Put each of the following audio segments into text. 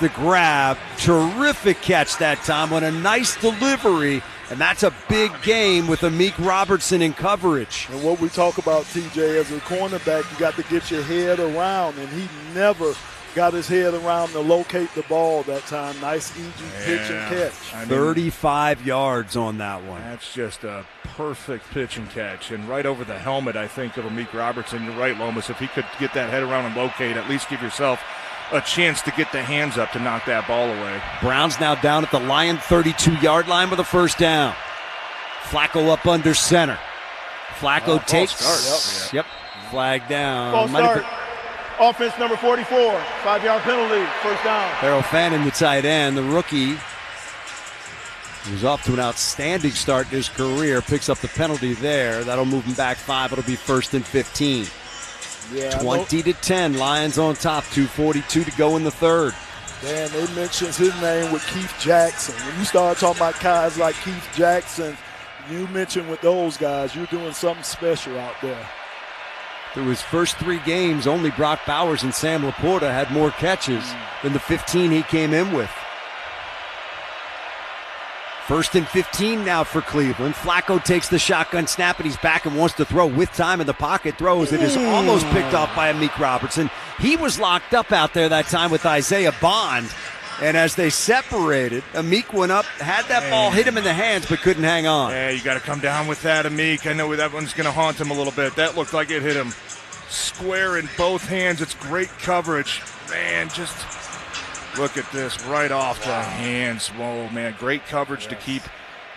The grab, terrific catch that time on a nice delivery, and that's a big game with Amik Robertson in coverage. And what we talk about, TJ, as a cornerback, you got to get your head around, and he never got his head around to locate the ball that time. Nice, easy pitch and catch. 35 yards on that one. That's just a perfect pitch and catch, and right over the helmet, I think, of Amik Robertson. You're right, Lomas. If he could get that head around and locate, at least give yourself a chance to get the hands up to knock that ball away. Browns now down at the Lion 32-yard line with a first down. Flacco up under center. Flacco takes. Yep. Flag down. False start. Offense number 44. 5-yard penalty. First down. Harold Fannin, the tight end, the rookie, who's off to an outstanding start in his career, picks up the penalty there. That'll move him back 5. It'll be 1st and 15. Yeah, 20-10, Lions on top, 2:42 to go in the third. Man, they mentions his name with Keith Jackson. When you start talking about guys like Keith Jackson, you mention with those guys, you're doing something special out there. Through his first 3 games, only Brock Bowers and Sam Laporta had more catches than the 15 he came in with. 1st and 15 now for Cleveland. Flacco takes the shotgun snap, and he's back and wants to throw with time in the pocket. Throws. It is almost picked off by Amik Robertson. He was locked up out there that time with Isaiah Bond. And as they separated, Amik went up, had that ball hit him in the hands, but couldn't hang on. Yeah, you got to come down with that, Amik. I know that one's going to haunt him a little bit. That looked like it hit him square in both hands. It's great coverage. Man, just look at this right off the hands. Whoa, man, great coverage to keep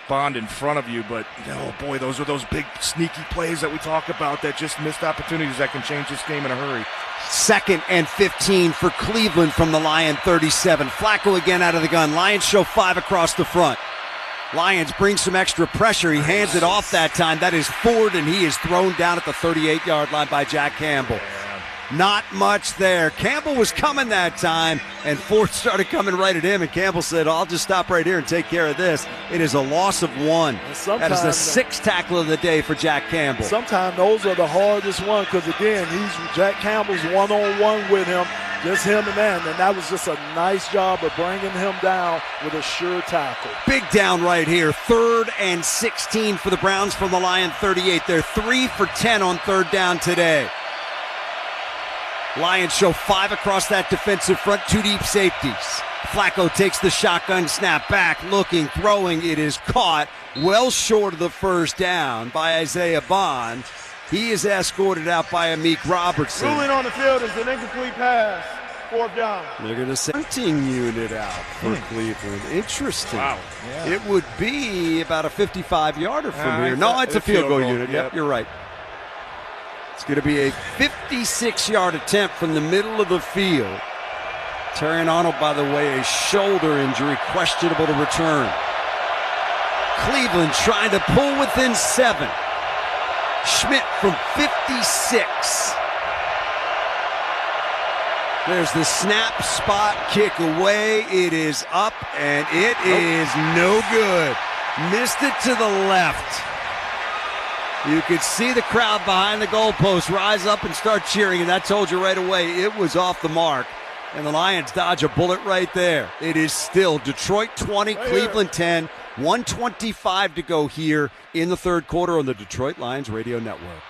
Bond in front of you. But, oh, boy, those are those big sneaky plays that we talk about that just missed opportunities that can change this game in a hurry. 2nd and 15 for Cleveland from the Lion 37. Flacco again out of the gun. Lions show 5 across the front. Lions bring some extra pressure. He hands it off that time. That is Ford, and he is thrown down at the 38-yard line by Jack Campbell. Not much there. Campbell was coming that time, and Ford started coming right at him, and Campbell said, I'll just stop right here and take care of this. It is a loss of 1. That is the 6th tackle of the day for Jack Campbell. Sometimes those are the hardest ones because, again, Jack Campbell's one-on-one with him, just him and that was just a nice job of bringing him down with a sure tackle. Big down right here. 3rd and 16 for the Browns from the Lion 38. They're 3 for 10 on 3rd down today. Lions show 5 across that defensive front, 2 deep safeties. Flacco takes the shotgun snap back, looking, throwing. It is caught well short of the first down by Isaiah Bond. He is escorted out by Amik Robertson. Ruling on the field is an incomplete pass. 4th down. They're going to send a hunting unit out for Cleveland. Interesting. Wow. Yeah. It would be about a 55-yarder from here. No, it's a field goal unit. Yep, you're right. It's going to be a 56-yard attempt from the middle of the field. Terrion Arnold, by the way, a shoulder injury, questionable to return. Cleveland trying to pull within 7. Schmidt from 56. There's the snap, spot, kick away. It is up, and it is no good. Missed it to the left. You could see the crowd behind the goalpost rise up and start cheering, and that told you right away it was off the mark. And the Lions dodge a bullet right there. It is still Detroit 20, Cleveland 10, 1:25 to go here in the third quarter on the Detroit Lions Radio Network.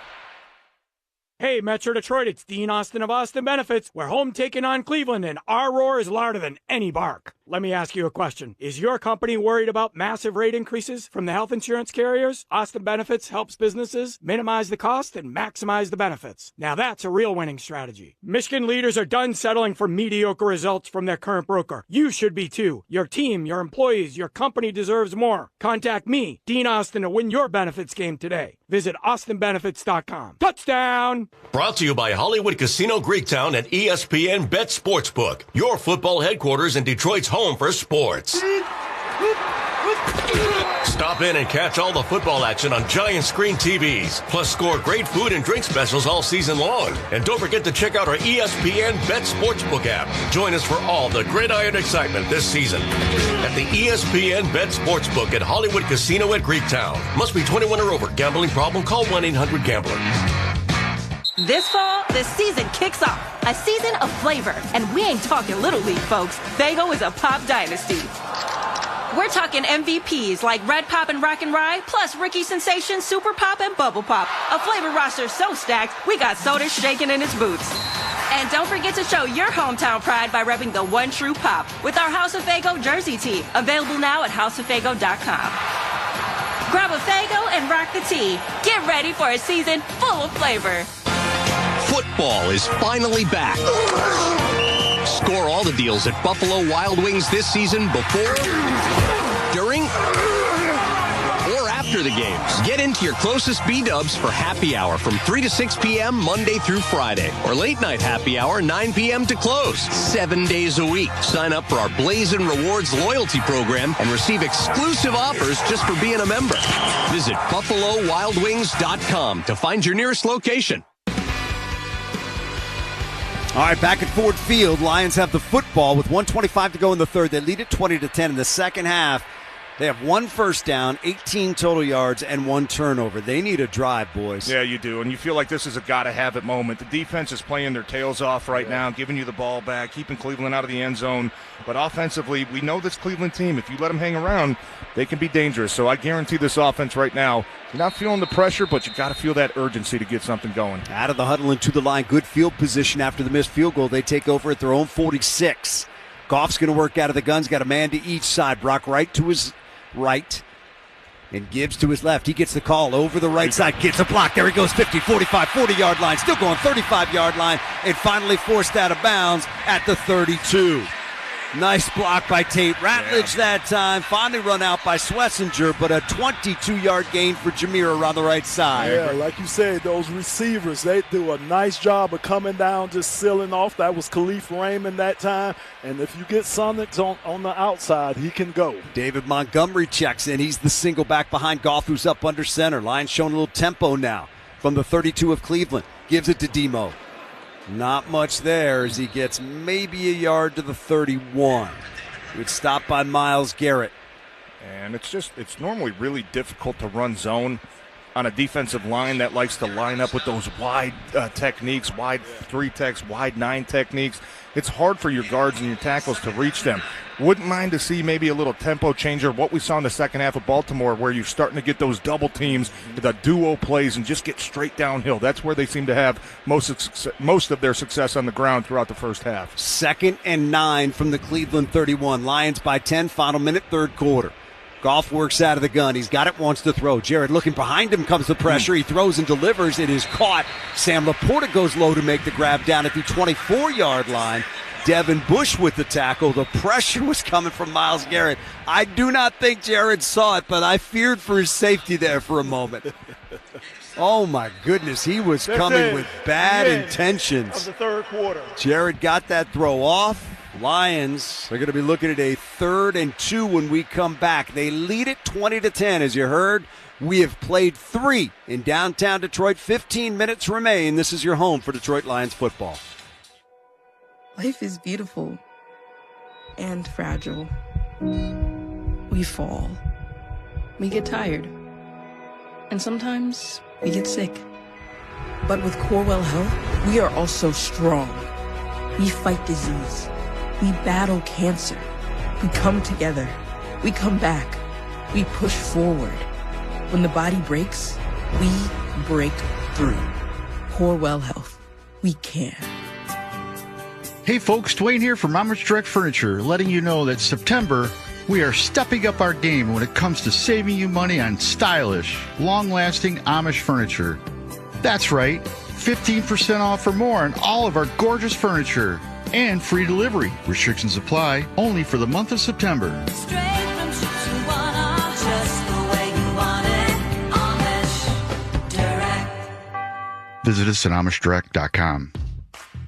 Hey, Metro Detroit, it's Dean Austin of Austin Benefits. We're home taking on Cleveland, and our roar is louder than any bark. Let me ask you a question. Is your company worried about massive rate increases from the health insurance carriers? Austin Benefits helps businesses minimize the cost and maximize the benefits. Now that's a real winning strategy. Michigan leaders are done settling for mediocre results from their current broker. You should be too. Your team, your employees, your company deserves more. Contact me, Dean Austin, to win your benefits game today. Visit austinbenefits.com. Touchdown! Brought to you by Hollywood Casino Greektown and ESPN Bet Sportsbook, your football headquarters in Detroit's home for sports. Stop in and catch all the football action on giant screen TVs. Plus score great food and drink specials all season long. And don't forget to check out our ESPN Bet Sportsbook app. Join us for all the gridiron excitement this season at the ESPN Bet Sportsbook at Hollywood Casino at Greektown. Must be 21 or over. Gambling problem? Call 1-800-GAMBLER. This fall, the season kicks off. A season of flavor. And we ain't talking Little League, folks. Faygo is a pop dynasty. We're talking MVPs like Red Pop and Rock and Rye, plus Ricky Sensation, Super Pop, and Bubble Pop. A flavor roster so stacked, we got sodas shaking in its boots. And don't forget to show your hometown pride by repping the One True Pop with our House of Faygo jersey tee, available now at houseoffaygo.com. Grab a Faygo and rock the tee. Get ready for a season full of flavor. Football is finally back. Score all the deals at Buffalo Wild Wings this season before, during, or after the games. Get into your closest B-dubs for happy hour from 3 to 6 p.m. Monday through Friday, or late night happy hour 9 p.m. to close, 7 days a week. Sign up for our Blazin' Rewards loyalty program and receive exclusive offers just for being a member. Visit BuffaloWildWings.com to find your nearest location. All right, back at Ford Field, Lions have the football with 1:25 to go in the third. They lead it 20-10 in the second half. They have 1 first down, 18 total yards, and 1 turnover. They need a drive, boys. Yeah, you do, and you feel like this is a gotta-have-it moment. The defense is playing their tails off right now, giving you the ball back, keeping Cleveland out of the end zone. But offensively, we know this Cleveland team, if you let them hang around, they can be dangerous. So I guarantee this offense right now, you're not feeling the pressure, but you got to feel that urgency to get something going. Out of the huddle and to the line, good field position after the missed field goal. They take over at their own 46. Goff's going to work out of the guns, got a man to each side. Brock Wright to his right and Gibbs to his left. He gets the call over the right side, gets a block. There he goes, 50, 45, 40-yard line, still going 35-yard line, and finally forced out of bounds at the 32. Nice block by Tate Ratledge that time. Finally run out by Schlesinger, but a 22-yard gain for Jameer around the right side. Yeah, like you said, those receivers, they do a nice job of coming down, just sealing off. That was Khalif Raymond that time. And if you get Sonics on the outside, he can go. David Montgomery checks in. He's the single back behind Goff, who's up under center. Lions showing a little tempo now from the 32 of Cleveland. Gives it to Demo. Not much there as he gets maybe a yard to the 31. Good stop by Myles Garrett. And it's normally really difficult to run zone on a defensive line that likes to line up with those wide techniques, wide 3 techs, wide 9 techniques. It's hard for your guards and your tackles to reach them. Wouldn't mind to see maybe a little tempo changer, what we saw in the second half of Baltimore, where you're starting to get those double teams, the duo plays, and just get straight downhill. That's where they seem to have most of their success on the ground throughout the first half. 2nd and 9 from the Cleveland 31. Lions by 10, final minute, third quarter. Goff works out of the gun. He's got it, wants to throw. Jared looking behind him, comes the pressure. He throws and delivers. It is caught. Sam Laporta goes low to make the grab down at the 24-yard line. Devin Bush with the tackle. The pressure was coming from Myles Garrett. I do not think Jared saw it, but I feared for his safety there for a moment. Oh, my goodness. He was coming with bad intentions. Of the third quarter. Jared got that throw off. Lions are going to be looking at a 3rd and 2 when we come back. They lead it 20-10. As you heard, we have played 3 in downtown Detroit. 15 minutes remain. This is your home for Detroit Lions football. Life is beautiful and fragile. We fall. We get tired. And sometimes we get sick. But with Corewell Health, we are also strong. We fight disease. We battle cancer. We come together. We come back. We push forward. When the body breaks, we break through. Corewell Health. We can. Hey folks, Dwayne here from Amish Direct Furniture, letting you know that September, we are stepping up our game when it comes to saving you money on stylish, long-lasting Amish furniture. That's right, 15% off or more on all of our gorgeous furniture. And free delivery. Restrictions apply only for the month of September. Straight from Chihuahua, just the way you want it. Amish Direct. Visit us at AmishDirect.com.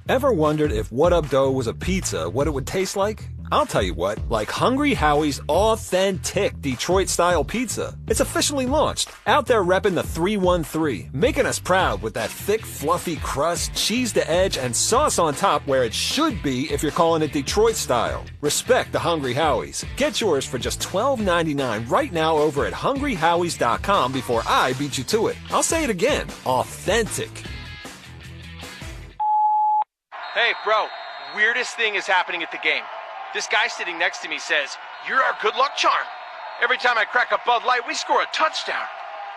Ever wondered if What Up Dough was a pizza, what it would taste like? I'll tell you what, like Hungry Howie's authentic Detroit-style pizza. It's officially launched. Out there repping the 313, making us proud with that thick, fluffy crust, cheese to edge, and sauce on top where it should be if you're calling it Detroit style. Respect the Hungry Howies. Get yours for just $12.99 right now over at HungryHowies.com before I beat you to it. I'll say it again, authentic. Hey, bro, weirdest thing is happening at the game. This guy sitting next to me says, "You're our good luck charm." Every time I crack a Bud Light, we score a touchdown.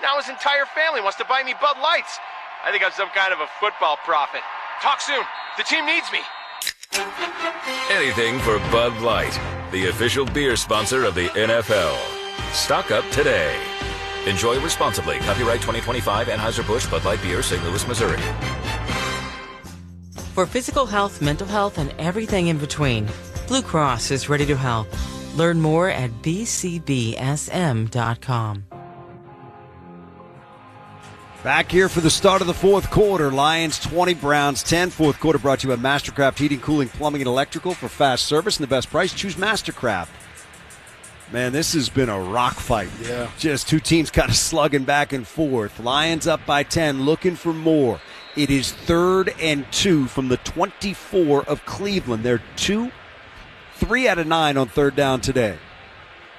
Now his entire family wants to buy me Bud Lights. I think I'm some kind of a football prophet. Talk soon. The team needs me. Anything for Bud Light, the official beer sponsor of the NFL. Stock up today. Enjoy responsibly. Copyright 2025 Anheuser-Busch Bud Light Beer, St. Louis, Missouri. For physical health, mental health, and everything in between, Blue Cross is ready to help. Learn more at bcbsm.com. Back here for the start of the fourth quarter. Lions 20, Browns 10. Fourth quarter brought to you by Mastercraft Heating, Cooling, Plumbing, and Electrical. For fast service and the best price, choose Mastercraft. Man, this has been a rock fight. Yeah. Just two teams kind of slugging back and forth. Lions up by 10, looking for more. It is 3rd and 2 from the 24 of Cleveland. They're 3 out of 9 on third down today.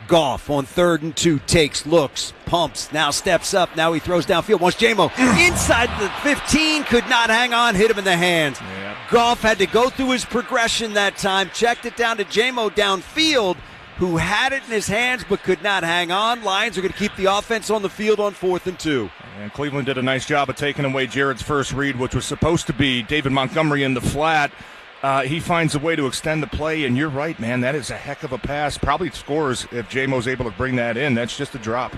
Goff on 3rd and 2 takes, looks, pumps, now steps up. Now he throws downfield. Wants J-Mo inside the 15, could not hang on, hit him in the hands. Yeah. Goff had to go through his progression that time, checked it down to J-Mo downfield, who had it in his hands but could not hang on. Lions are going to keep the offense on the field on 4th and 2. And Cleveland did a nice job of taking away Jared's first read, which was supposed to be David Montgomery in the flat. He finds a way to extend the play, and you're right, man. That is a heck of a pass. Probably scores if J-Mo's able to bring that in. That's just a drop.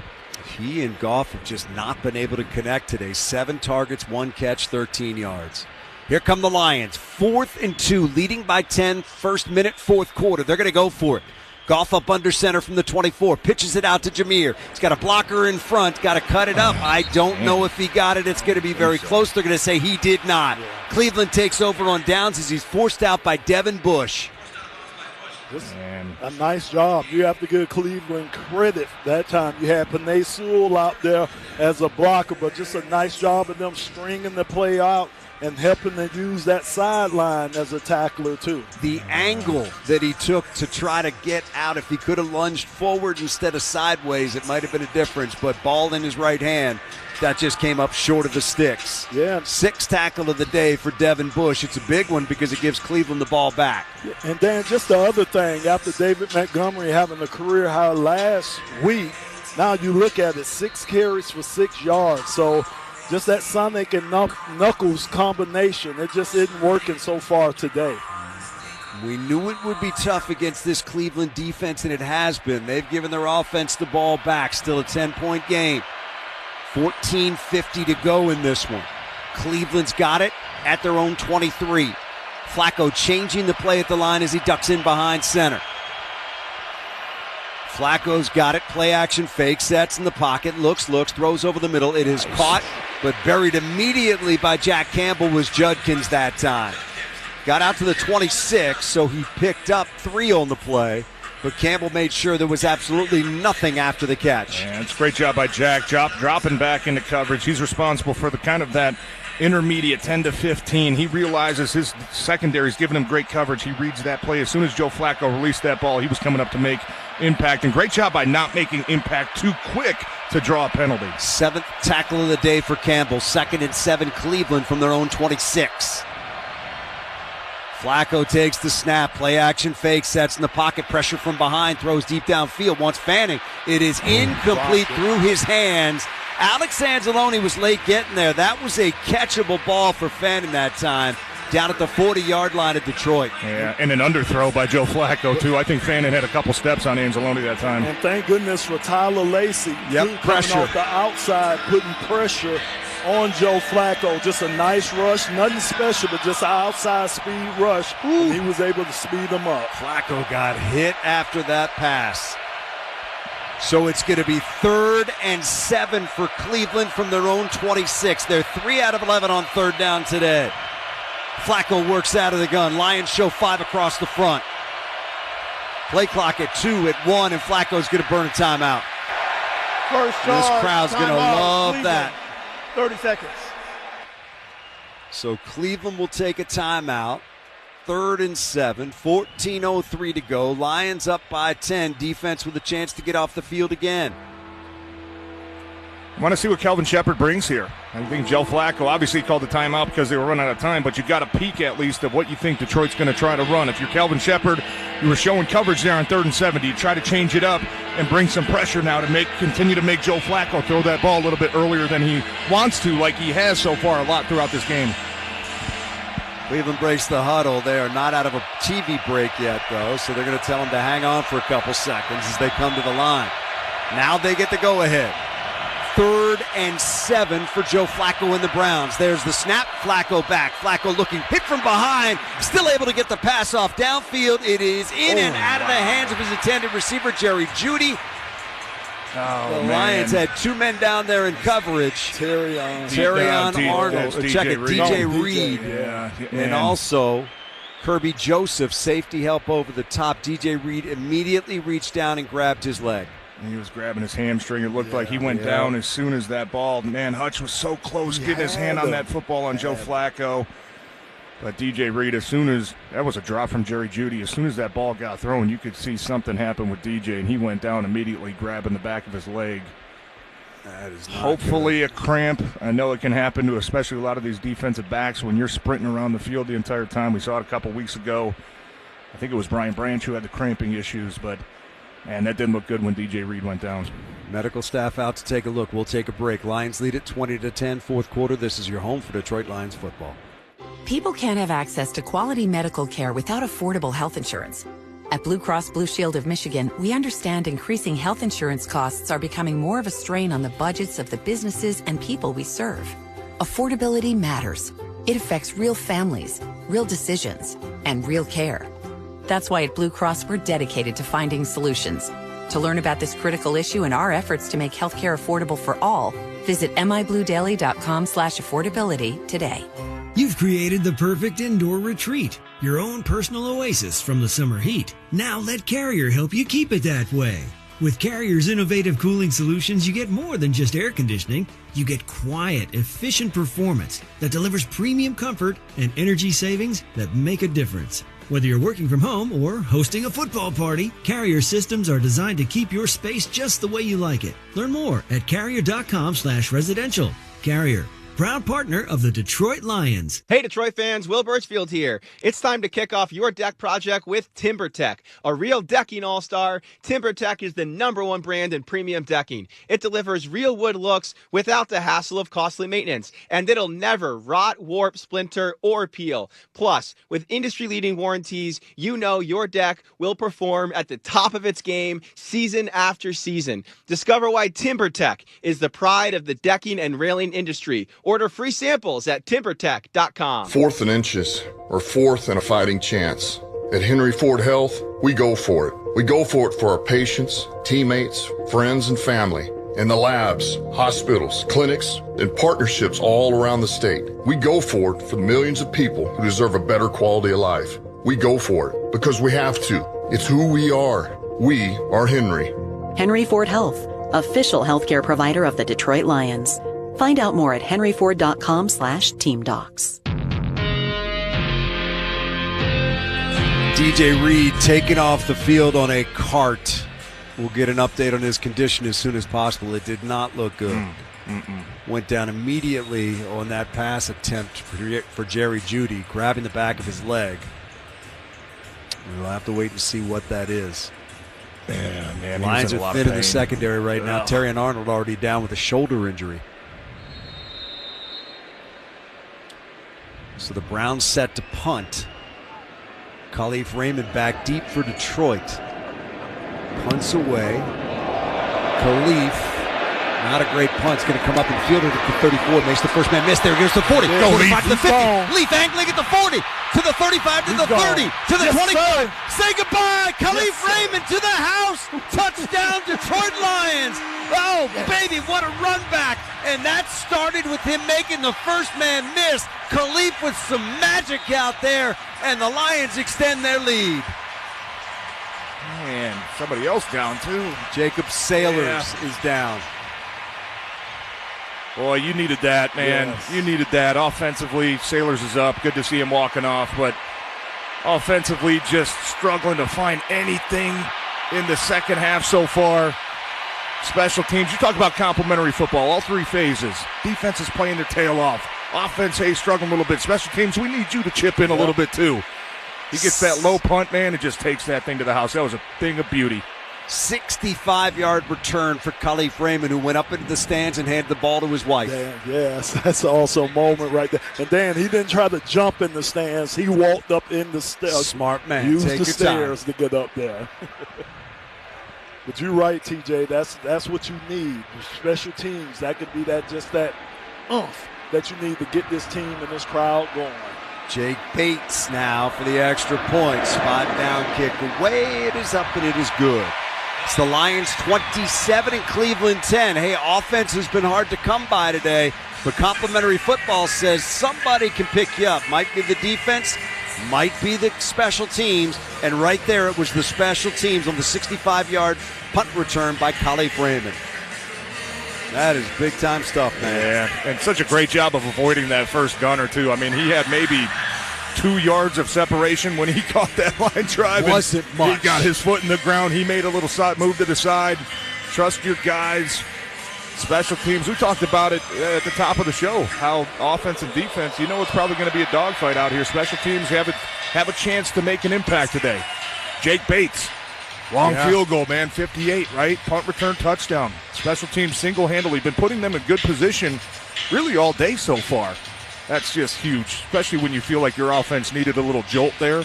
He and Goff have just not been able to connect today. 7 targets, 1 catch, 13 yards. Here come the Lions. 4th and 2, leading by 10, first minute, fourth quarter. They're going to go for it. Goff up under center from the 24. Pitches it out to Jameer. He's got a blocker in front. Got to cut it up. I don't know if he got it. It's going to be very close. They're going to say he did not. Cleveland takes over on downs as he's forced out by Devin Bush. A nice job. You have to give Cleveland credit that time. You had Penei Sewell out there as a blocker, but just a nice job of them stringing the play out and helping to use that sideline as a tackler too. The angle that he took to try to get out, if he could have lunged forward instead of sideways, it might have been a difference, but ball in his right hand, that just came up short of the sticks. Yeah. 6th tackle of the day for Devin Bush. It's a big one because it gives Cleveland the ball back. And then just the other thing, after David Montgomery having a career high last week, now you look at it, 6 carries for 6 yards. So just that Sonic and Knuckles combination, it just isn't working so far today. We knew it would be tough against this Cleveland defense, and it has been. They've given their offense the ball back. Still a 10-point game. 14:50 to go in this one. Cleveland's got it at their own 23. Flacco changing the play at the line as he ducks in behind center. Flacco's got it. Play action fake. Sets in the pocket. Looks, throws over the middle. It is caught, but buried immediately by Jack Campbell was Judkins that time. Got out to the 26, so he picked up 3 on the play, but Campbell made sure there was absolutely nothing after the catch. Yeah, it's a great job by Jack, dropping back into coverage. He's responsible for the kind of that intermediate 10 to 15. He realizes his secondary's giving him great coverage. He reads that play. As soon as Joe Flacco released that ball, he was coming up to make impact. And great job by not making impact too quick to draw a penalty. 7th tackle of the day for Campbell. 2nd and 7 Cleveland from their own 26. Flacco takes the snap. Play action fake. Sets in the pocket. Pressure from behind. Throws deep downfield. Wants Fanning. It is incomplete through his hands. Alex Anzalone was late getting there. That was a catchable ball for Fanning that time. Down at the 40-yard line of Detroit. Yeah, and an underthrow by Joe Flacco, too. I think Fanning had a couple steps on Anzalone that time. And thank goodness for Tyler Lacey. Pressure. Coming off the outside, putting pressure on Joe Flacco. Just a nice rush. Nothing special, but just an outside speed rush. And he was able to speed them up. Flacco got hit after that pass. So it's going to be 3rd and 7 for Cleveland from their own 26. They're 3 out of 11 on third down today. Flacco works out of the gun. Lions show 5 across the front. Play clock at 2, at 1, and Flacco's going to burn a timeout. First This charge, crowd's going to love Cleveland. that. 30 seconds. So Cleveland will take a timeout. 3rd and 7, 14:03 to go. Lions up by 10. Defense with a chance to get off the field again. Want to see what Kelvin Shepard brings here. I think Joe Flacco obviously called the timeout because they were running out of time, but you got a peek at least of what you think Detroit's going to try to run. If you're Kelvin Shepard, you were showing coverage there on 3rd and 7. Do you try to change it up and bring some pressure now to continue to make Joe Flacco throw that ball a little bit earlier than he wants to, like he has so far a lot throughout this game? Cleveland breaks the huddle. They are not out of a TV break yet, though, so they're going to tell him to hang on for a couple seconds as they come to the line. Now they get the go-ahead. 3rd and 7 for Joe Flacco and the Browns. There's the snap. Flacco back. Flacco looking hit from behind. Still able to get the pass off downfield. It is in and out of the hands of his intended receiver, Jerry Jeudy. The Lions had 2 men down there in coverage. Terrion Arnold. Check it. DJ Reed. And also Kirby Joseph, safety help over the top. DJ Reed immediately reached down and grabbed his leg. He was grabbing his hamstring. It looked like he went down as soon as that ball. Man, Hutch was so close getting his hand on that football on Joe Flacco. But DJ Reed, as soon as that was a drop from Jerry Jeudy, as soon as that ball got thrown, you could see something happen with DJ, and he went down immediately, grabbing the back of his leg. That is hopefully a cramp. I know it can happen to especially a lot of these defensive backs when you're sprinting around the field the entire time. We saw it a couple weeks ago. I think it was Brian Branch who had the cramping issues, but man, that didn't look good when DJ Reed went down. Medical staff out to take a look. We'll take a break. Lions lead at 20-10, fourth quarter. This is your home for Detroit Lions football. People can't have access to quality medical care without affordable health insurance. At Blue Cross Blue Shield of Michigan, we understand increasing health insurance costs are becoming more of a strain on the budgets of the businesses and people we serve. Affordability matters. It affects real families, real decisions, and real care. That's why at Blue Cross we're dedicated to finding solutions. To learn about this critical issue and our efforts to make healthcare affordable for all, visit mibluedaily.com/affordability today. You've created the perfect indoor retreat, your own personal oasis from the summer heat. Now let Carrier help you keep it that way. With Carrier's innovative cooling solutions, you get more than just air conditioning. You get quiet, efficient performance that delivers premium comfort and energy savings that make a difference. Whether you're working from home or hosting a football party, Carrier systems are designed to keep your space just the way you like it. Learn more at carrier.com/residential. Carrier, proud partner of the Detroit Lions. Hey Detroit fans, Will Birchfield here. It's time to kick off your deck project with TimberTech. A real decking all-star, TimberTech is the #1 brand in premium decking. It delivers real wood looks without the hassle of costly maintenance, and it'll never rot, warp, splinter, or peel. Plus, with industry-leading warranties, you know your deck will perform at the top of its game season after season. Discover why TimberTech is the pride of the decking and railing industry. Order free samples at timbertech.com. 4th and inches, or 4th and a fighting chance. At Henry Ford Health, we go for it. We go for it for our patients, teammates, friends, and family. In the labs, hospitals, clinics, and partnerships all around the state. We go for it for the millions of people who deserve a better quality of life. We go for it because we have to. It's who we are. We are Henry. Henry Ford Health, official healthcare provider of the Detroit Lions. Find out more at henryford.com/teamdocs. DJ Reed taken off the field on a cart. We'll get an update on his condition as soon as possible. It did not look good. Went down immediately on that pass attempt for Jerry Jeudy, grabbing the back of his leg. We'll have to wait and see what that is. Man, Lions are thin in the secondary right now. Terrion Arnold already down with a shoulder injury. So the Browns set to punt. Khalif Raymond back deep for Detroit. Punts away. Khalif, not a great punt. It's going to come up and field it at the 34. Makes the first man miss. There goes the 40. Yeah, 45 to the 50. Leaf angling at the 40. To the 35 to the 30. To the 25. Say goodbye. Khalif Raymond to the house. Touchdown Detroit Lions. Oh, baby, what a run back. And that started with him making the first man miss. Khalif with some magic out there. And the Lions extend their lead. Man, somebody else down too. Jacob Sailors is down. Boy, you needed that, man. Yes. You needed that. Offensively, Sailors is up. Good to see him walking off. But offensively, just struggling to find anything in the second half so far. Special teams, you talk about complimentary football, all three phases. Defense is playing their tail off. Offense, hey, struggling a little bit. Special teams, we need you to chip in a little bit too. He gets that low punt, man, and just takes that thing to the house. That was a thing of beauty. 65-yard return for Khalif Raymond, who went up into the stands and handed the ball to his wife. Dan, yes, that's also a moment right there. And Dan, he didn't try to jump in the stands. He walked up in the stairs. Smart man. Used Take the your stairs time. to get up there. But you're right, TJ. That's what you need. Special teams, that could be that oomph that you need to get this team and this crowd going. Jake Bates now for the extra point. Spot down kick away. It is up and it is good. It's the Lions 27 and Cleveland 10. Hey, offense has been hard to come by today, but complimentary football says somebody can pick you up. Might be the defense, might be the special teams, and right there it was the special teams on the 65-yard punt return by Khalif Raymond. That is big-time stuff, man. Yeah, and such a great job of avoiding that first gunner, too. I mean, he had maybe 2 yards of separation when he caught that line drive. Wasn't much. He got his foot in the ground. He made a little side move to the side. Trust your guys. Special teams, we talked about it at the top of the show, how offense and defense, you know it's probably going to be a dogfight out here. Special teams have a chance to make an impact today. Jake Bates, long field goal, man, 58, right? Punt return touchdown. Special teams single-handedly been putting them in good position really all day so far. That's just huge, especially when you feel like your offense needed a little jolt there.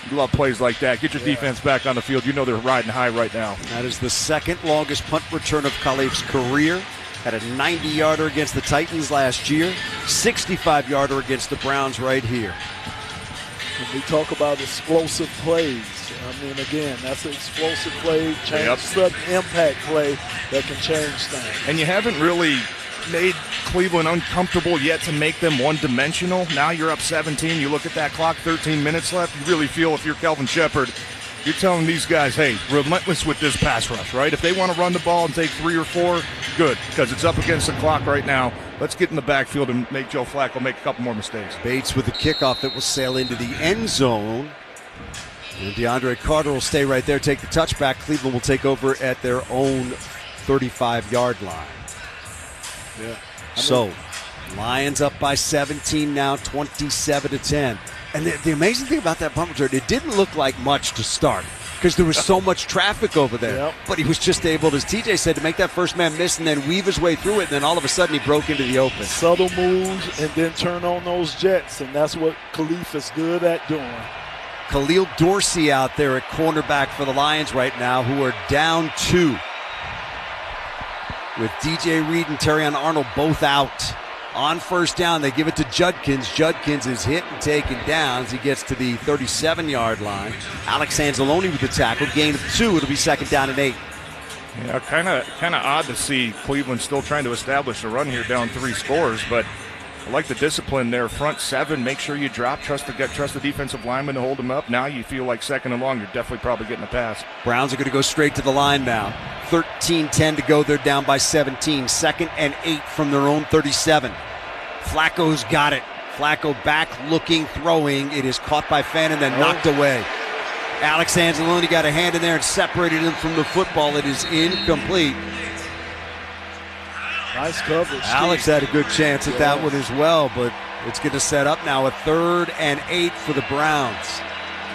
You love plays like that. Get your defense back on the field. You know they're riding high right now. That is the second longest punt return of Khalif's career. Had a 90-yarder against the Titans last year, 65-yarder against the Browns right here. When we talk about explosive plays, I mean, again, that's an explosive play, sudden impact play that can change things. And you haven't really made Cleveland uncomfortable yet to make them one-dimensional. Now you're up 17. You look at that clock, 13 minutes left. You really feel if you're Kelvin Shepard, you're telling these guys, hey, relentless with this pass rush, right? If they want to run the ball and take 3 or 4, good, because it's up against the clock right now. Let's get in the backfield and make Joe Flacco make a couple more mistakes. Bates with the kickoff that will sail into the end zone. And DeAndre Carter will stay right there, take the touchback. Cleveland will take over at their own 35-yard line. Yeah. So, Lions up by 17 now, 27-10. And the amazing thing about that punt return, it didn't look like much to start because there was so much traffic over there. Yep. But he was just able, as TJ said, to make that first man miss and then weave his way through it. And then all of a sudden he broke into the open. Subtle moves and then turn on those jets. And that's what Khalif is good at doing. Khalil Dorsey out there at cornerback for the Lions right now, who are down 2. With DJ Reed and Terrion Arnold both out. On first down, they give it to Judkins. Judkins is hit and taken down as he gets to the 37-yard line. Alex Anzalone with the tackle. Gain of 2. It'll be second down and 8. Yeah, kind of odd to see Cleveland still trying to establish a run here down 3 scores, but I like the discipline there. Front 7, make sure you drop. Trust the defensive lineman to hold them up. Now you feel like second and long, you're definitely probably getting a pass. Browns are going to go straight to the line now. 13-10 to go. They're down by 17. Second and 8 from their own 37. Flacco's got it. Flacco back looking, throwing. It is caught by Fan and then knocked away. Alex Anzalone got a hand in there and separated him from the football. It is incomplete. Nice coverage. Alex had a good chance at that one as well, but it's going to set up now a 3rd and 8 for the Browns.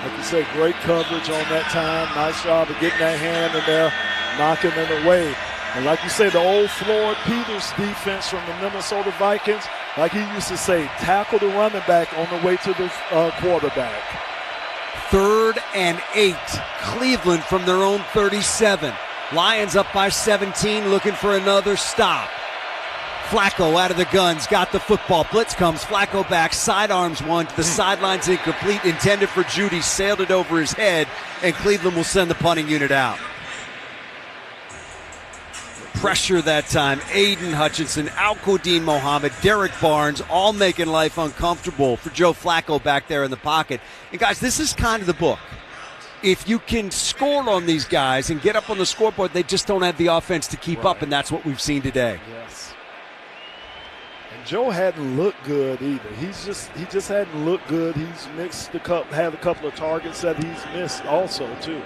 Like you said, great coverage on that time. Nice job of getting that hand in there, knocking it away. And like you say, the old Floyd Peters defense from the Minnesota Vikings, like he used to say, tackle the running back on the way to the quarterback. 3rd and 8. Cleveland from their own 37. Lions up by 17, looking for another stop. Flacco out of the guns, got the football. Blitz comes, Flacco back, sidearms one to the sidelines, incomplete, intended for Judy, sailed it over his head, and Cleveland will send the punting unit out. Pressure that time. Aiden Hutchinson, Al-Quadin Mohammed, Derek Barnes, all making life uncomfortable for Joe Flacco back there in the pocket. And guys, this is kind of the book. If you can score on these guys and get up on the scoreboard, they just don't have the offense to keep up, and that's what we've seen today. Yes. And Joe hadn't looked good either. He just hadn't looked good. He's had a couple of targets that he's missed also too.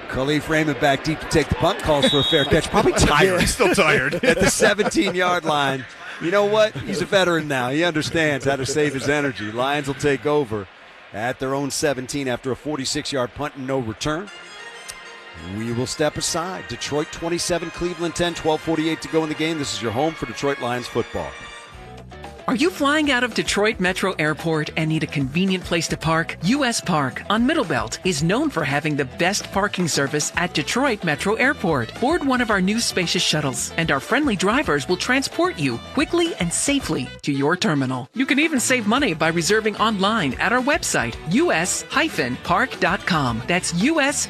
Khalif Raymond back deep to take the punt, calls for a fair catch. Probably tired. He's still tired. At the 17-yard line. You know what? He's a veteran now. He understands how to save his energy. Lions will take over at their own 17 after a 46-yard punt and no return. We will step aside. Detroit 27, Cleveland 10, 12:48 to go in the game. This is your home for Detroit Lions football. Are you flying out of Detroit Metro Airport and need a convenient place to park? U.S. Park on Middlebelt is known for having the best parking service at Detroit Metro Airport. Board one of our new spacious shuttles, and our friendly drivers will transport you quickly and safely to your terminal. You can even save money by reserving online at our website, us-park.com. That's us-park.com.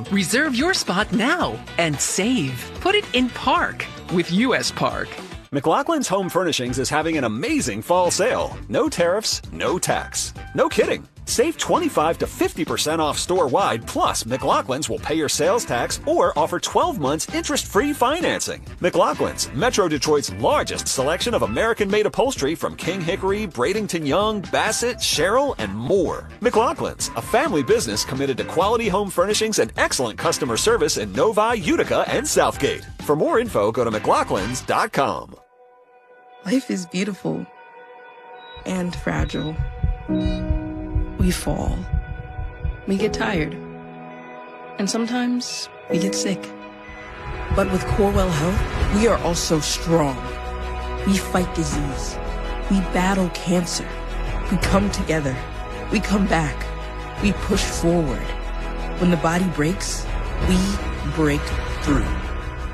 Reserve your spot now and save. Put it in park with U.S. Park. McLaughlin's Home Furnishings is having an amazing fall sale. No tariffs, no tax. No kidding. Save 25 to 50% off store-wide, plus McLaughlin's will pay your sales tax or offer 12 months interest-free financing. McLaughlin's, Metro Detroit's largest selection of American-made upholstery from King Hickory, Bradenton Young, Bassett, Sherrill, and more. McLaughlin's, a family business committed to quality home furnishings and excellent customer service in Novi, Utica, and Southgate. For more info, go to McLaughlin's.com. Life is beautiful and fragile. We fall. We get tired. And sometimes we get sick. But with Corewell Health, we are also strong. We fight disease. We battle cancer. We come together. We come back. We push forward. When the body breaks, we break through.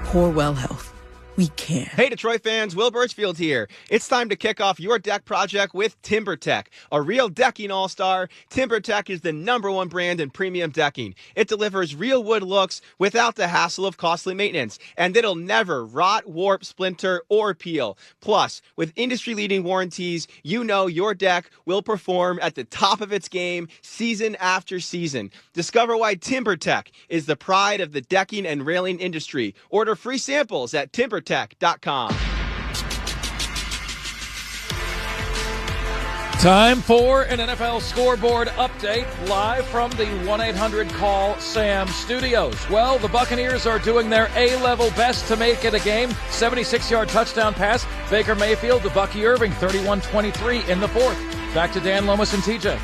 Corewell Health. We can. Hey, Detroit fans, Will Birchfield here. It's time to kick off your deck project with TimberTech, a real decking all-star. TimberTech is the #1 brand in premium decking. It delivers real wood looks without the hassle of costly maintenance, and it'll never rot, warp, splinter, or peel. Plus, with industry-leading warranties, you know your deck will perform at the top of its game season after season. Discover why TimberTech is the pride of the decking and railing industry. Order free samples at TimberTech.com. Time for an NFL scoreboard update live from the 1-800-CALL-SAM studios. Well, the Buccaneers are doing their A-level best to make it a game. 76-yard touchdown pass. Baker Mayfield to Bucky Irving, 31-23 in the fourth. Back to Dan Lomas and TJ.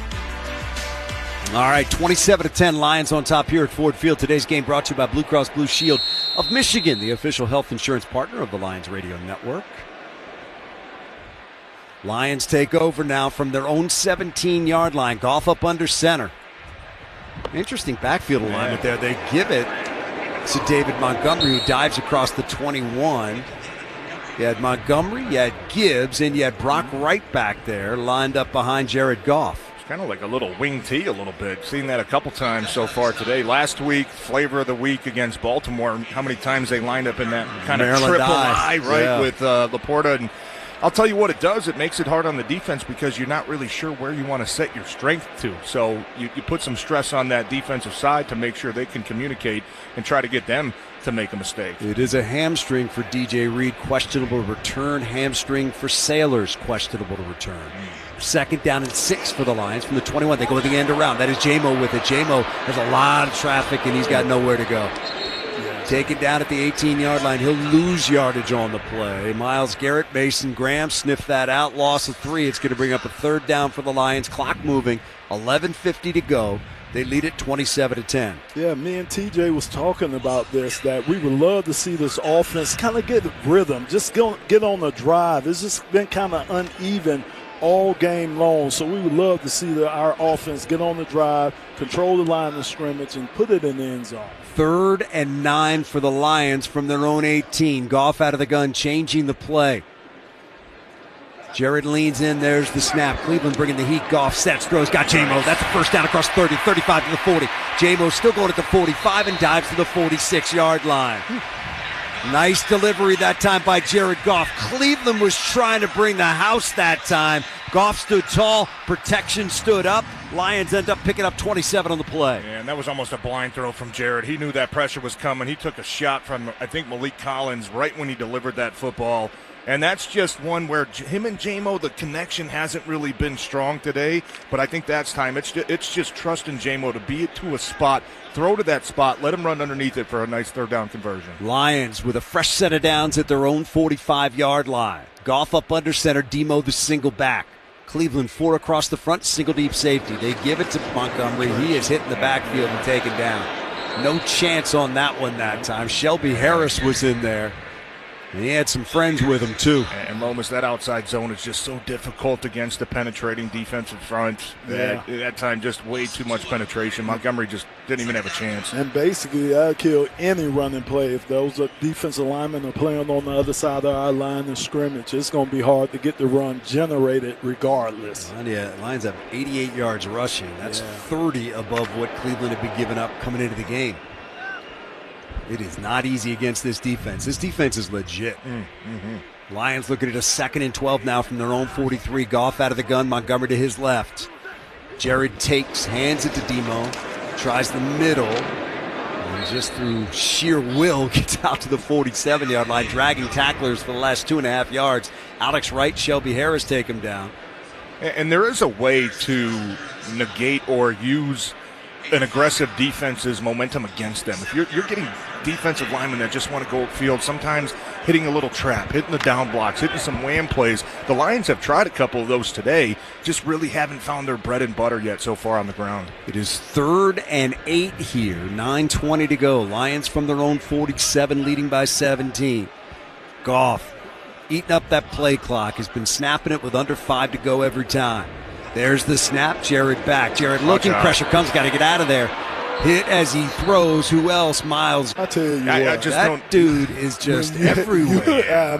All right, 27-10 Lions on top here at Ford Field. Today's game brought to you by Blue Cross Blue Shield of Michigan, the official health insurance partner of the Lions Radio Network. Lions take over now from their own 17-yard line. Goff up under center. Interesting backfield alignment there. They give it to David Montgomery, who dives across the 21. You had Montgomery, you had Gibbs, and you had Brock Wright back there lined up behind Jared Goff. Kind of like a little wing tee a little bit. Seen that a couple times so far today. Last week, flavor of the week against Baltimore, how many times they lined up in that kind of Maryland triple dive. eye, right, with Laporta. And I'll tell you what it does. It makes it hard on the defense because you're not really sure where you want to set your strength to. So you put some stress on that defensive side to make sure they can communicate and try to get them to make a mistake. It is a hamstring for DJ Reed, questionable to return. Hamstring for Sailors, questionable to return. 2nd down and 6 for the Lions from the 21. They go the end around. That is J-Mo with it. J-Mo has a lot of traffic, and he's got nowhere to go. Taken down at the 18-yard line. He'll lose yardage on the play. Myles Garrett, Mason Graham sniff that out. Loss of 3. It's going to bring up a 3rd down for the Lions. Clock moving. 11:50 to go. They lead it 27-10. Yeah, me and TJ was talking about this, that we would love to see this offense kind of get rhythm, just get on the drive. It's just been kind of uneven all game long, so we would love to see our offense get on the drive, control the line of scrimmage, and put it in the end zone. 3rd and 9 for the Lions from their own 18. Goff out of the gun, changing the play. Jared leans in. There's the snap. Cleveland bringing the heat. Goff sets, throws, got J-Mo. That's the first down across 30, 35 to the 40. J-Mo still going at the 45 and dives to the 46-yard line. Nice delivery that time by Jared Goff. Cleveland was trying to bring the house that time. Goff stood tall. Protection stood up. Lions end up picking up 27 on the play. Yeah, and that was almost a blind throw from Jared. He knew that pressure was coming. He took a shot from, I think, Malik Collins right when he delivered that football. And that's just one where him and J-Mo, the connection hasn't really been strong today, but I think that's time. It's just trusting J-Mo to be it to a spot, throw to that spot, let him run underneath it for a nice third down conversion. Lions with a fresh set of downs at their own 45-yard line. Goff up under center, Demo the single back. Cleveland 4 across the front, single deep safety. They give it to Montgomery. He is hitting the backfield and taken down. No chance on that one that time. Shelby Harris was in there. And he had some friends with him, too. And Lomas, that outside zone is just so difficult against the penetrating defensive front. Yeah. At that time, just way too much penetration. Montgomery just didn't even have a chance. And basically, that'll kill any running play. If those defensive linemen are playing on the other side of our line of scrimmage, it's going to be hard to get the run generated regardless. Yeah, Lions have 88 yards rushing. That's 30 above what Cleveland had been giving up coming into the game. It is not easy against this defense. This defense is legit. Lions looking at a 2nd and 12 now from their own 43. Goff out of the gun, Montgomery to his left. Jared takes, hands it to Demo, tries the middle, and just through sheer will gets out to the 47-yard line, dragging tacklers for the last 2.5 yards. Alex Wright, Shelby Harris take him down. And there is a way to negate or use an aggressive defense's momentum against them. If you're getting defensive linemen that just want to go upfield, sometimes hitting a little trap, hitting the down blocks, hitting some wham plays. The Lions have tried a couple of those today, just really haven't found their bread and butter yet so far on the ground. It is 3rd and 8 here, 9:20 to go. Lions from their own 47 leading by 17. Goff eating up that play clock, has been snapping it with under 5 to go every time. There's the snap, Jared back. Jared looking, pressure comes, got to get out of there. Hit as he throws. Who else? Miles. I tell you that dude is just everywhere.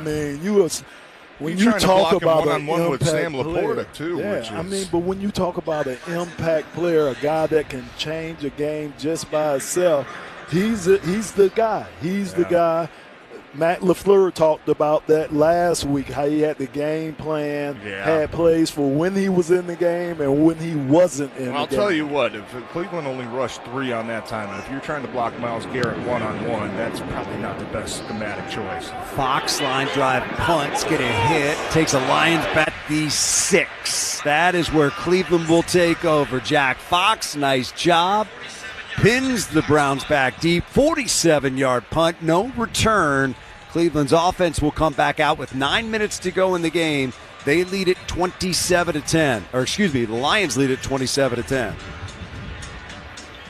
When you talk about an one-on-one with Sam impact Laporta, player, too. yeah, but when you talk about an impact player, a guy that can change a game just by himself, he's the guy. He's the guy. Matt LaFleur talked about that last week, how he had the game plan, had plays for when he was in the game and when he wasn't in the game. I'll tell you what, if Cleveland only rushed 3 on that time, and if you're trying to block Myles Garrett one-on-one, that's probably not the best schematic choice. Fox line drive punts, get a hit, takes a Lions back the 6. That is where Cleveland will take over. Jack Fox, nice job. Pins the Browns back deep, 47-yard punt, no return. Cleveland's offense will come back out with 9 minutes to go in the game. They lead it 27-10. Or excuse me, the Lions lead it 27-10.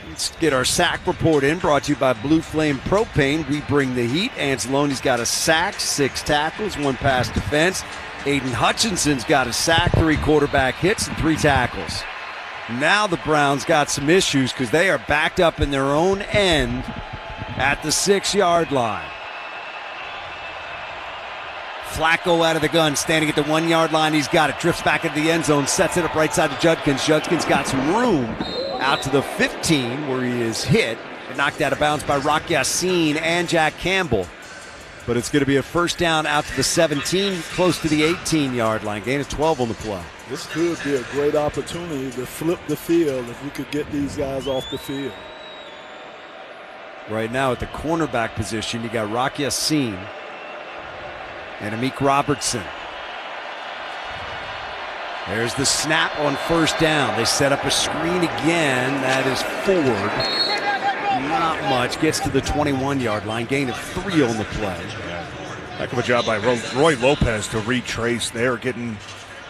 Let's get our sack report in, brought to you by Blue Flame Propane. We bring the heat. Anzalone's got a sack, 6 tackles, 1 pass defense. Aiden Hutchinson's got a sack, 3 quarterback hits, and 3 tackles. Now the Browns got some issues because they are backed up in their own end at the 6-yard line. Flacco out of the gun, standing at the 1-yard line. He's got it. Drifts back into the end zone, sets it up right side to Judkins. Judkins got some room out to the 15 where he is hit and knocked out of bounds by Rock Yassin and Jack Campbell. But it's going to be a first down out to the 17, close to the 18-yard line. Gain of 12 on the play. This could be a great opportunity to flip the field if we could get these guys off the field. Right now at the cornerback position, you got Rock Yassin and Amik Robertson. There's the snap on first down. They set up a screen again. That is Ford. Not much. Gets to the 21-yard line. Gain of 3 on the play. Heck of a job by Roy Lopez to retrace there, getting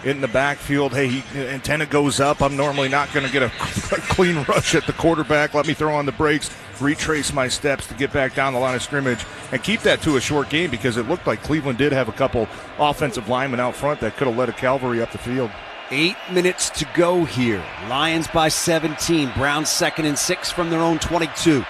in the backfield. Hey, antenna goes up. I'm normally not going to get a clean rush at the quarterback. Let me throw on the brakes, retrace my steps to get back down the line of scrimmage and keep that to a short game, because it looked like Cleveland did have a couple offensive linemen out front that could have led a cavalry up the field. 8 minutes to go here. Lions by 17. Browns 2nd and 6 from their own 22.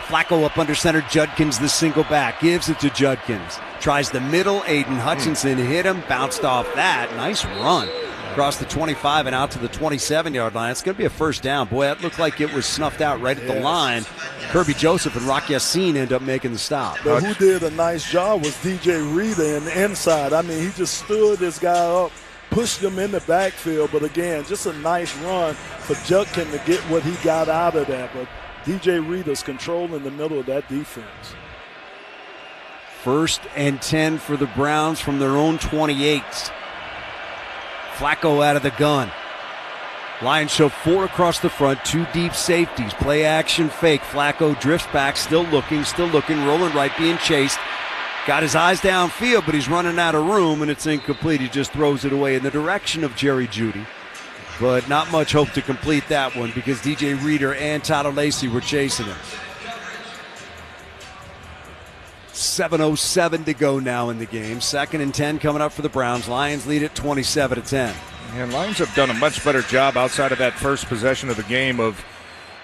Flacco up under center. Judkins the single back. Gives it to Judkins. Tries the middle. Aiden Hutchinson hit him. Bounced off that. Nice run. Across the 25 and out to the 27-yard line. It's going to be a first down. Boy, that looked like it was snuffed out right at the line. Kirby Joseph and Rock Yassin end up making the stop. But who did a nice job was DJ Reader in the inside. I mean, he just stood this guy up, pushed him in the backfield. But again, just a nice run for Judkins to get what he got out of that. But DJ Reader's controlling the middle of that defense. 1st and 10 for the Browns from their own 28. Flacco out of the gun. Lions show 4 across the front, 2 deep safeties. Play action fake. Flacco drifts back, still looking, rolling right, being chased. Got his eyes downfield, but he's running out of room, and it's incomplete. He just throws it away in the direction of Jerry Jeudy. But not much hope to complete that one because DJ Reader and Tyler Lacey were chasing him. 7:07 to go now in the game. 2nd and 10 coming up for the Browns. Lions lead at 27-10. And Lions have done a much better job outside of that first possession of the game of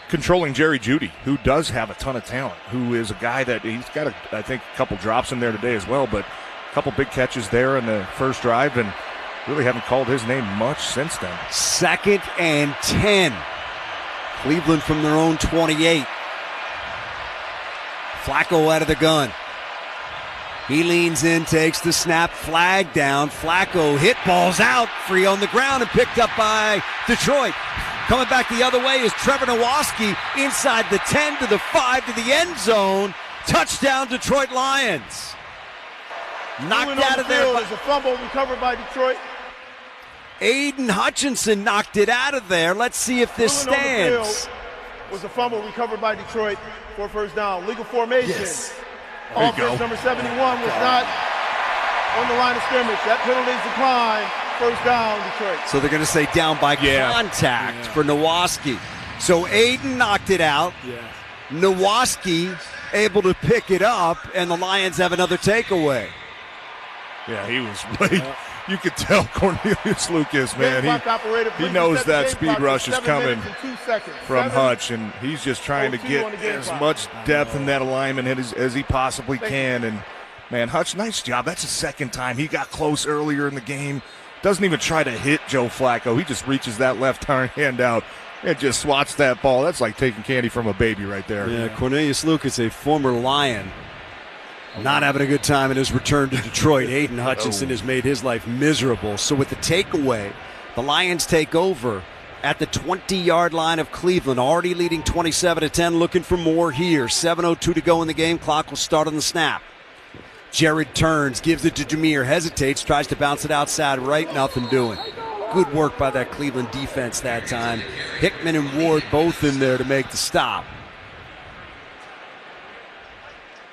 controlling Jerry Jeudy, who does have a ton of talent, who is a guy that he's got, I think, a couple drops in there today as well, but a couple big catches there in the first drive, and really haven't called his name much since then. 2nd and 10. Cleveland from their own 28. Flacco out of the gun. He leans in, takes the snap, flag down. Flacco hit, balls out, free on the ground and picked up by Detroit. Coming back the other way is Trevor Nowaski inside the 10 to the 5 to the end zone. Touchdown, Detroit Lions. Knocked out of there. There's a fumble recovered by Detroit. Aiden Hutchinson knocked it out of there. Let's see if this stands. Was a fumble recovered by Detroit for first down. Legal formation. Yes. Offense number 71 was not on the line of scrimmage. That penalty is declined. First down, Detroit. So they're going to say down by contact for Nowaski. So Aiden knocked it out. Nowaski able to pick it up, and the Lions have another takeaway. Yeah, he was way. You could tell Cornelius Lucas, man. He knows that speed rush is coming from Hutch, and he's just trying to get as much depth in that alignment as he possibly can. And, man, Hutch, nice job. That's the second time. He got close earlier in the game. Doesn't even try to hit Joe Flacco. He just reaches that left hand out and just swats that ball. That's like taking candy from a baby right there. Yeah, Cornelius Lucas, a former Lion, not having a good time in his return to Detroit. Aiden Hutchinson has made his life miserable. So with the takeaway, the Lions take over at the 20-yard line of Cleveland, already leading 27-10, looking for more here. 7:02 to go in the game. Clock will start on the snap. Jared turns, gives it to Jameer, hesitates, tries to bounce it outside right, nothing doing. Good work by that Cleveland defense that time. Hickman and Ward both in there to make the stop.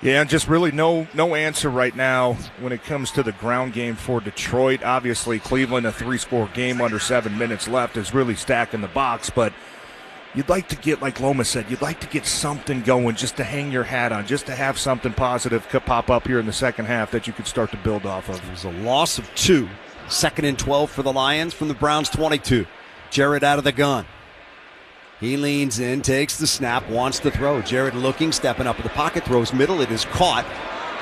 Yeah, just really no answer right now when it comes to the ground game for Detroit. Obviously, Cleveland, a 3-score game under 7 minutes left, is really stacking the box. But you'd like to get, like Loma said, you'd like to get something going just to hang your hat on, just to have something positive pop up here in the second half that you could start to build off of. It was a loss of 2. 2nd and 12 for the Lions from the Browns' 22. Jared out of the gun. He leans in, takes the snap, wants to throw. Jared looking, stepping up in the pocket, throws middle. It is caught.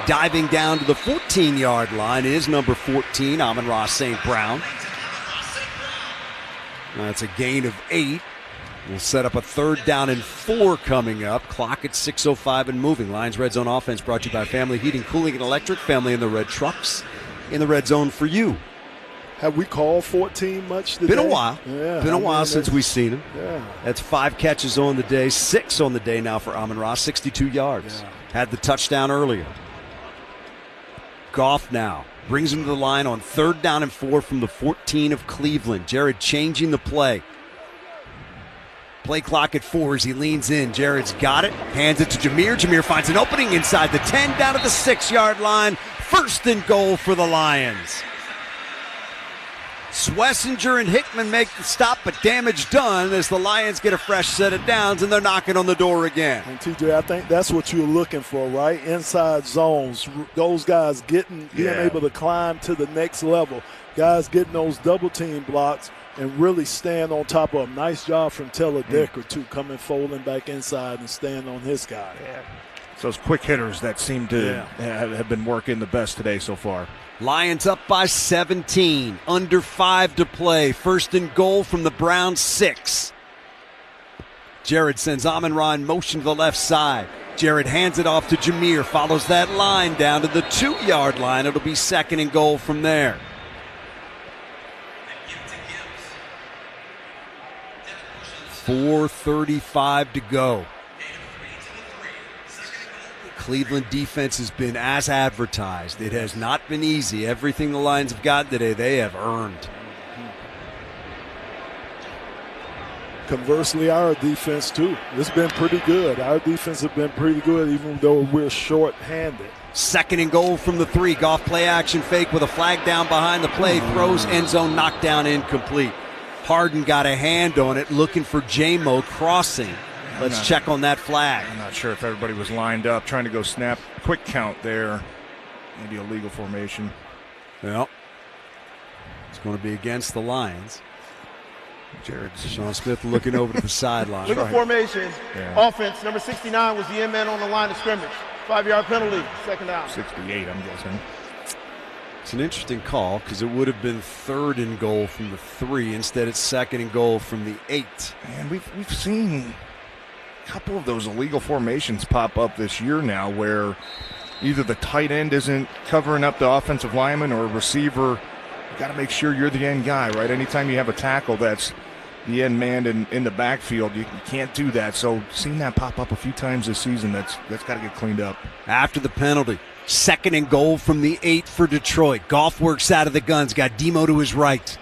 Diving down to the 14-yard line is number 14, Amon-Ra St. Brown. That's a gain of 8. We'll set up a 3rd down and 4 coming up. Clock at 6:05 and moving. Lions Red Zone offense brought to you by Family Heating, Cooling, and Electric. Family in the red trucks in the red zone for you. Have we called 14 much today? Been a while. Yeah, Been a while since we've seen him. Yeah. That's 5 catches on the day, 6 on the day now for Amon-Ra, 62 yards. Yeah. Had the touchdown earlier. Goff now brings him to the line on 3rd down and 4 from the 14 of Cleveland. Jared changing the play. Play clock at 4 as he leans in. Jared's got it, hands it to Jameer. Jameer finds an opening inside the 10, down to the 6-yard line. 1st and goal for the Lions. Swessinger and Hickman make the stop, but damage done as the Lions get a fresh set of downs, and they're knocking on the door again. And TJ, I think that's what you're looking for, right? Inside zones. Those guys being able to climb to the next level. Guys getting those double team blocks and really stand on top of them. Nice job from Taylor Decker, too, coming folding back inside and stand on his guy. Yeah. It's those quick hitters that seem to have been working the best today so far. Lions up by 17, under 5 to play. 1st and goal from the Browns' 6. Jared sends Amon-Ra in motion to the left side. Jared hands it off to Jameer, follows that line down to the 2-yard line. It'll be 2nd and goal from there. .435 to go. Cleveland defense has been as advertised. It has not been easy. Everything the Lions have gotten today, they have earned. Conversely, our defense, too. It's been pretty good. Our defense has been pretty good, even though we're short-handed. 2nd and goal from the 3. Goff play action fake with a flag down behind the play. Throws end zone, knockdown incomplete. Harden got a hand on it, looking for J-Mo crossing. Let's check on that flag. I'm not sure if everybody was lined up, trying to go snap. Quick count there. Maybe a legal formation. Well, it's going to be against the Lions. Sean Smith looking over to the sideline. Legal formation. Yeah. Offense, number 69 was the end man on the line of scrimmage. 5-yard penalty, 2nd down. 68, I'm guessing. It's an interesting call because it would have been 3rd and goal from the 3. Instead, it's 2nd and goal from the 8. And we've seen a couple of those illegal formations pop up this year now where either the tight end isn't covering up the offensive lineman or a receiver. You got to make sure you're the end guy, right? Anytime you have a tackle that's the end man in the backfield, you can't do that. So seen that pop up a few times this season. That's got to get cleaned up. After the penalty, 2nd and goal from the 8 for Detroit. Goff works out of the guns, got Demo to his right.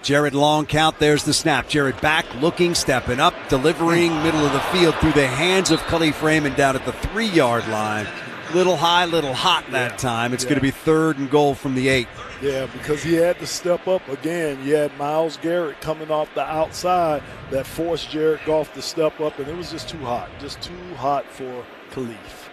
Jared long count, there's the snap. Jared back, looking, stepping up, delivering, middle of the field through the hands of Khalif Raymond down at the 3-yard line. Little high, little hot that time. It's going to be 3rd and goal from the 8. Yeah, because he had to step up again. You had Myles Garrett coming off the outside that forced Jared Goff to step up, and it was just too hot for Khalif.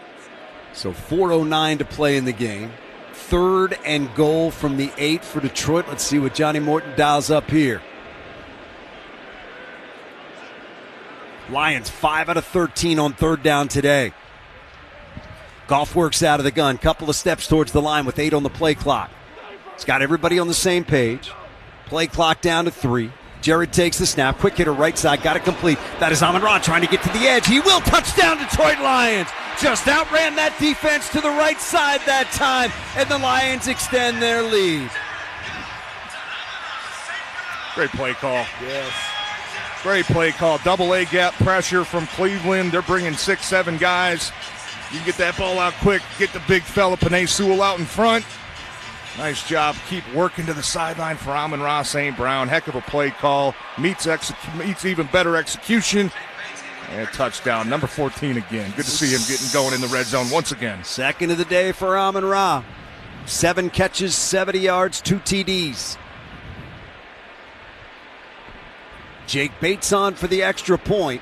So 4:09 to play in the game. 3rd and goal from the 8 for Detroit. Let's see what Johnny Morton dials up here. Lions 5 out of 13 on 3rd down today. Goff works out of the gun. Couple of steps towards the line with 8 on the play clock. He's got everybody on the same page. Play clock down to 3. Jared takes the snap. Quick hitter right side. Got it complete. That is Amon-Ra trying to get to the edge. He will. Touchdown Detroit Lions. Just outran that defense to the right side that time. And the Lions extend their lead. Great play call. Yes. Great play call. Double A gap pressure from Cleveland. They're bringing 6-7 guys. You can get that ball out quick, get the big fella, Penei Sewell, out in front. Nice job. Keep working to the sideline for Amon-Ra St. Brown. Heck of a play call. Meets even better execution. And touchdown. Number 14 again. Good to see him getting going in the red zone once again. 2nd of the day for Amon-Ra. 7 catches, 70 yards, 2 TDs. Jake Bates on for the extra point.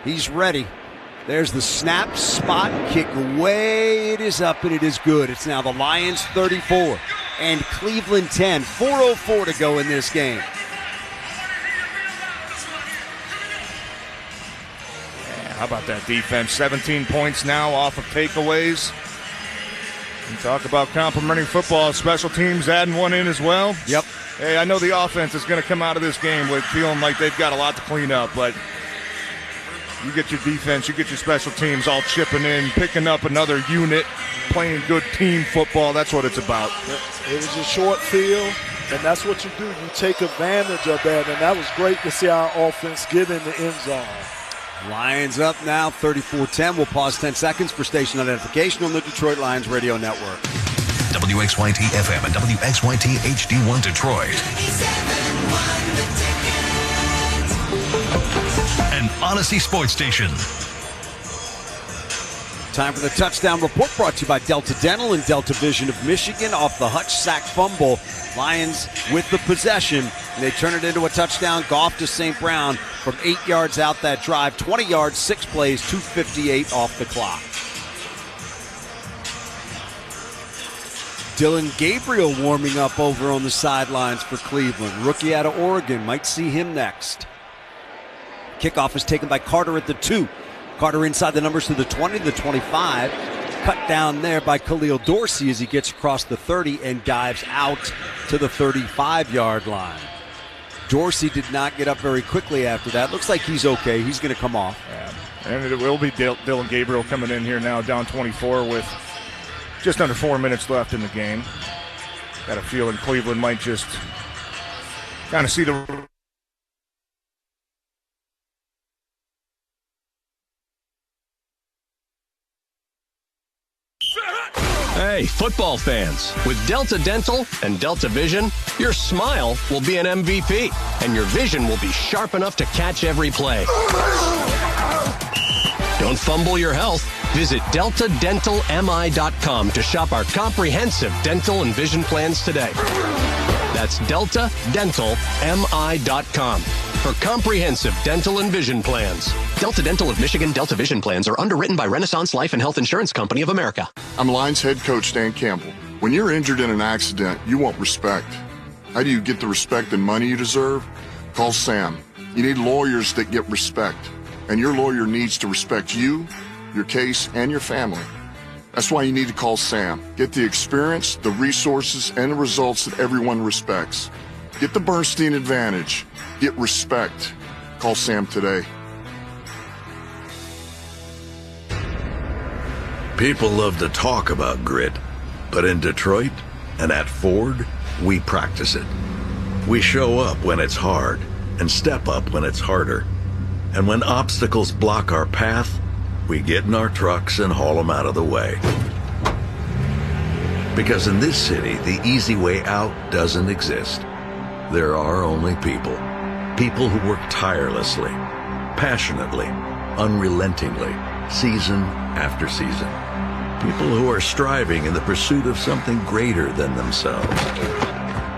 He's ready. There's the snap, spot, kick away. It is up and it is good. It's now the Lions 34 and Cleveland 10. 4:04 to go in this game. Yeah, how about that defense? 17 points now off of takeaways. And talk about complimentary football. Special teams adding one in as well. Yep. Hey, I know the offense is going to come out of this game with feeling like they've got a lot to clean up, but you get your defense, you get your special teams all chipping in, picking up another unit, playing good team football. That's what it's about. It was a short field, and that's what you do. You take advantage of that, and that was great to see our offense get in the end zone. Lions up now, 34-10. We'll pause 10 seconds for station identification on the Detroit Lions Radio Network. WXYT FM and WXYT HD1 Detroit. An Odyssey Sports Station. Time for the touchdown report brought to you by Delta Dental and Delta Vision of Michigan off the Hutch sack fumble. Lions with the possession, and they turn it into a touchdown. Goff to St. Brown from 8 yards out that drive. 20 yards, 6 plays, 2:58 off the clock. Dylan Gabriel warming up over on the sidelines for Cleveland. Rookie out of Oregon. Might see him next. Kickoff is taken by Carter at the 2. Carter inside the numbers to the 20, the 25. Cut down there by Khalil Dorsey as he gets across the 30 and dives out to the 35-yard line. Dorsey did not get up very quickly after that. Looks like he's okay. He's going to come off. Yeah. And it will be Dylan Gabriel coming in here now, down 24 with just under 4 minutes left in the game. Got a feeling Cleveland might just kind of see the Hey, football fans, with Delta Dental and Delta Vision, your smile will be an MVP, and your vision will be sharp enough to catch every play. Don't fumble your health. Visit DeltaDentalMI.com to shop our comprehensive dental and vision plans today. That's DeltaDentalMI.com for comprehensive dental and vision plans. Delta Dental of Michigan Delta Vision plans are underwritten by Renaissance Life and Health Insurance Company of America. I'm Lions head coach Dan Campbell. When you're injured in an accident, you want respect. How do you get the respect and money you deserve? Call Sam. You need lawyers that get respect. And your lawyer needs to respect you, your case, and your family. That's why you need to call Sam. Get the experience, the resources, and the results that everyone respects. Get the Bernstein advantage. Get respect. Call Sam today. People love to talk about grit, but in Detroit and at Ford, we practice it. We show up when it's hard and step up when it's harder. And when obstacles block our path, we get in our trucks and haul them out of the way. Because in this city, the easy way out doesn't exist. There are only people. People who work tirelessly, passionately, unrelentingly, season after season. People who are striving in the pursuit of something greater than themselves.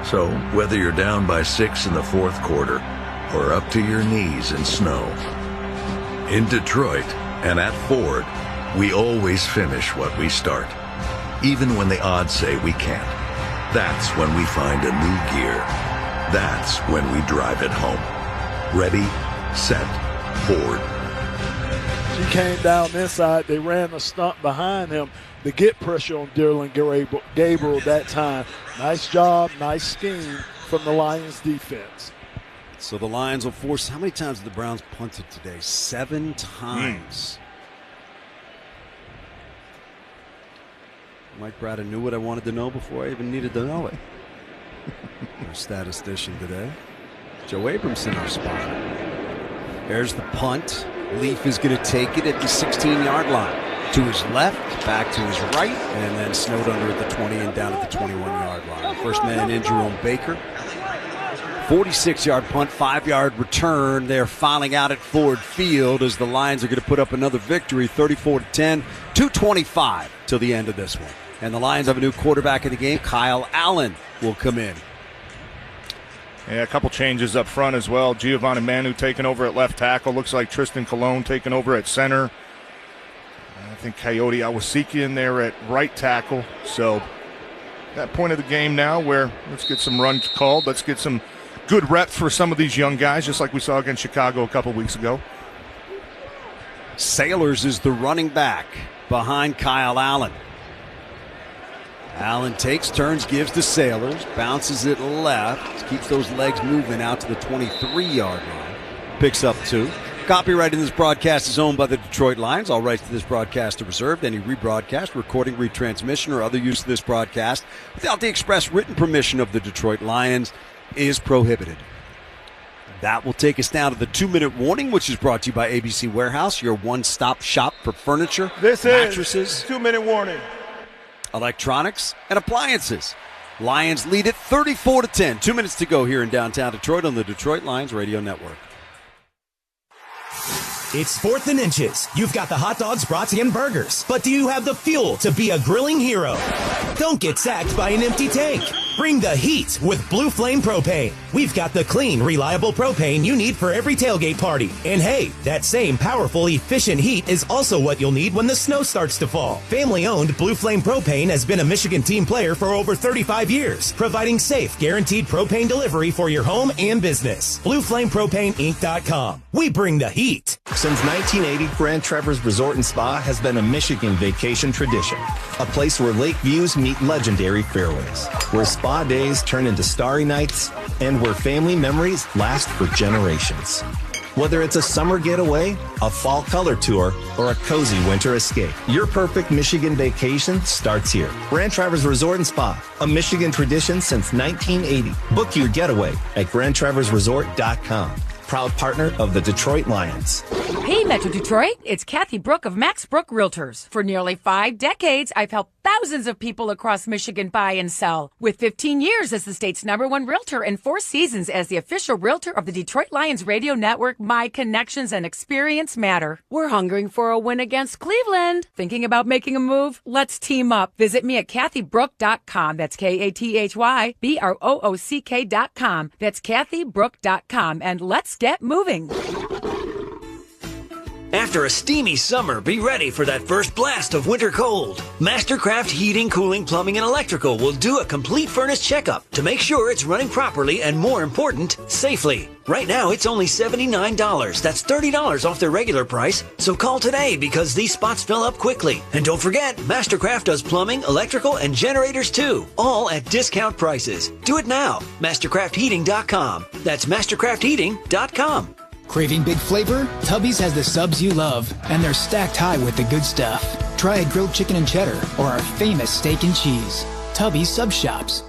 So, whether you're down by 6 in the fourth quarter or up to your knees in snow, in Detroit and at Ford, we always finish what we start. Even when the odds say we can't. That's when we find a new gear. That's when we drive it home. Ready, set, Ford. She came down inside. They ran a stunt behind him to get pressure on Dylan Gabriel that time. Nice job, nice scheme from the Lions defense. So the Lions will force, how many times have the Browns punted today? 7 times. Mike Braden knew what I wanted to know before I even needed to know it. Our statistician today. Joe Abramson, our spot. There's the punt. Leaf is going to take it at the 16-yard line. To his left, back to his right, and then snowed under at the 20 and down at the 21-yard line. First man in, Jerome Baker. 46-yard punt, 5-yard return. They're filing out at Ford Field as the Lions are going to put up another victory, 34-10, 2:25 till the end of this one. And the Lions have a new quarterback in the game. Kyle Allen will come in. Yeah, a couple changes up front as well. Giovanni Manu taking over at left tackle. Looks like Tristan Colon taking over at center. I think Coyote Awasiki in there at right tackle. So that point of the game now where let's get some runs called. Let's get some good reps for some of these young guys, just like we saw against Chicago a couple weeks ago. Sailors is the running back behind Kyle Allen. Allen takes, turns, gives to Sailors, bounces it left, keeps those legs moving out to the 23-yard line. Picks up 2. Copyright in this broadcast is owned by the Detroit Lions. All rights to this broadcast are reserved. Any rebroadcast, recording, retransmission, or other use of this broadcast without the express written permission of the Detroit Lions is prohibited. That will take us down to the 2-minute warning, which is brought to you by ABC Warehouse, your one-stop shop for furniture, mattresses, 2-minute warning, electronics, and appliances. Lions lead it 34-10. 2 minutes to go here in downtown Detroit on the Detroit Lions Radio Network. It's 4th and Inches. You've got the hot dogs, brats, and burgers. But do you have the fuel to be a grilling hero? Don't get sacked by an empty tank. Bring the heat with Blue Flame Propane. We've got the clean, reliable propane you need for every tailgate party. And hey, that same powerful, efficient heat is also what you'll need when the snow starts to fall. Family-owned Blue Flame Propane has been a Michigan team player for over 35 years, providing safe, guaranteed propane delivery for your home and business. BlueFlamePropaneInc.com. We bring the heat. Since 1980, Grand Traverse Resort and Spa has been a Michigan vacation tradition. A place where lake views meet legendary fairways, where spa days turn into starry nights, and where family memories last for generations. Whether it's a summer getaway, a fall color tour, or a cozy winter escape, your perfect Michigan vacation starts here. Grand Traverse Resort and Spa, a Michigan tradition since 1980. Book your getaway at GrandTraverseResort.com. Proud partner of the Detroit Lions. Hey, Metro Detroit, it's Kathy Brook of Max Brook Realtors. For nearly 5 decades, I've helped thousands of people across Michigan buy and sell. With 15 years as the state's #1 realtor and 4 seasons as the official realtor of the Detroit Lions radio network, my connections and experience matter. We're hungering for a win against Cleveland. Thinking about making a move? Let's team up. Visit me at kathybrook.com. That's KATHYBROOCK.com. That's kathybrook.com. And let's get moving. After a steamy summer, be ready for that first blast of winter cold. Mastercraft Heating, Cooling, Plumbing, and Electrical will do a complete furnace checkup to make sure it's running properly and, more important, safely. Right now, it's only $79. That's $30 off their regular price. So call today because these spots fill up quickly. And don't forget, Mastercraft does plumbing, electrical, and generators too. All at discount prices. Do it now. Mastercraftheating.com. That's Mastercraftheating.com. Craving big flavor? Tubby's has the subs you love, and they're stacked high with the good stuff. Try a grilled chicken and cheddar or our famous steak and cheese. Tubby's Sub Shops.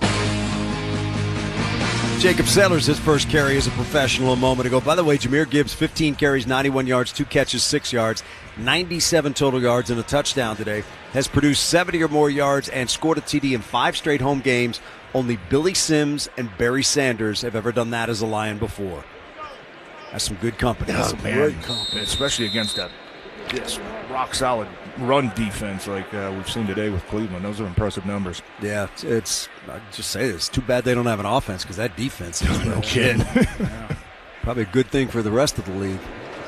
Jacob Saylor's his first carry as a professional a moment ago. By the way, Jahmyr Gibbs, 15 carries, 91 yards, 2 catches, 6 yards, 97 total yards and a touchdown today. Has produced 70 or more yards and scored a TD in 5 straight home games. Only Billy Sims and Barry Sanders have ever done that as a Lion before. That's some good company. That's some great company. Especially against that rock-solid run defense like we've seen today with Cleveland. Those are impressive numbers. Yeah, it's I just say this. Too bad they don't have an offense because that defense is no kidding. Yeah. Probably a good thing for the rest of the league.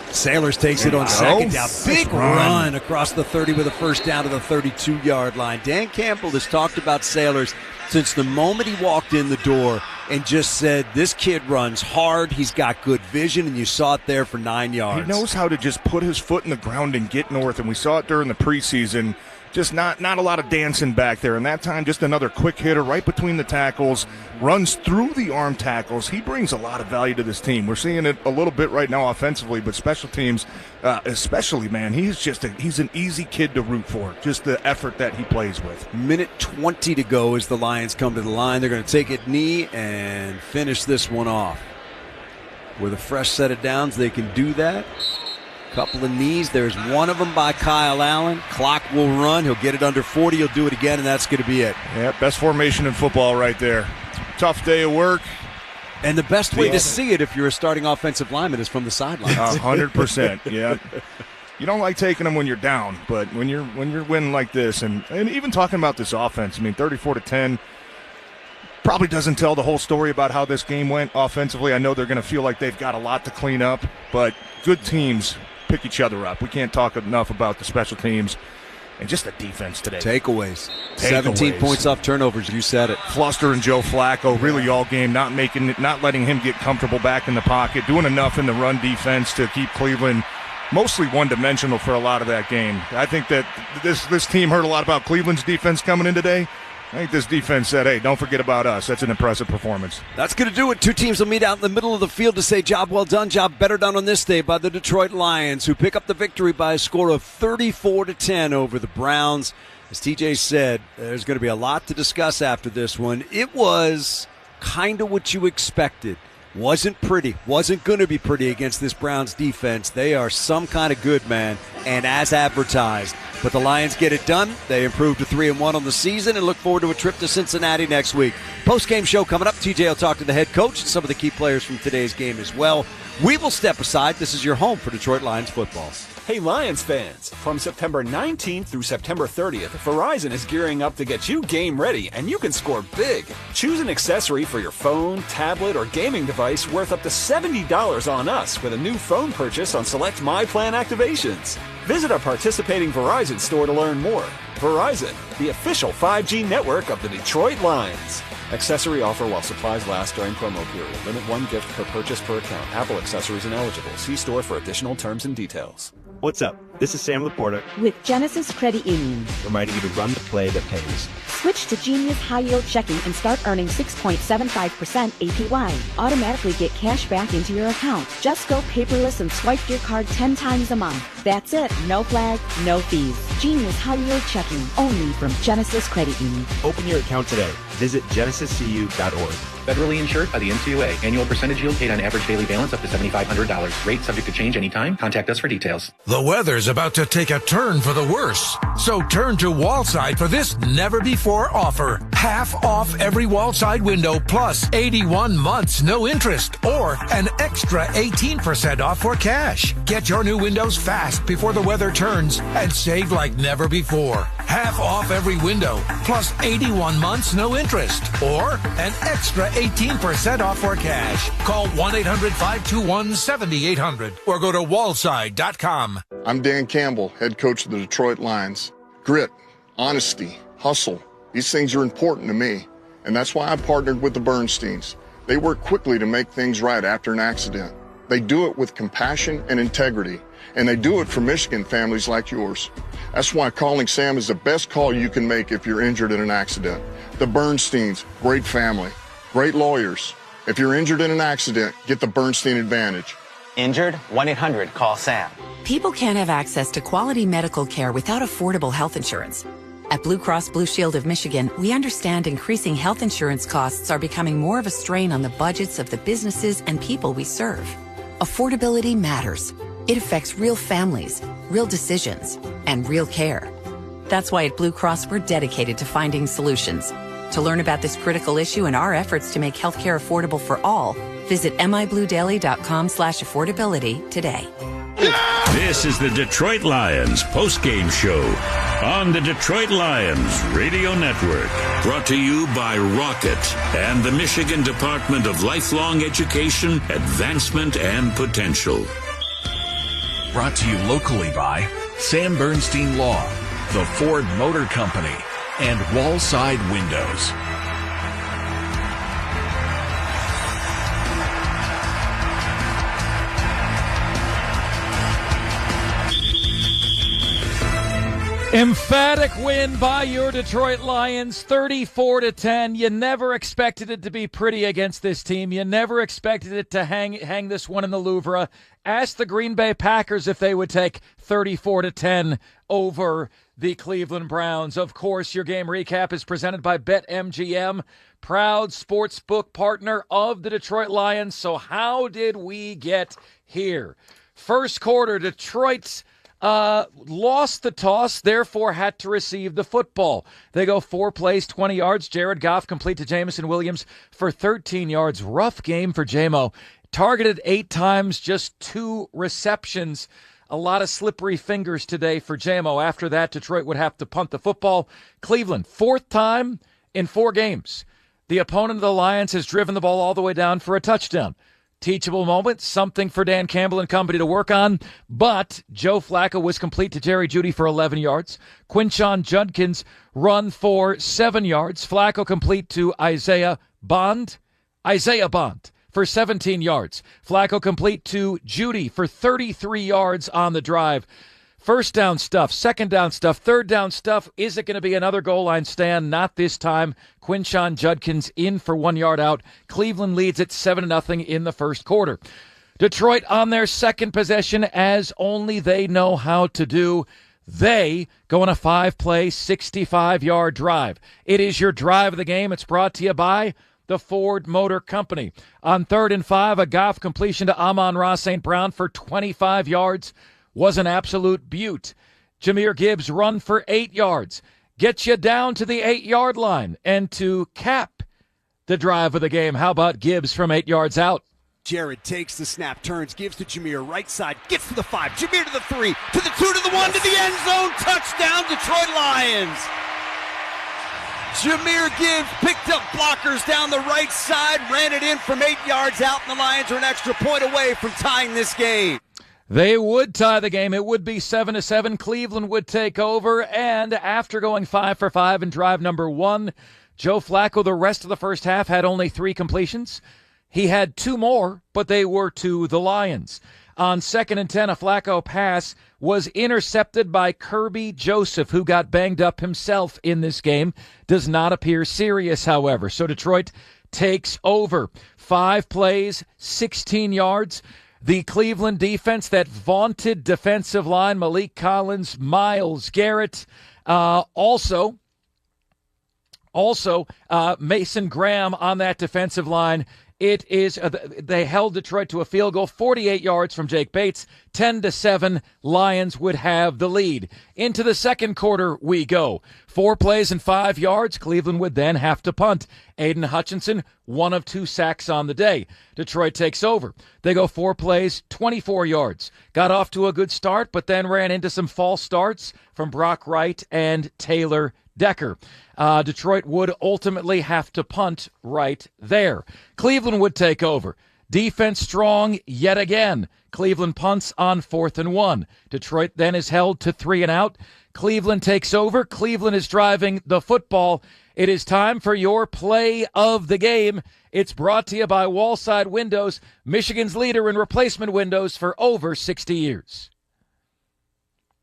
Sailors takes it on second down. Big run across the 30 with a first down to the 32-yard line. Dan Campbell has talked about Sailors since the moment he walked in the door and just said, this kid runs hard, he's got good vision, and you saw it there for 9 yards. He knows how to just put his foot in the ground and get north, and we saw it during the preseason. Just not a lot of dancing back there. And that time, just another quick hitter right between the tackles, runs through the arm tackles. He brings a lot of value to this team. We're seeing it a little bit right now offensively, but special teams especially, man, he's an easy kid to root for, just the effort that he plays with. Minute 20 to go as the Lions come to the line. They're going to take it knee and finish this one off. With a fresh set of downs, they can do that. Couple of knees. There's one of them by Kyle Allen. Clock will run. He'll get it under 40. He'll do it again, and that's going to be it. Yeah, best formation in football right there. Tough day of work. And the best way to see it if you're a starting offensive lineman is from the sidelines. 100%, yeah. You don't like taking them when you're down, but when you're winning like this, and even talking about this offense, I mean, 34-10 probably doesn't tell the whole story about how this game went offensively. I know they're going to feel like they've got a lot to clean up, but good teams pick each other up. We can't talk enough about the special teams and just the defense today. Takeaways. 17 points off turnovers. You said it. Fluster and Joe Flacco really all game, not letting him get comfortable back in the pocket, doing enough in the run defense to keep Cleveland mostly one-dimensional for a lot of that game. I think that this team heard a lot about Cleveland's defense coming in today. I think this defense said, hey, don't forget about us. That's an impressive performance. That's going to do it. Two teams will meet out in the middle of the field to say job well done, job better done on this day by the Detroit Lions, who pick up the victory by a score of 34-10 over the Browns. As TJ said, there's going to be a lot to discuss after this one. It was kind of what you expected. Wasn't pretty. Wasn't going to be pretty against this Browns defense. They are some kind of good, man, and as advertised. But the Lions get it done. They improve to 3-1 on the season and look forward to a trip to Cincinnati next week. Post-game show coming up. TJ will talk to the head coach and some of the key players from today's game as well. We will step aside. This is your home for Detroit Lions football. Hey Lions fans, from September 19th through September 30th, Verizon is gearing up to get you game ready, and you can score big. Choose an accessory for your phone, tablet, or gaming device worth up to $70 on us with a new phone purchase on select MyPlan activations. Visit our participating Verizon store to learn more. Verizon, the official 5G network of the Detroit Lions. Accessory offer while supplies last during promo period. Limit 1 gift per purchase per account. Apple accessories ineligible. See store for additional terms and details. What's up? This is Sam Laporta with Genesis Credit Union, reminding you to run the play that pays. Switch to Genius High Yield Checking and start earning 6.75% APY. Automatically get cash back into your account. Just go paperless and swipe your card 10 times a month. That's it. No flag, no fees. Genius High Yield Checking, only from Genesis Credit Union. Open your account today. Visit genesiscu.org. Federally insured by the NCUA. Annual percentage yield paid on average daily balance up to $7,500. Rate subject to change anytime. Contact us for details. The weather's about to take a turn for the worse. So turn to Wallside for this never-before offer. Half off every Wallside window plus 81 months no interest or an extra 18% off for cash. Get your new windows fast before the weather turns and save like never before. Half off every window plus 81 months no interest or an extra 18% off for cash. Call 1-800-521-7800 or go to wallside.com. I'm Dan Campbell, head coach of the Detroit Lions. Grit, honesty, hustle. These things are important to me, and that's why I partnered with the Bernsteins. They work quickly to make things right after an accident. They do it with compassion and integrity, and they do it for Michigan families like yours. That's why calling Sam is the best call you can make if you're injured in an accident. The Bernsteins, great family, great lawyers. If you're injured in an accident, get the Bernstein Advantage. Injured? 1-800-CALL-SAM. People can't have access to quality medical care without affordable health insurance. At Blue Cross Blue Shield of Michigan, we understand increasing health insurance costs are becoming more of a strain on the budgets of the businesses and people we serve. Affordability matters. It affects real families, real decisions, and real care. That's why at Blue Cross, we're dedicated to finding solutions. To learn about this critical issue and our efforts to make healthcare affordable for all, visit mibluedaily.com/affordability today. This is the Detroit Lions postgame show on the Detroit Lions Radio Network. Brought to you by Rocket and the Michigan Department of Lifelong Education, Advancement, and Potential. Brought to you locally by Sam Bernstein Law, the Ford Motor Company, and Wallside Windows. Emphatic win by your Detroit Lions, 34-10. You never expected it to be pretty against this team. You never expected it to hang this one in the Louvre. Ask the Green Bay Packers if they would take 34-10 over the Cleveland Browns. Of course, your game recap is presented by BetMGM, proud sportsbook partner of the Detroit Lions. So how did we get here? First quarter, Detroit's lost the toss, therefore had to receive the football. They go 4 plays, 20 yards. Jared Goff complete to Jameson Williams for 13 yards. Rough game for J-Mo. Targeted 8 times, just 2 receptions. A lot of slippery fingers today for J-Mo. After that, Detroit would have to punt the football. Cleveland, 4th time in 4 games. The opponent of the Lions has driven the ball all the way down for a touchdown. Teachable moment, something for Dan Campbell and company to work on, but Joe Flacco was complete to Jerry Jeudy for 11 yards. Quinshon Judkins run for 7 yards. Flacco complete to Isaiah Bond for 17 yards. Flacco complete to Jeudy for 33 yards on the drive. First down stuff, second down stuff, third down stuff. Is it going to be another goal line stand? Not this time. Quinshon Judkins in for 1 yard out. Cleveland leads at 7-0 in the first quarter. Detroit on their second possession, as only they know how to do. They go on a 5-play, 65-yard drive. It is your drive of the game. It's brought to you by the Ford Motor Company. On 3rd and 5, a Goff completion to Amon-Ra St. Brown for 25 yards. Was an absolute beaut. Jahmyr Gibbs run for 8 yards. Gets you down to the 8-yard line. And to cap the drive of the game, how about Gibbs from 8 yards out? Jared takes the snap, turns, gives to Jahmyr, right side, gets to the 5. Jahmyr to the 3, to the 2, to the 1, to the end zone. Touchdown, Detroit Lions. Jahmyr Gibbs picked up blockers down the right side, ran it in from 8 yards out, and the Lions are an extra point away from tying this game. They would tie the game. It would be 7-7. Cleveland would take over. And after going 5 for 5 in drive number 1, Joe Flacco, the rest of the first half, had only 3 completions. He had 2 more, but they were to the Lions. On 2nd and 10, a Flacco pass was intercepted by Kirby Joseph, who got banged up himself in this game. Does not appear serious, however. So Detroit takes over. 5 plays, 16 yards. The Cleveland defense, that vaunted defensive line, Malik Collins, Myles Garrett, also Also, Mason Graham on that defensive line. It is they held Detroit to a field goal, 48 yards from Jake Bates, 10-7. Lions would have the lead. Into the second quarter we go. 4 plays and 5 yards. Cleveland would then have to punt. Aiden Hutchinson, 1 of 2 sacks on the day. Detroit takes over. They go 4 plays, 24 yards. Got off to a good start, but then ran into some false starts from Brock Wright and Taylor Decker. Detroit would ultimately have to punt right there. Cleveland would take over. Defense strong yet again. Cleveland punts on 4th and 1. Detroit then is held to 3 and out. Cleveland takes over. Cleveland is driving the football. It is time for your play of the game. It's brought to you by Wallside Windows, Michigan's leader in replacement windows for over 60 years.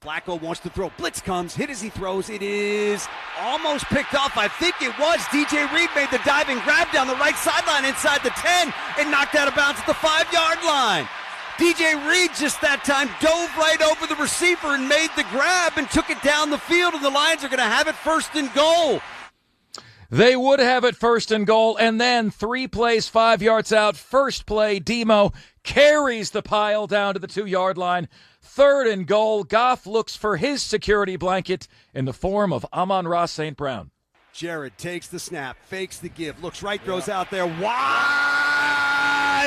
Flacco wants to throw. Blitz comes. Hit as he throws. It is almost picked off. I think it was. DJ Reed made the diving grab down the right sideline inside the 10 and knocked out of bounds at the 5-yard line. DJ Reed just that time dove right over the receiver and made the grab and took it down the field, and the Lions are going to have it 1st and goal. They would have it 1st and goal, and then 3 plays, 5 yards out. First play, Demo carries the pile down to the 2-yard line. 3rd and goal. Goff looks for his security blanket in the form of Amon-Ra St. Brown. Jared takes the snap, fakes the give, looks right, throws out there, wide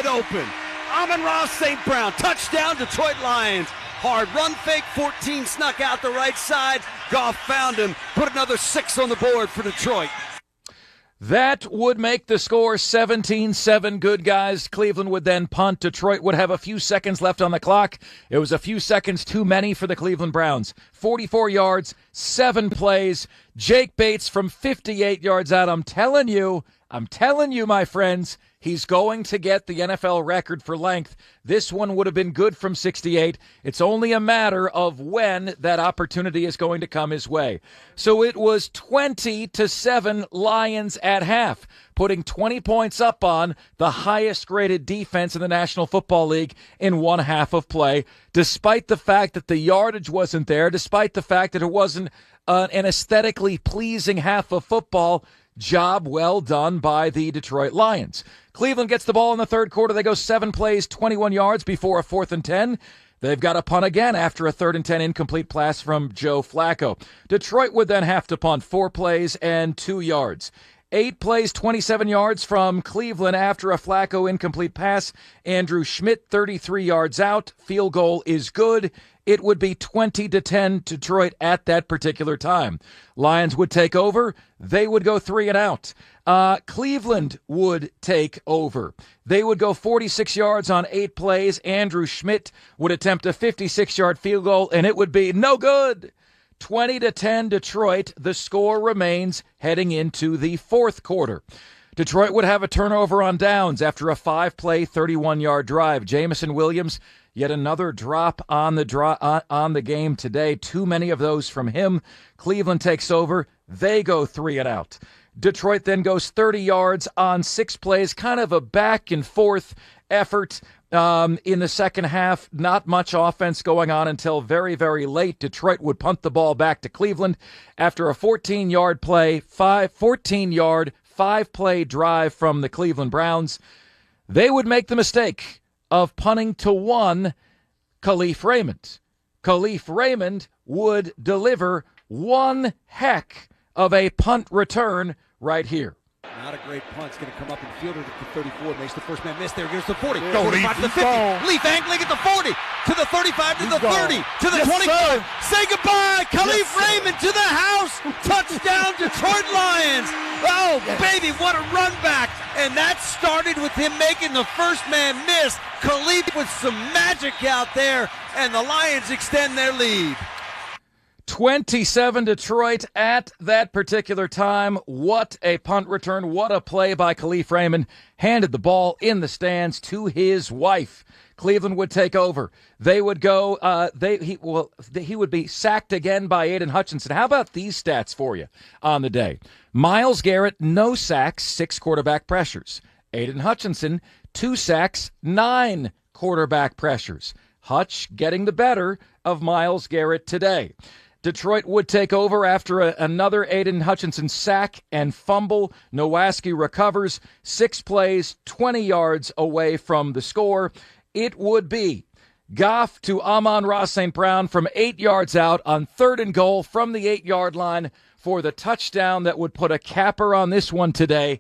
open. Amon-Ra St. Brown, touchdown, Detroit Lions. Hard run fake, 14 snuck out the right side. Goff found him, put another 6 on the board for Detroit. That would make the score 17-7. Good guys. Cleveland would then punt. Detroit would have a few seconds left on the clock. It was a few seconds too many for the Cleveland Browns. 44 yards, 7 plays. Jake Bates from 58 yards out. I'm telling you, my friends, he's going to get the NFL record for length. This one would have been good from 68. It's only a matter of when that opportunity is going to come his way. So it was 20-7 Lions at half, putting 20 points up on the highest graded defense in the National Football League in one half of play, despite the fact that the yardage wasn't there, despite the fact that it wasn't an aesthetically pleasing half of football. Job well done by the Detroit Lions. Cleveland gets the ball in the third quarter. They go 7 plays, 21 yards before a 4th and 10. They've got a punt again after a 3rd and 10 incomplete pass from Joe Flacco. Detroit would then have to punt 4 plays and 2 yards. 8 plays, 27 yards from Cleveland after a Flacco incomplete pass. Andrew Schmidt, 33 yards out. Field goal is good. It would be 20-10 Detroit at that particular time. Lions would take over. They would go 3 and out. Cleveland would take over. They would go 46 yards on 8 plays. Andrew Schmidt would attempt a 56-yard field goal, and it would be no good. 20-10 Detroit. The score remains heading into the fourth quarter. Detroit would have a turnover on downs after a 5-play, 31-yard drive. Jameson Williams, yet another drop on the game today. Too many of those from him. Cleveland takes over. They go 3 and out. Detroit then goes 30 yards on 6 plays. Kind of a back and forth effort in the second half. Not much offense going on until very, very late. Detroit would punt the ball back to Cleveland after a 14-yard play, 14-yard, 5-play drive from the Cleveland Browns. They would make the mistake of punting to 1 Khalif Raymond. Khalif Raymond would deliver one heck of a punt return right here. Not a great punt. It's going to come up and field it at the 34. Makes the first man miss. There goes the 40. Go, 45 to the 50. Leaf angling at the 40. To the 35 to the 30. To the 25. Sir. Say goodbye. Khalif Raymond to the house. Touchdown Detroit Lions. Oh, baby, what a run back. And that started with him making the first man miss. Khalif with some magic out there. And the Lions extend their lead. 27 Detroit at that particular time. What a punt return. What a play by Khalif Raymond. Handed the ball in the stands to his wife. Cleveland would take over. They would go, he would be sacked again by Aiden Hutchinson. How about these stats for you on the day? Myles Garrett, no sacks, 6 quarterback pressures. Aiden Hutchinson, 2 sacks, 9 quarterback pressures. Hutch getting the better of Myles Garrett today. Detroit would take over after another Aiden Hutchinson sack and fumble. Nowakowski recovers 6 plays, 20 yards away from the score. It would be Goff to Amon-Ra St. Brown from 8 yards out on 3rd and goal from the 8-yard line for the touchdown that would put a capper on this one today.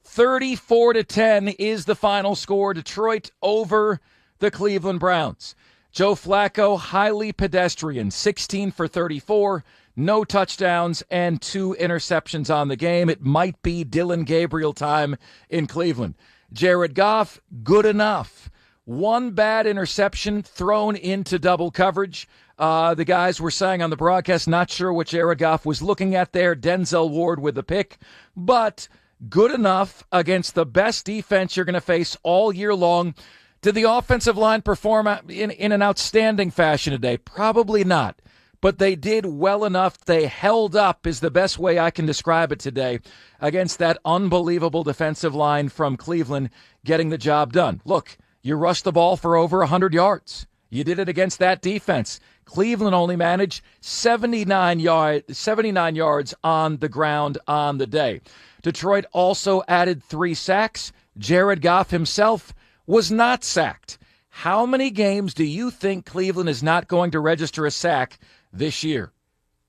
34-10 is the final score. Detroit over the Cleveland Browns. Joe Flacco, highly pedestrian, 16 for 34, no touchdowns, and 2 interceptions on the game. It might be Dylan Gabriel time in Cleveland. Jared Goff, good enough. 1 bad interception thrown into double coverage. The guys were saying on the broadcast, not sure what Jared Goff was looking at there. Denzel Ward with the pick, but good enough against the best defense you're going to face all year long. Did the offensive line perform in an outstanding fashion today? Probably not, but they did well enough. They held up is the best way I can describe it today against that unbelievable defensive line from Cleveland, getting the job done. Look, you rushed the ball for over 100 yards. You did it against that defense. Cleveland only managed 79 yards on the ground on the day. Detroit also added 3 sacks. Jared Goff himself was not sacked. How many games do you think Cleveland is not going to register a sack this year?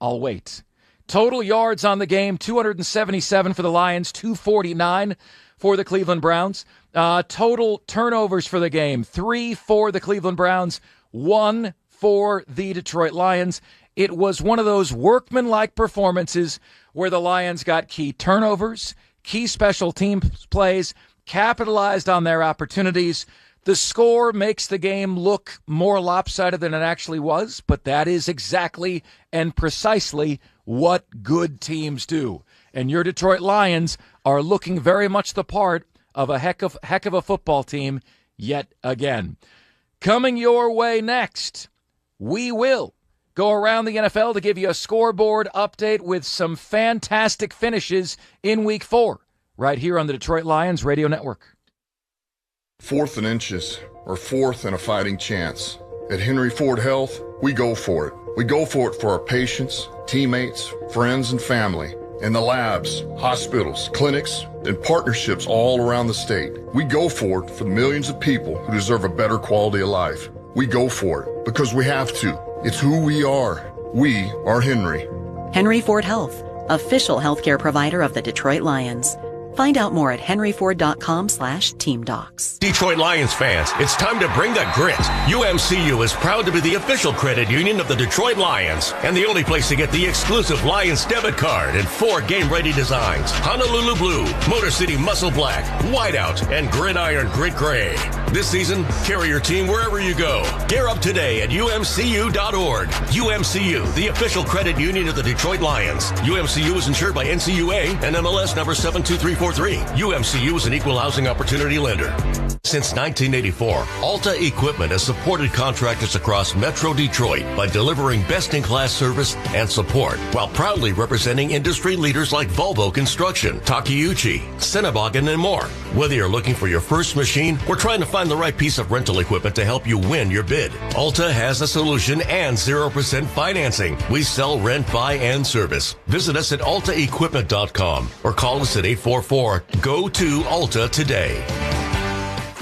I'll wait. Total yards on the game, 277 for the Lions, 249 for the Cleveland Browns. Total turnovers for the game, 3 for the Cleveland Browns, 1 for the Detroit Lions. It was one of those workmanlike performances where the Lions got key turnovers, key special team plays, capitalized on their opportunities. The score makes the game look more lopsided than it actually was, but that is exactly and precisely what good teams do. And your Detroit Lions are looking very much the part of a heck of a football team yet again. Coming your way next, we will go around the NFL to give you a scoreboard update with some fantastic finishes in Week 4. Right here on the Detroit Lions Radio Network. 4th and inches, or 4th and a fighting chance. At Henry Ford Health, we go for it. We go for it for our patients, teammates, friends, and family. In the labs, hospitals, clinics, and partnerships all around the state. We go for it for the millions of people who deserve a better quality of life. We go for it because we have to. It's who we are. We are Henry. Henry Ford Health, official healthcare provider of the Detroit Lions. Find out more at henryford.com/teamdocs. Detroit Lions fans, it's time to bring the grit. UMCU is proud to be the official credit union of the Detroit Lions and the only place to get the exclusive Lions debit card in 4 game-ready designs: Honolulu Blue, Motor City Muscle Black, Whiteout, and Gridiron Grit Gray. This season, carry your team wherever you go. Gear up today at umcu.org. UMCU, the official credit union of the Detroit Lions. UMCU is insured by NCUA and MLS number 72343. UMCU is an equal housing opportunity lender. Since 1984, Alta Equipment has supported contractors across Metro Detroit by delivering best-in-class service and support while proudly representing industry leaders like Volvo Construction, Takeuchi, Cinnaboggan, and more. Whether you're looking for your first machine or trying to find the right piece of rental equipment to help you win your bid, Alta has a solution and 0% financing. We sell, rent, buy, and service. Visit us at altaequipment.com or call us at 844-GO-TO-ALTA today.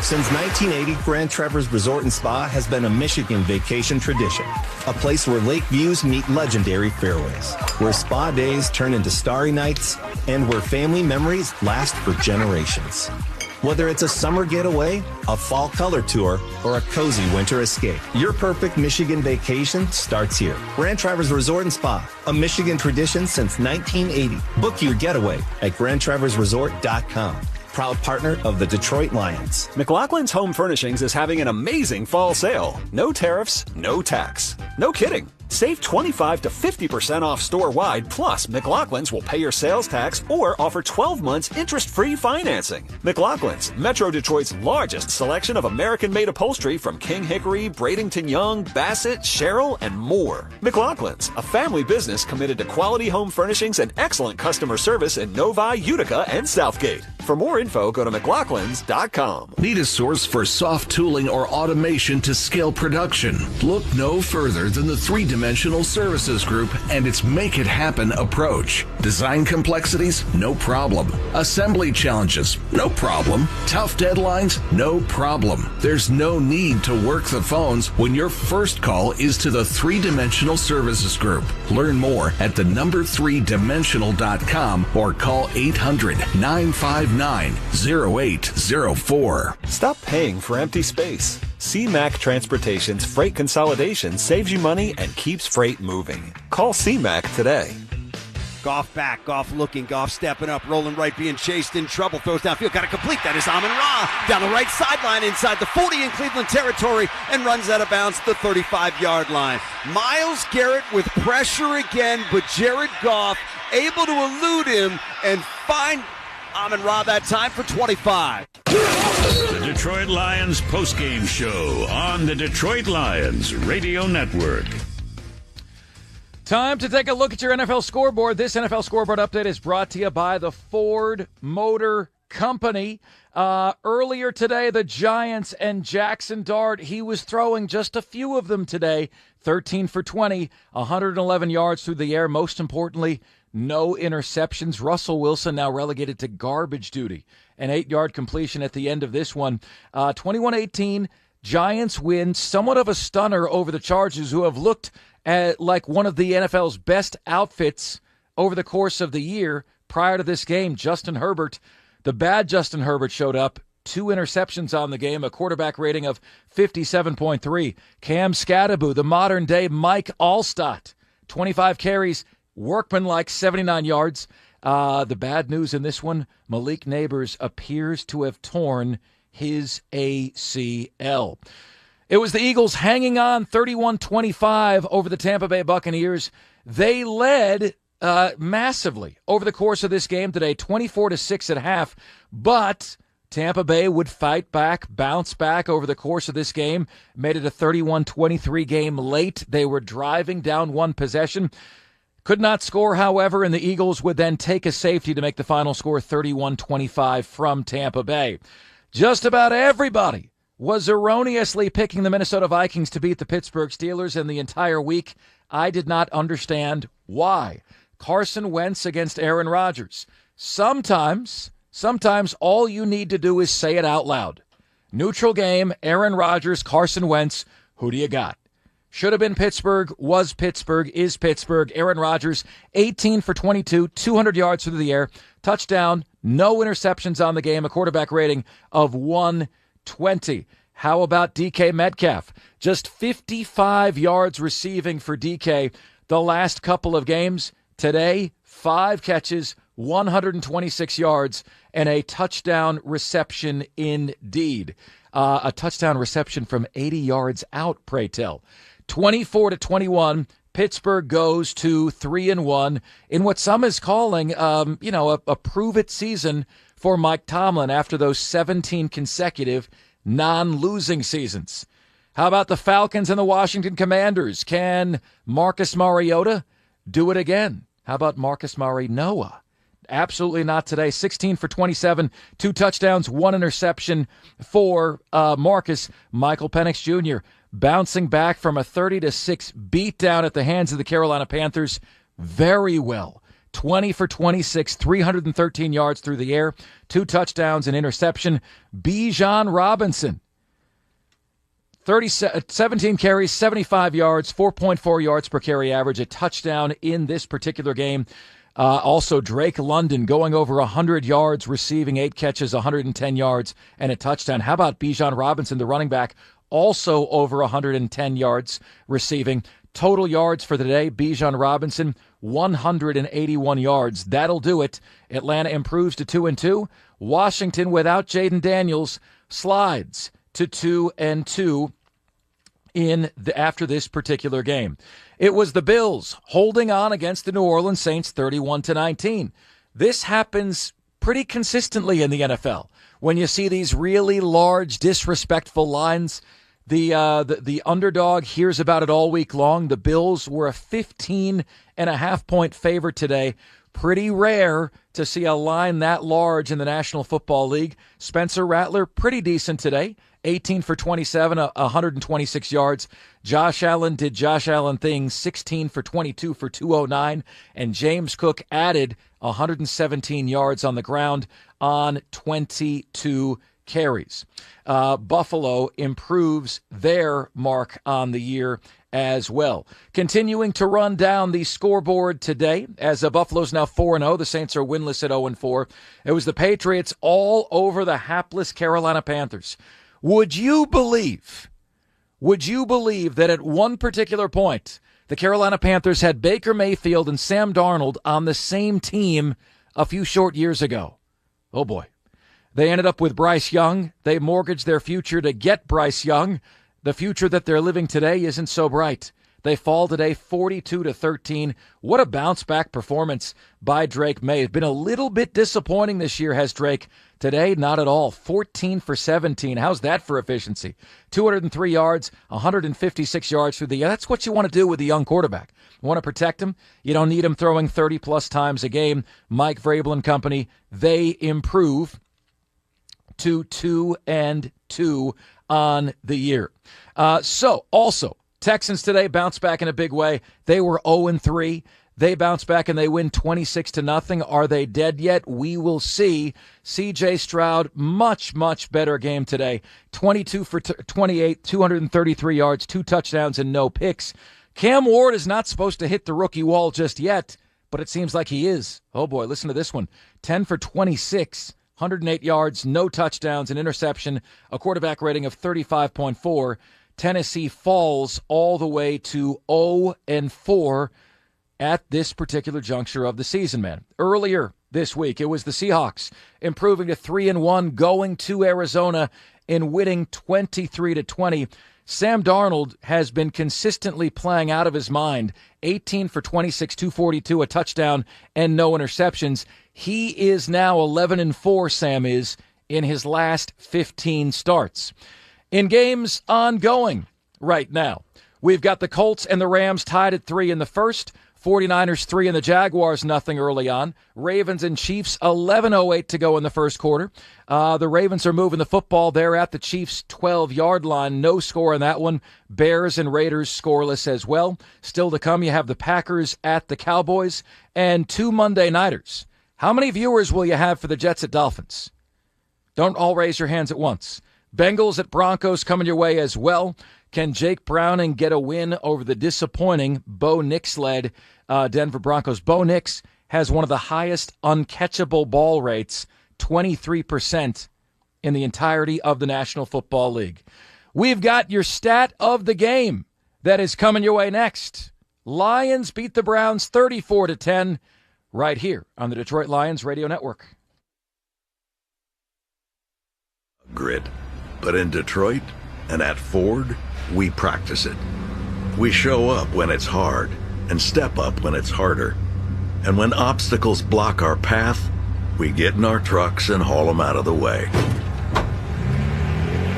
Since 1980, Grand Traverse Resort and Spa has been a Michigan vacation tradition. A place where lake views meet legendary fairways, where spa days turn into starry nights, and where family memories last for generations. Whether it's a summer getaway, a fall color tour, or a cozy winter escape, your perfect Michigan vacation starts here. Grand Traverse Resort and Spa, a Michigan tradition since 1980. Book your getaway at grandtraverseresort.com. Proud partner of the Detroit Lions. McLaughlin's Home Furnishings is having an amazing fall sale. No tariffs, no tax. No kidding. Save 25 to 50% off store-wide, plus McLaughlin's will pay your sales tax or offer 12 months interest-free financing. McLaughlin's, Metro Detroit's largest selection of American-made upholstery from King Hickory, Bradenton Young, Bassett, Sherrill, and more. McLaughlin's, a family business committed to quality home furnishings and excellent customer service in Novi, Utica, and Southgate. For more info, go to McLaughlins.com. Need a source for soft tooling or automation to scale production? Look no further than the 3 Dimensional Services Group and its Make It Happen approach. Design complexities? No problem. Assembly challenges? No problem. Tough deadlines? No problem. There's no need to work the phones when your first call is to the 3-Dimensional Services Group. Learn more at the3dimensional.com or call 800-959-0804. Stop paying for empty space. CMAC Transportation's freight consolidation saves you money and keeps freight moving. Call CMAC today. Goff back, Goff looking, Goff stepping up, rolling right, being chased in trouble, throws downfield, got to complete. That is Amon-Ra down the right sideline inside the 40 in Cleveland territory and runs out of bounds the 35-yard line. Myles Garrett with pressure again, but Jared Goff able to elude him and find Amon-Ra that time for 25. The Detroit Lions postgame show on the Detroit Lions Radio Network. Time to take a look at your NFL scoreboard. This NFL scoreboard update is brought to you by the Ford Motor Company. Earlier today, the Giants and Jackson Dart, he was throwing just a few of them today. 13 for 20, 111 yards through the air. Most importantly, no interceptions. Russell Wilson now relegated to garbage duty. An 8-yard completion at the end of this one. 21-18, Giants win. Somewhat of a stunner over the Chargers, who have looked like one of the NFL's best outfits over the course of the year. Prior to this game, Justin Herbert, the bad Justin Herbert, showed up. 2 interceptions on the game, a quarterback rating of 57.3. Cam Scatterbu, the modern-day Mike Allstott, 25 carries, workmanlike, 79 yards. The bad news in this one, Malik Neighbors appears to have torn his ACL. It was the Eagles hanging on 31-25 over the Tampa Bay Buccaneers. They led massively over the course of this game today, 24-6 at half, but Tampa Bay would fight back, bounce back over the course of this game, made it a 31-23 game late. They were driving down one possession. Could not score, however, and the Eagles would then take a safety to make the final score 31-25 from Tampa Bay. Just about everybody was erroneously picking the Minnesota Vikings to beat the Pittsburgh Steelers in the entire week. I did not understand why. Carson Wentz against Aaron Rodgers. Sometimes all you need to do is say it out loud. Neutral game, Aaron Rodgers, Carson Wentz, who do you got? Should have been Pittsburgh, was Pittsburgh, is Pittsburgh. Aaron Rodgers, 18 for 22, 200 yards through the air, touchdown, no interceptions on the game, a quarterback rating of 120. How about DK Metcalf? Just 55 yards receiving for DK the last couple of games. Today, 5 catches, 126 yards, and a touchdown reception indeed. A touchdown reception from 80 yards out, pray tell. 24-21, Pittsburgh goes to 3-1 in what some is calling, a prove-it season for Mike Tomlin after those 17 consecutive non-losing seasons. How about the Falcons and the Washington Commanders? Can Marcus Mariota do it again? How about Marcus Mariota? Absolutely not today. 16 for 27, 2 touchdowns, 1 interception for Marcus. Michael Penix Jr. bouncing back from a 30-6 beatdown at the hands of the Carolina Panthers very well. 20 for 26, 313 yards through the air, 2 touchdowns, an interception. Bijan Robinson, 17 carries, 75 yards, 4.4 yards per carry average, a touchdown in this particular game. Also, Drake London going over 100 yards, receiving 8 catches, 110 yards, and a touchdown. How about Bijan Robinson, the running back, also over 110 yards receiving. Total yards for the day, Bijan Robinson, 181 yards. That'll do it. Atlanta improves to 2-2. Washington, without Jaden Daniels, slides to 2-2 after this particular game. It was the Bills holding on against the New Orleans Saints 31-19. This happens pretty consistently in the NFL. When you see these really large, disrespectful lines, the underdog hears about it all week long. The Bills were a 15.5-point favorite today. Pretty rare to see a line that large in the National Football League. Spencer Rattler, pretty decent today. 18 for 27, 126 yards. Josh Allen did Josh Allen things, 16 for 22 for 209. And James Cook added 117 yards on the ground on 22 carries. Buffalo improves their mark on the year as well. Continuing to run down the scoreboard today, as Buffalo's now 4-0. The Saints are winless at 0-4. It was the Patriots all over the hapless Carolina Panthers. Would you believe that at one particular point, the Carolina Panthers had Baker Mayfield and Sam Darnold on the same team a few short years ago? Oh, boy. They ended up with Bryce Young. They mortgaged their future to get Bryce Young. The future that they're living today isn't so bright. They fall today 42-13. What a bounce-back performance by Drake May. It's been a little bit disappointing this year, has Drake. Today, not at all. 14 for 17. How's that for efficiency? 203 yards, 156 yards through the air. That's what you want to do with a young quarterback. You want to protect him. You don't need him throwing 30-plus times a game. Mike Vrabel and company, they improve to 2-2 on the year. Also, Texans today bounce back in a big way. They were 0-3. They bounce back and they win 26-0. Are they dead yet? We will see. C.J. Stroud, much better game today. 22 for 28, 233 yards, 2 touchdowns and no picks. Cam Ward is not supposed to hit the rookie wall just yet, but it seems like he is. Oh boy, listen to this one. 10 for 26. 108 yards, no touchdowns, an interception, a quarterback rating of 35.4. Tennessee falls all the way to 0-4 at this particular juncture of the season, man. Earlier this week, it was the Seahawks improving to 3-1, going to Arizona and winning 23-20. Sam Darnold has been consistently playing out of his mind. 18 for 26, 242, a touchdown, and no interceptions. He is now 11-4, Sam is, in his last 15 starts. In games ongoing right now, we've got the Colts and the Rams tied at 3 in the first. 49ers 3 and the Jaguars nothing early on. Ravens and Chiefs 11:08 to go in the first quarter. The Ravens are moving the football. They're at the Chiefs' 12-yard line. No score in that one. Bears and Raiders scoreless as well. Still to come, you have the Packers at the Cowboys and 2 Monday Nighters. How many viewers will you have for the Jets at Dolphins? Don't all raise your hands at once. Bengals at Broncos coming your way as well. Can Jake Browning get a win over the disappointing Bo Nix-led Denver Broncos? Bo Nix has one of the highest uncatchable ball rates, 23% in the entirety of the National Football League. We've got your stat of the game that is coming your way next. Lions beat the Browns 34-10 right here on the Detroit Lions Radio Network. Grit. But in Detroit and at Ford, we practice it. We show up when it's hard and step up when it's harder. And when obstacles block our path, we get in our trucks and haul them out of the way.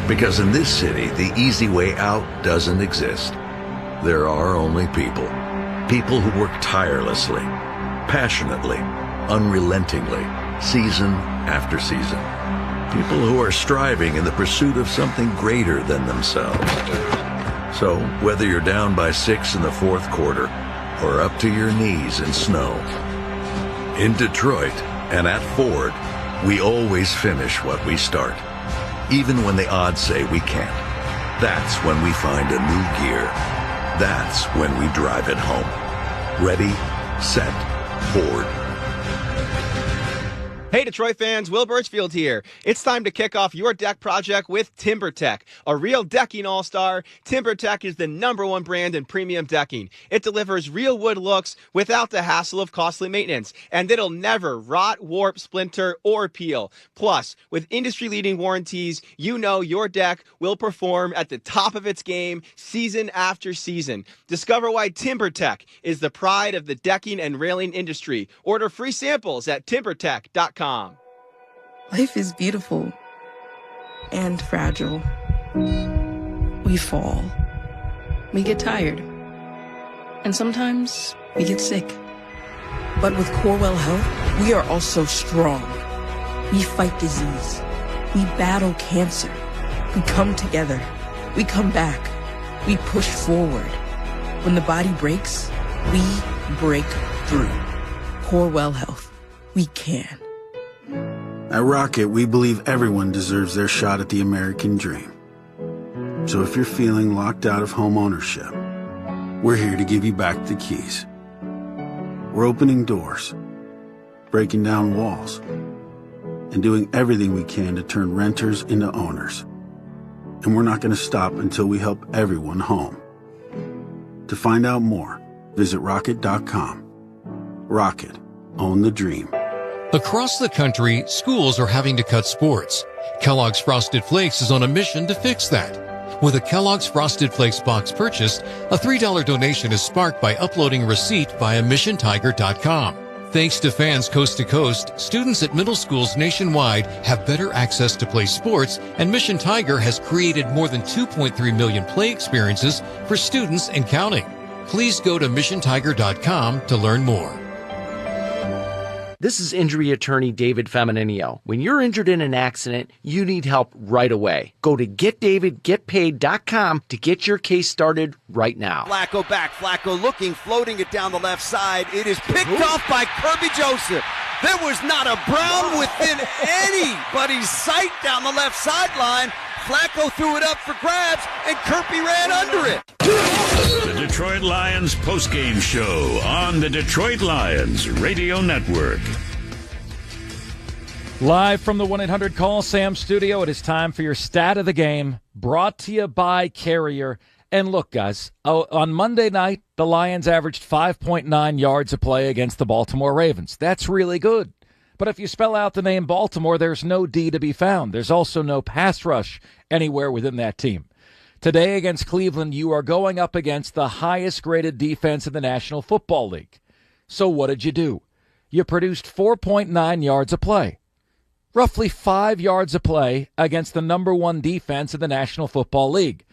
Because in this city, the easy way out doesn't exist. There are only people. People who work tirelessly, passionately, unrelentingly, season after season. People who are striving in the pursuit of something greater than themselves. So, whether you're down by 6 in the fourth quarter or up to your knees in snow, in Detroit and at Ford, we always finish what we start, even when the odds say we can't. That's when we find a new gear. That's when we drive it home. Ready, set, Ford. Hey Detroit fans, Will Birchfield here. It's time to kick off your deck project with TimberTech. A real decking all-star, TimberTech is the #1 brand in premium decking. It delivers real wood looks without the hassle of costly maintenance, and it'll never rot, warp, splinter, or peel. Plus, with industry-leading warranties, you know your deck will perform at the top of its game season after season. Discover why TimberTech is the pride of the decking and railing industry. Order free samples at timbertech.com. Life is beautiful and fragile. We fall. We get tired. And sometimes we get sick. But with Corewell Health, we are also strong. We fight disease. We battle cancer. We come together. We come back. We push forward. When the body breaks, we break through. Corewell Health. We can. At Rocket, we believe everyone deserves their shot at the American dream. So if you're feeling locked out of home ownership, we're here to give you back the keys. We're opening doors, breaking down walls, and doing everything we can to turn renters into owners. And we're not going to stop until we help everyone home. To find out more, visit Rocket.com. Rocket. Own the dream. Across the country, schools are having to cut sports. Kellogg's Frosted Flakes is on a mission to fix that. With a Kellogg's Frosted Flakes box purchase, a $3 donation is sparked by uploading a receipt via MissionTiger.com. Thanks to fans coast to coast, students at middle schools nationwide have better access to play sports, and Mission Tiger has created more than 2.3 million play experiences for students and counting. Please go to MissionTiger.com to learn more. This is injury attorney David Femininio. When you're injured in an accident, you need help right away. Go to GetDavidGetPaid.com to get your case started right now. Flacco back. Flacco looking, floating it down the left side. It is picked off by Kirby Joseph. There was not a Brown within anybody's sight down the left sideline. Flacco threw it up for grabs, and Kirby ran under it. The Detroit Lions postgame show on the Detroit Lions Radio Network. Live from the 1-800-CALL-SAM studio, it is time for your stat of the game, brought to you by Carrier. And look, guys, on Monday night, the Lions averaged 5.9 yards a play against the Baltimore Ravens. That's really good. But if you spell out the name Baltimore, there's no D to be found. There's also no pass rush anywhere within that team. Today against Cleveland, you are going up against the highest-graded defense in the National Football League. So what did you do? You produced 4.9 yards a play. Roughly 5 yards a play against the number one defense in the National Football League.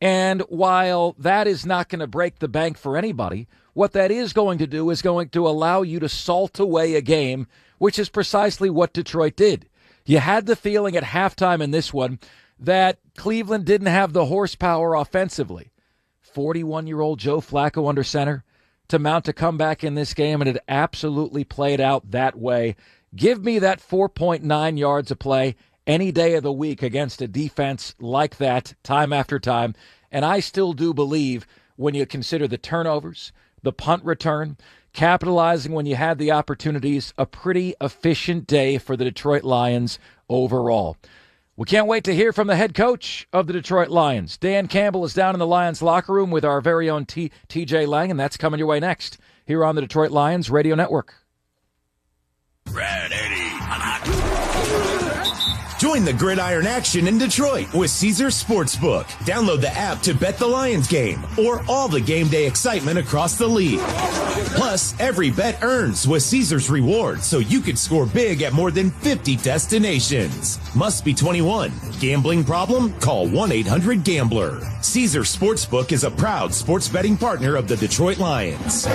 And while that is not going to break the bank for anybody, what that is going to do is going to allow you to salt away a game, which is precisely what Detroit did. You had the feeling at halftime in this one that Cleveland didn't have the horsepower offensively. 41-year-old Joe Flacco under center to mount a comeback in this game, and it absolutely played out that way. Give me that 4.9 yards a play any day of the week against a defense like that time after time. And I still do believe when you consider the turnovers, the punt return, capitalizing when you had the opportunities, a pretty efficient day for the Detroit Lions overall. We can't wait to hear from the head coach of the Detroit Lions. Dan Campbell is down in the Lions locker room with our very own TJ Lang, and that's coming your way next here on the Detroit Lions Radio Network. Red 80. Join the gridiron action in Detroit with Caesars Sportsbook. Download the app to bet the Lions game or all the game day excitement across the league. Plus, every bet earns with Caesars Rewards, so you could score big at more than 50 destinations. Must be 21. Gambling problem? Call 1-800-GAMBLER. Caesars Sportsbook is a proud sports betting partner of the Detroit Lions.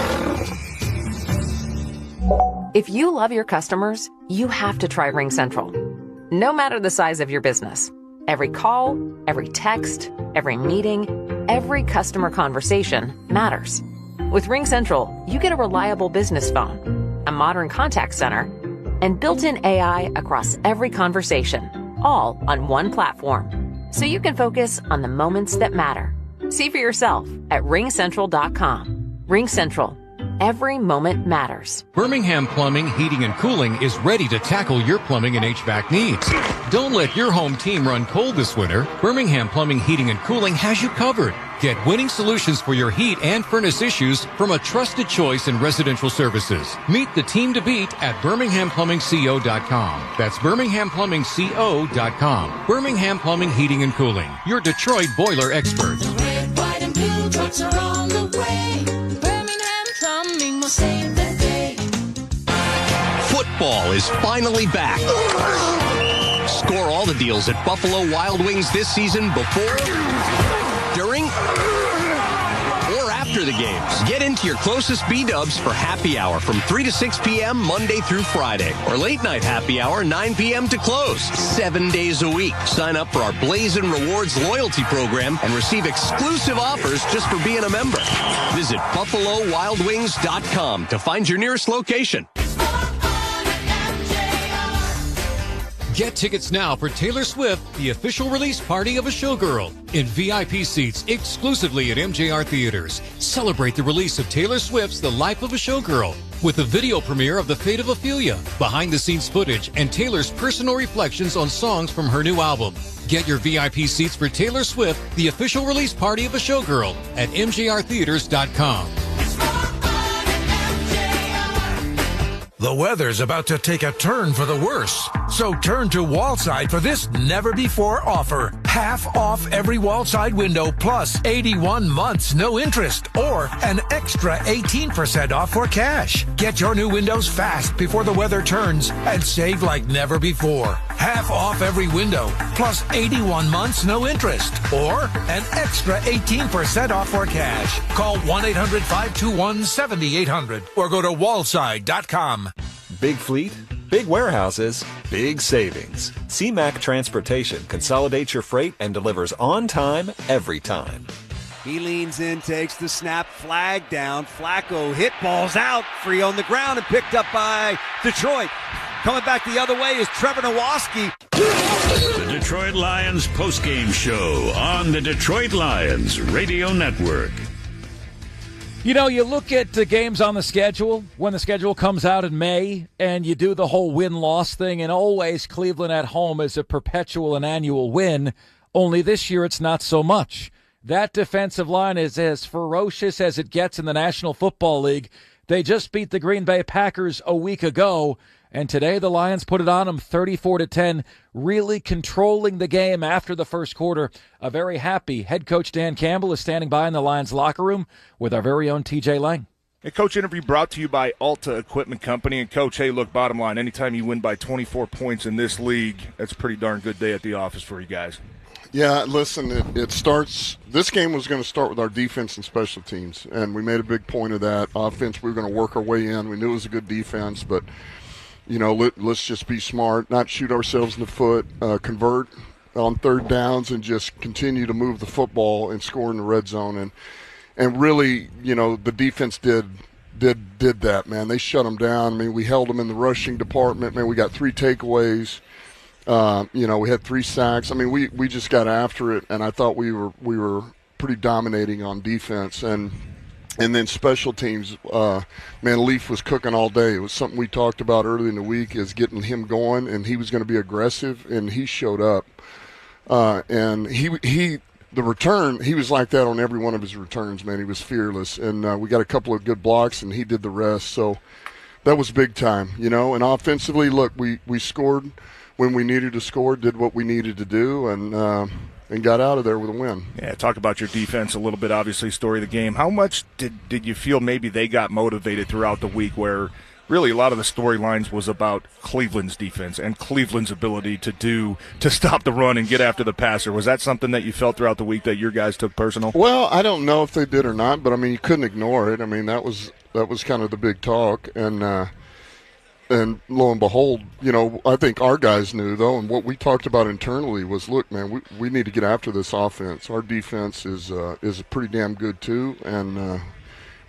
If you love your customers, you have to try RingCentral. No matter the size of your business, every call, every text, every meeting, every customer conversation matters. With RingCentral, you get a reliable business phone, a modern contact center, and built-in AI across every conversation, all on one platform. So you can focus on the moments that matter. See for yourself at ringcentral.com. RingCentral. Every moment matters. Birmingham Plumbing, Heating, and Cooling is ready to tackle your plumbing and HVAC needs. Don't let your home team run cold this winter. Birmingham Plumbing, Heating, and Cooling has you covered. Get winning solutions for your heat and furnace issues from a trusted choice in residential services. Meet the team to beat at BirminghamPlumbingCO.com. That's BirminghamPlumbingCO.com. Birmingham Plumbing, Heating, and Cooling, your Detroit boiler experts. The red, white, and blue trucks are on the way. Plumbing will save the day. Football is finally back. Score all the deals at Buffalo Wild Wings this season before, during, or after after the games. Get into your closest B-dubs for happy hour from 3 to 6 p.m. Monday through Friday. Or late night happy hour 9 p.m. to close. 7 days a week. Sign up for our Blazin' Rewards loyalty program and receive exclusive offers just for being a member. Visit BuffaloWildWings.com to find your nearest location. Get tickets now for Taylor Swift, the official release party of A Showgirl, in VIP seats exclusively at MJR Theaters. Celebrate the release of Taylor Swift's The Life of a Showgirl with a video premiere of The Fate of Ophelia, behind-the-scenes footage, and Taylor's personal reflections on songs from her new album. Get your VIP seats for Taylor Swift, the official release party of A Showgirl, at MJRtheaters.com. The weather's about to take a turn for the worse. So turn to Wallside for this never-before offer. Half off every Wallside window plus 81 months no interest or an extra 18% off for cash. Get your new windows fast before the weather turns and save like never before. Half off every window plus 81 months no interest or an extra 18% off for cash. Call 1-800-521-7800 or go to wallside.com. Big fleet, big warehouses, big savings. CMAC Transportation consolidates your freight and delivers on time, every time. He leans in, takes the snap, flag down. Flacco hit, balls out, free on the ground and picked up by Detroit. Coming back the other way is Trevor Nowaski. The Detroit Lions postgame show on the Detroit Lions Radio Network. You know, you look at the games on the schedule when the schedule comes out in May, and you do the whole win-loss thing, and always Cleveland at home is a perpetual and annual win, only this year it's not so much. That defensive line is as ferocious as it gets in the National Football League. They just beat the Green Bay Packers a week ago, and today the Lions put it on them 34-10, really controlling the game after the first quarter. A very happy head coach Dan Campbell is standing by in the Lions locker room with our very own TJ Lang. A coach interview brought to you by Alta Equipment Company. And, Coach, hey, look, bottom line, anytime you win by 24 points in this league, that's a pretty darn good day at the office for you guys. Yeah, listen, it starts – this game was going to start with our defense and special teams, and we made a big point of that. Offense, we were going to work our way in. We knew it was a good defense, but – you know, let's just be smart, not shoot ourselves in the foot, convert on third downs, and just continue to move the football and score in the red zone. And really, you know, the defense did that, man. They shut them down. I mean, we held them in the rushing department. Man, we got 3 takeaways. You know, we had 3 sacks. I mean, we just got after it, and I thought we were pretty dominating on defense. And then special teams, man, Leaf was cooking all day. It was something we talked about early in the week, is getting him going, and he was going to be aggressive, and he showed up. And the return, he was like that on every one of his returns, man. He was fearless, and we got a couple of good blocks, and he did the rest. So that was big time, you know. And offensively, look, we scored when we needed to score, did what we needed to do, and got out of there with a win. Yeah, talk about your defense a little bit, obviously, story of the game. How much did you feel maybe they got motivated throughout the week, where really a lot of the storylines was about Cleveland's defense and Cleveland's ability to stop the run and get after the passer? Was that something that you felt throughout the week that your guys took personal? Well, I don't know if they did or not, but, I mean, you couldn't ignore it. I mean, that was kind of the big talk, and lo and behold, you know, I think our guys knew, though, and what we talked about internally was, look, man, we need to get after this offense. Our defense is pretty damn good, too, and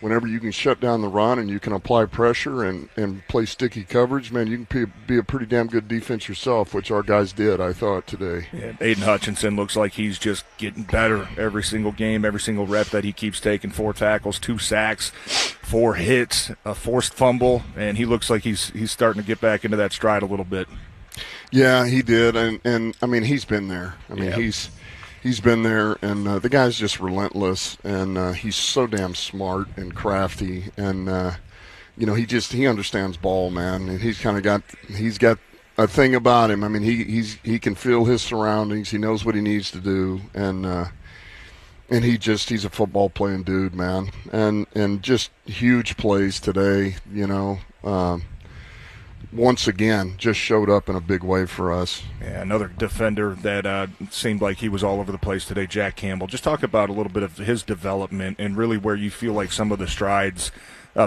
whenever you can shut down the run and you can apply pressure and play sticky coverage, man, you can be a pretty damn good defense yourself, which our guys did, I thought, today. Yeah, Aiden Hutchinson looks like he's just getting better every single game, every single rep that he keeps taking. 4 tackles, 2 sacks, 4 hits, a forced fumble, and he looks like he's starting to get back into that stride a little bit. Yeah, he did, and I mean, he's been there. I mean, he's been there, and the guy's just relentless, and he's so damn smart and crafty, and you know, he understands ball, man, and he's got a thing about him. I mean, he can feel his surroundings, he knows what he needs to do, and he's a football playing dude, man, and just huge plays today, you know. once again, just showed up in a big way for us. Yeah, another defender that seemed like he was all over the place today, Jack Campbell. Just talk about a little bit of his development and really where you feel like some of the strides,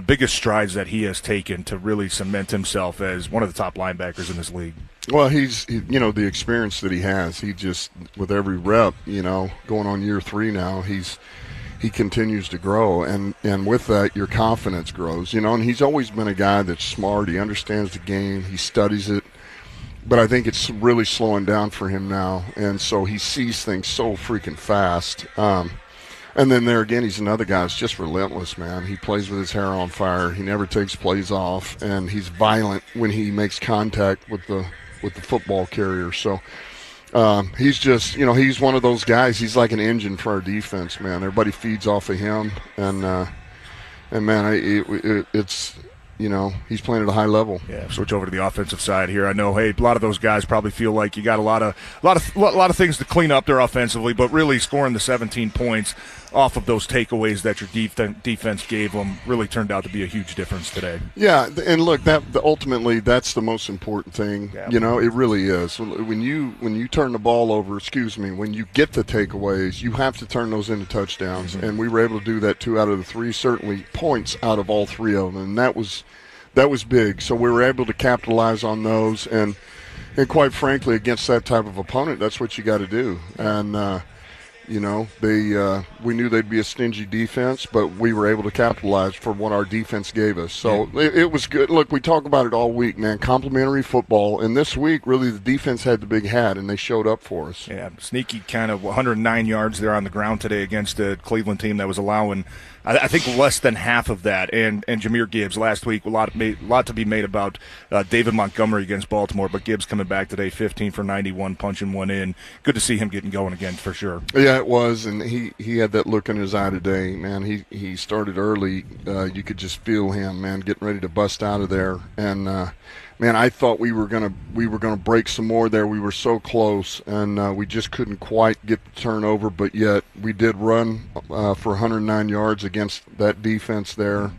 biggest strides that he has taken to really cement himself as one of the top linebackers in this league. Well, he's the experience that he has. He just, with every rep, going on year 3 now, he continues to grow, and with that, your confidence grows, and he's always been a guy that's smart. He understands the game. He studies it, but I think it's really slowing down for him now, and so he sees things so freaking fast. And then there again, he's another guy that's just relentless, man. He plays with his hair on fire. He never takes plays off, and he's violent when he makes contact with the football carrier. So he's just, he's one of those guys. He's like an engine for our defense, man. Everybody feeds off of him, and man, it's. He's playing at a high level. Yeah. Switch over to the offensive side here. I know, a lot of those guys probably feel like you got a lot of things to clean up there offensively, but really scoring the 17 points off of those takeaways that your defense gave them really turned out to be a huge difference today. Yeah, and look, ultimately that's the most important thing. Yeah. It really is. When you turn the ball over, when you get the takeaways, you have to turn those into touchdowns, and we were able to do that 2 out of the 3, certainly points out of all 3 of them, and that was big. So we were able to capitalize on those, and quite frankly, against that type of opponent, that's what you got to do. And we knew they'd be a stingy defense, but we were able to capitalize for what our defense gave us. So it was good. Look, we talk about it all week, man. Complimentary football, and this week, really, the defense had the big hat, and they showed up for us. Yeah, sneaky kind of 109 yards there on the ground today against a Cleveland team that was allowing, I think, less than half of that. And Jahmyr Gibbs last week, a lot to be made about David Montgomery against Baltimore, but Gibbs coming back today, 15 for 91, punching one in. Good to see him getting going again for sure. Yeah, it was, and he had that look in his eye today, man. He started early. You could just feel him, man, getting ready to bust out of there. And man, I thought we were gonna break some more there. We were so close, and we just couldn't quite get the turnover. But yet we did run for 109 yards against that defense there.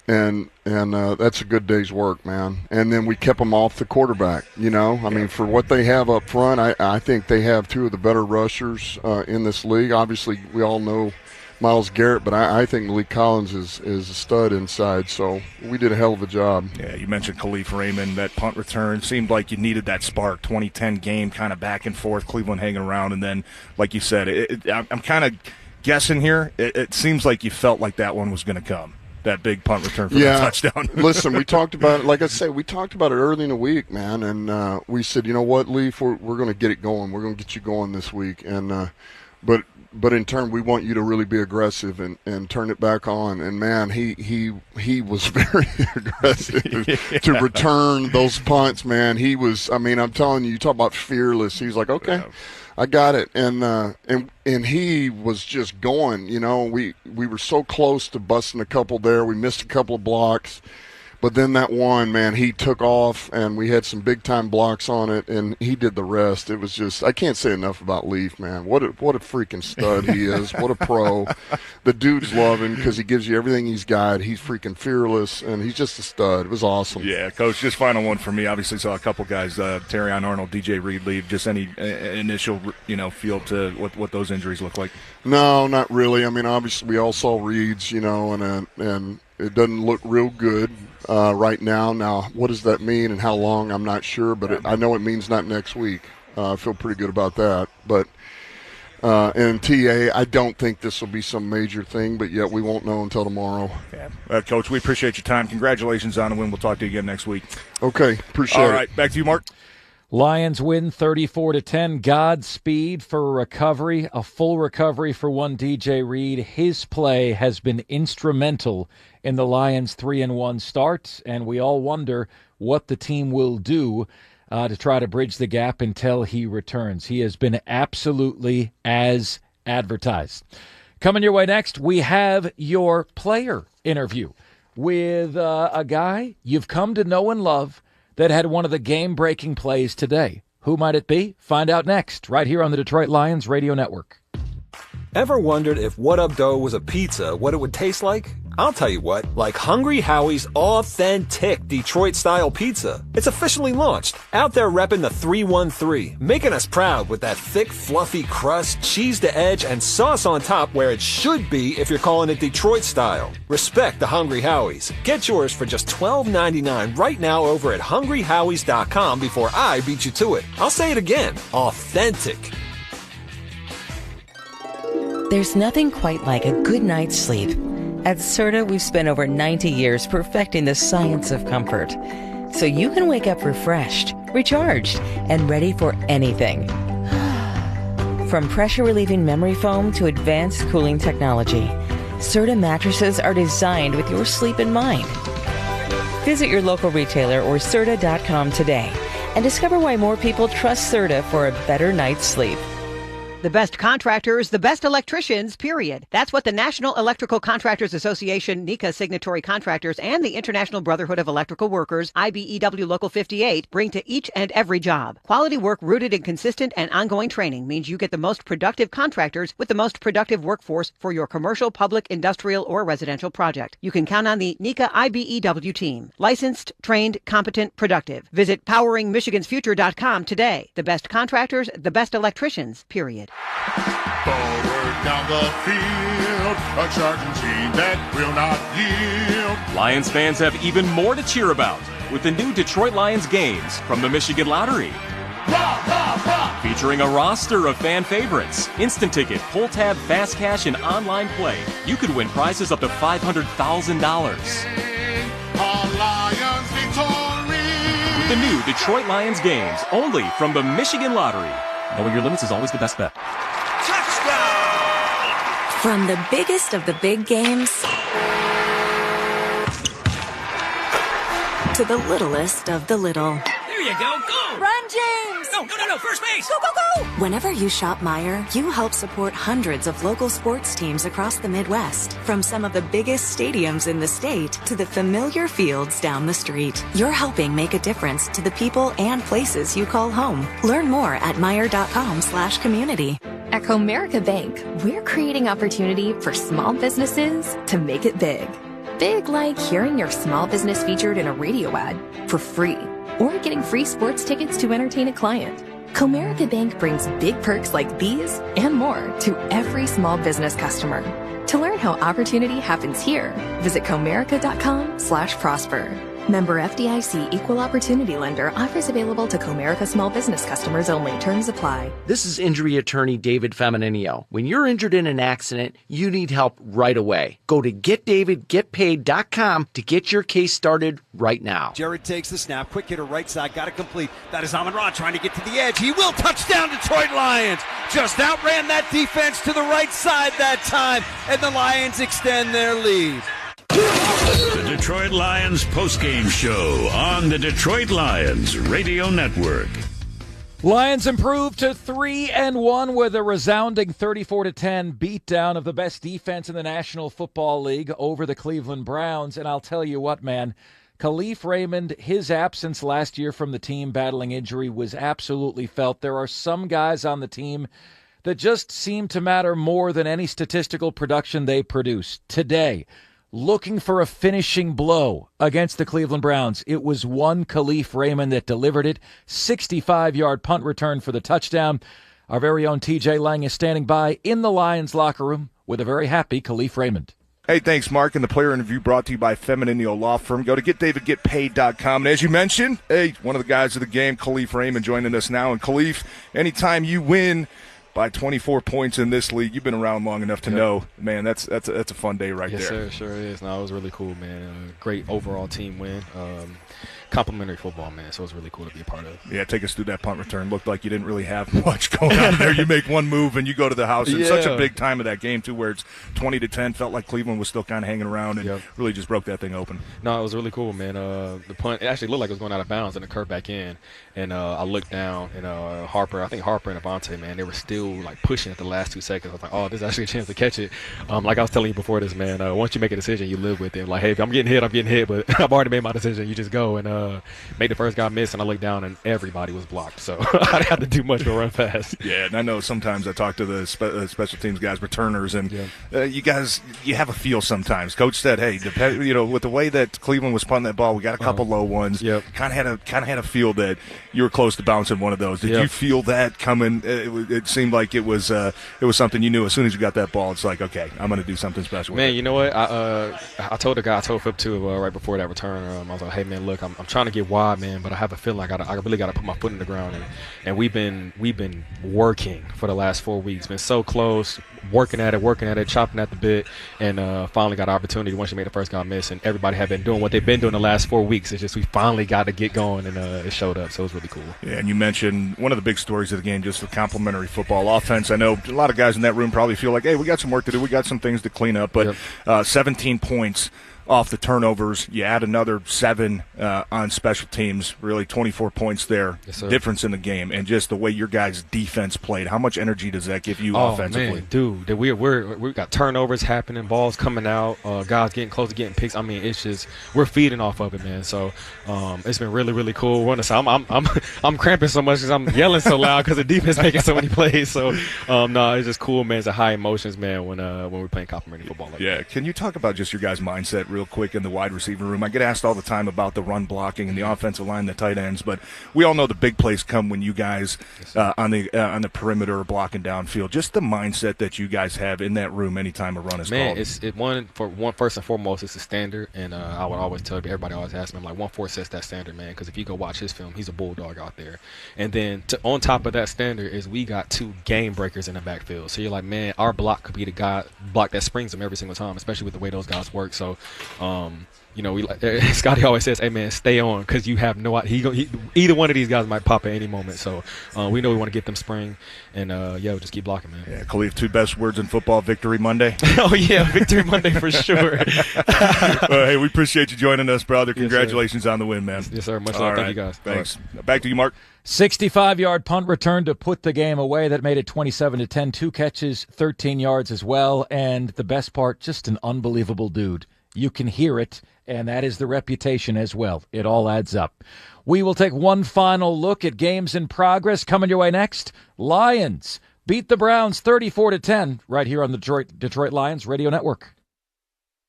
And that's a good day's work, man. And then we kept them off the quarterback, I mean, for what they have up front, I think they have 2 of the better rushers in this league. Obviously, we all know Myles Garrett, but I think Malik Collins is a stud inside, so we did a hell of a job. Yeah, you mentioned Khalif Raymond, that punt return. Seemed like you needed that spark, 2010 game, kind of back and forth, Cleveland hanging around, and then, like you said, I'm kind of guessing here, it seems like you felt like that one was going to come. That big punt return for the touchdown. Listen, we talked about it. Like I say, we talked about it early in the week, man, and we said, you know what, Leaf, we're going to get it going. We're going to get you going this week, and but in turn, we want you to really be aggressive and turn it back on. And man, he was very aggressive to return those punts. Man, he was. I mean, I'm telling you, you talk about fearless. He's like, okay. Yeah. I got it, and he was just going. We were so close to busting a couple there. We missed a couple of blocks, but then that one, man, he took off, and we had some big time blocks on it, and he did the rest. It was just, I can't say enough about Leaf, man. What a freaking stud he is. What a pro. The dudes love him because he gives you everything he's got. He's freaking fearless, and he's just a stud. It was awesome. Yeah, Coach, just final one for me. Obviously saw a couple guys, Terrion Arnold, DJ Reed leave. Just any initial, feel to what those injuries look like? No, not really. I mean, obviously we all saw Reed's, and it doesn't look real good right now. Now, what does that mean and how long, I'm not sure, but I know it means not next week. I feel pretty good about that. But and TA, I don't think this will be some major thing, but yet we won't know until tomorrow. Yeah. Coach, we appreciate your time. Congratulations on the win. We'll talk to you again next week. Okay, appreciate it. All right, back to you, Mark. Lions win 34-10. Godspeed for recovery, a full recovery for one DJ Reed. His play has been instrumental in the Lions' 3-1 start, and we all wonder what the team will do to try to bridge the gap until he returns. He has been absolutely as advertised. Coming your way next, we have your player interview with a guy you've come to know and love that had one of the game-breaking plays today. Who might it be? Find out next, right here on the Detroit Lions Radio Network. Ever wondered if What Up Dough was a pizza, what it would taste like? I'll tell you what, like Hungry Howie's authentic Detroit-style pizza. It's officially launched, out there repping the 313, making us proud with that thick, fluffy crust, cheese to edge, and sauce on top where it should be if you're calling it Detroit style. Respect the Hungry Howies. Get yours for just $12.99 right now over at hungryhowies.com before I beat you to it. I'll say it again, authentic. There's nothing quite like a good night's sleep. At Serta, we've spent over 90 years perfecting the science of comfort, so you can wake up refreshed, recharged, and ready for anything. From pressure-relieving memory foam to advanced cooling technology, Serta mattresses are designed with your sleep in mind. Visit your local retailer or Serta.com today and discover why more people trust Serta for a better night's sleep. The best contractors, the best electricians, period. That's what the National Electrical Contractors Association, NECA signatory contractors, and the International Brotherhood of Electrical Workers, IBEW Local 58, bring to each and every job. Quality work rooted in consistent and ongoing training means you get the most productive contractors with the most productive workforce for your commercial, public, industrial, or residential project. You can count on the NECA IBEW team. Licensed, trained, competent, productive. Visit poweringmichigansfuture.com today. The best contractors, the best electricians, period. Forward down the field, a charging team that will not yield. Lions fans have even more to cheer about with the new Detroit Lions games from the Michigan Lottery. Rah, rah, rah. Featuring a roster of fan favorites, instant ticket, pull tab, fast cash, and online play. You could win prizes up to $500,000. Our Lions victory. With the new Detroit Lions games, only from the Michigan Lottery. Knowing your limits is always the best bet. From the biggest of the big games to the littlest of the little. There you go. Go! Run, James! No, first base! Go, go, go! Whenever you shop Meijer, you help support hundreds of local sports teams across the Midwest. From some of the biggest stadiums in the state to the familiar fields down the street. You're helping make a difference to the people and places you call home. Learn more at Meijer.com/community. At Comerica Bank, we're creating opportunity for small businesses to make it big. Big like hearing your small business featured in a radio ad for free, or getting free sports tickets to entertain a client. Comerica Bank brings big perks like these and more to every small business customer. To learn how opportunity happens here, visit Comerica.com/prosper. Member FDIC Equal Opportunity Lender. Offers available to Comerica small business customers only. Terms apply. This is injury attorney David Femininio. When you're injured in an accident, you need help right away. Go to GetDavidGetPaid.com to get your case started right now. Jared takes the snap. Quick hitter right side. Got it complete. That is Amon-Ra trying to get to the edge. He will. Touchdown Detroit Lions. Just outran that defense to the right side that time. And the Lions extend their lead. The Detroit Lions postgame show on the Detroit Lions Radio Network. Lions improved to 3-1 with a resounding 34-10 beatdown of the best defense in the National Football League over the Cleveland Browns. And I'll tell you what, man, Khalif Raymond, his absence last year from the team battling injury was absolutely felt. There are some guys on the team that just seem to matter more than any statistical production they produce. Today, looking for a finishing blow against the Cleveland Browns, it was one Khalif Raymond that delivered it. 65-yard punt return for the touchdown. Our very own TJ Lang is standing by in the Lions locker room with a very happy Khalif Raymond. Hey, thanks, Mark. And the player interview brought to you by Femininio Law Firm. Go to GetDavidGetPaid.com. And as you mentioned, hey, one of the guys of the game, Khalif Raymond, joining us now. And Khalif, anytime you win by 24 points in this league, you've been around long enough to know, man, that's a fun day right there. Yes, sir, sure is. No, it was really cool, man. Great overall team win. Complimentary football, man, so it was really cool to be a part of. Yeah, take us through that punt return. Looked like you didn't really have much going on there. You make one move and you go to the house. It's such a big time of that game, too, where it's 20-10. Felt like Cleveland was still kind of hanging around and really just broke that thing open. No, it was really cool, man. The punt, it actually looked like it was going out of bounds and it curved back in. And I looked down and Harper and Avante, man, they were still like pushing at the last 2 seconds. I was like, oh, there's actually a chance to catch it. Like I was telling you before this, man, once you make a decision, you live with it. Like, hey, if I'm getting hit, but I've already made my decision. You just go. And made the first guy miss, and I looked down and everybody was blocked. So I didn't have to do much but run fast. Yeah, and I know sometimes I talk to the special teams guys, returners, and you guys, you have a feel sometimes. Coach said, hey, with the way that Cleveland was punting that ball, we got a couple low ones. Yep. Kind of had a feel that you were close to bouncing one of those. Did you feel that coming? It seemed like it was something you knew as soon as you got that ball. It's like, okay, I'm going to do something special. Man, you know what? I told the guy, I told Flip too, right before that return. I was like, hey man, look, I'm trying to get wide, man, but I have a feeling I really got to put my foot in the ground, and we've been working for the last 4 weeks, been so close, working at it, chopping at the bit, and finally got an opportunity once you made the first guy miss, and everybody had been doing what they've been doing the last 4 weeks. It's just we finally got to get going, and it showed up, so it was really cool. Yeah, and you mentioned one of the big stories of the game, just the complementary football offense. I know a lot of guys in that room probably feel like, hey, we got some work to do, we got some things to clean up, but 17 points off the turnovers. You add another 7 on special teams, really 24 points there. Yes, sir. Difference in the game, and just the way your guys' defense played. How much energy does that give you offensively? Man, dude, we got turnovers happening, balls coming out, guys getting close to getting picks. I mean, it's just we're feeding off of it, man. So it's been really, really cool. I'm cramping so much because I'm yelling so loud because the defense making so many plays. So it's just cool, man. It's a high emotions, man, when we're playing complementary football like that. Can you talk about just your guys' mindset real quick in the wide receiver room? I get asked all the time about the run blocking and the offensive line, the tight ends, but we all know the big plays come when you guys on the perimeter are blocking downfield. Just the mindset that you guys have in that room anytime a run is called. First and foremost, it's the standard, and I would always tell everybody, always ask me, I'm like, 1-4 sets that standard, man, because if you go watch his film, he's a bulldog out there. And then on top of that standard is we got 2 game breakers in the backfield. So you're like, man, our block could be the guy block that springs him every single time, especially with the way those guys work. So Scotty always says, hey man, stay on, because you have no idea. Either one of these guys might pop at any moment. So we know we want to get them spring, and just keep blocking, man. Yeah, Khalif, 2 best words in football: Victory Monday. Oh yeah, Victory Monday for sure. Hey, we appreciate you joining us, brother. Congratulations on the win, man. Yes, sir. Much love. Thank you guys. Thanks. Back to you, Mark. 65-yard punt return to put the game away. That made it 27-10. 2 catches, 13 yards as well. And the best part, just an unbelievable dude. You can hear it, and that is the reputation as well. It all adds up. We will take one final look at games in progress. Coming your way next, Lions beat the Browns 34-10 right here on the Detroit Lions Radio Network.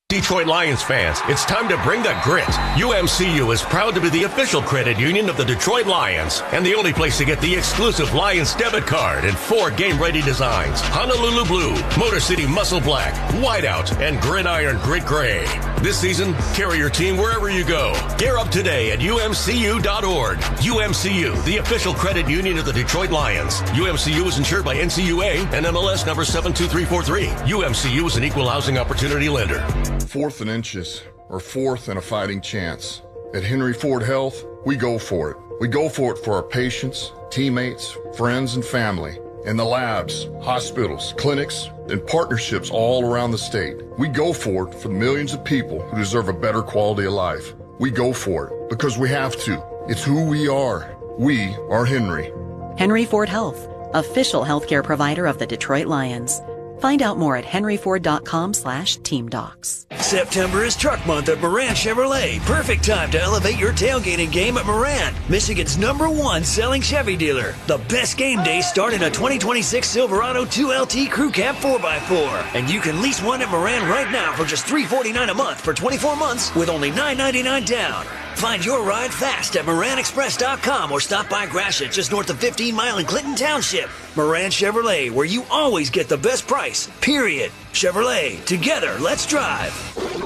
Detroit Lions fans, it's time to bring the grit. UMCU is proud to be the official credit union of the Detroit Lions and the only place to get the exclusive Lions debit card in 4 game-ready designs: Honolulu Blue, Motor City Muscle Black, Whiteout, and Gridiron Grit Gray. This season, carry your team wherever you go. Gear up today at umcu.org. UMCU, the official credit union of the Detroit Lions. UMCU is insured by NCUA and MLS number 72343. UMCU is an equal housing opportunity lender. 4th and inches, or 4th and a fighting chance. At Henry Ford Health, we go for it. We go for it for our patients, teammates, friends, and family. In the labs, hospitals, clinics, and partnerships all around the state. We go for it for the millions of people who deserve a better quality of life. We go for it because we have to. It's who we are. We are Henry. Henry Ford Health, official healthcare provider of the Detroit Lions. Find out more at henryford.com/teamdocs. September is Truck Month at Moran Chevrolet. Perfect time to elevate your tailgating game at Moran, Michigan's #1 selling Chevy dealer. The best game days start in a 2026 Silverado 2LT Crew Cab 4x4. And you can lease one at Moran right now for just $349 a month for 24 months with only $999 down. Find your ride fast at MoranExpress.com or stop by Gratiot just north of 15 Mile in Clinton Township. Moran Chevrolet, where you always get the best price, period. Chevrolet, together, let's drive.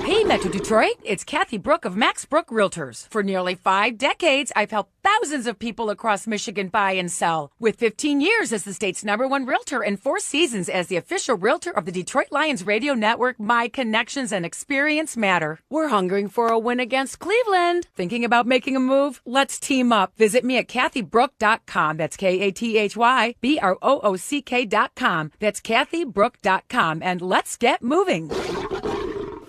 Hey, Metro Detroit, it's Kathy Brook of Max Brook Realtors. For nearly 5 decades, I've helped thousands of people across Michigan buy and sell. With 15 years as the state's #1 realtor and 4 seasons as the official realtor of the Detroit Lions Radio Network, my connections and experience matter. We're hungering for a win against Cleveland. Thinking about making a move? Let's team up. Visit me at kathybrook.com. That's KATHYBROOCK.com. That's kathybrook.com. And let's get moving.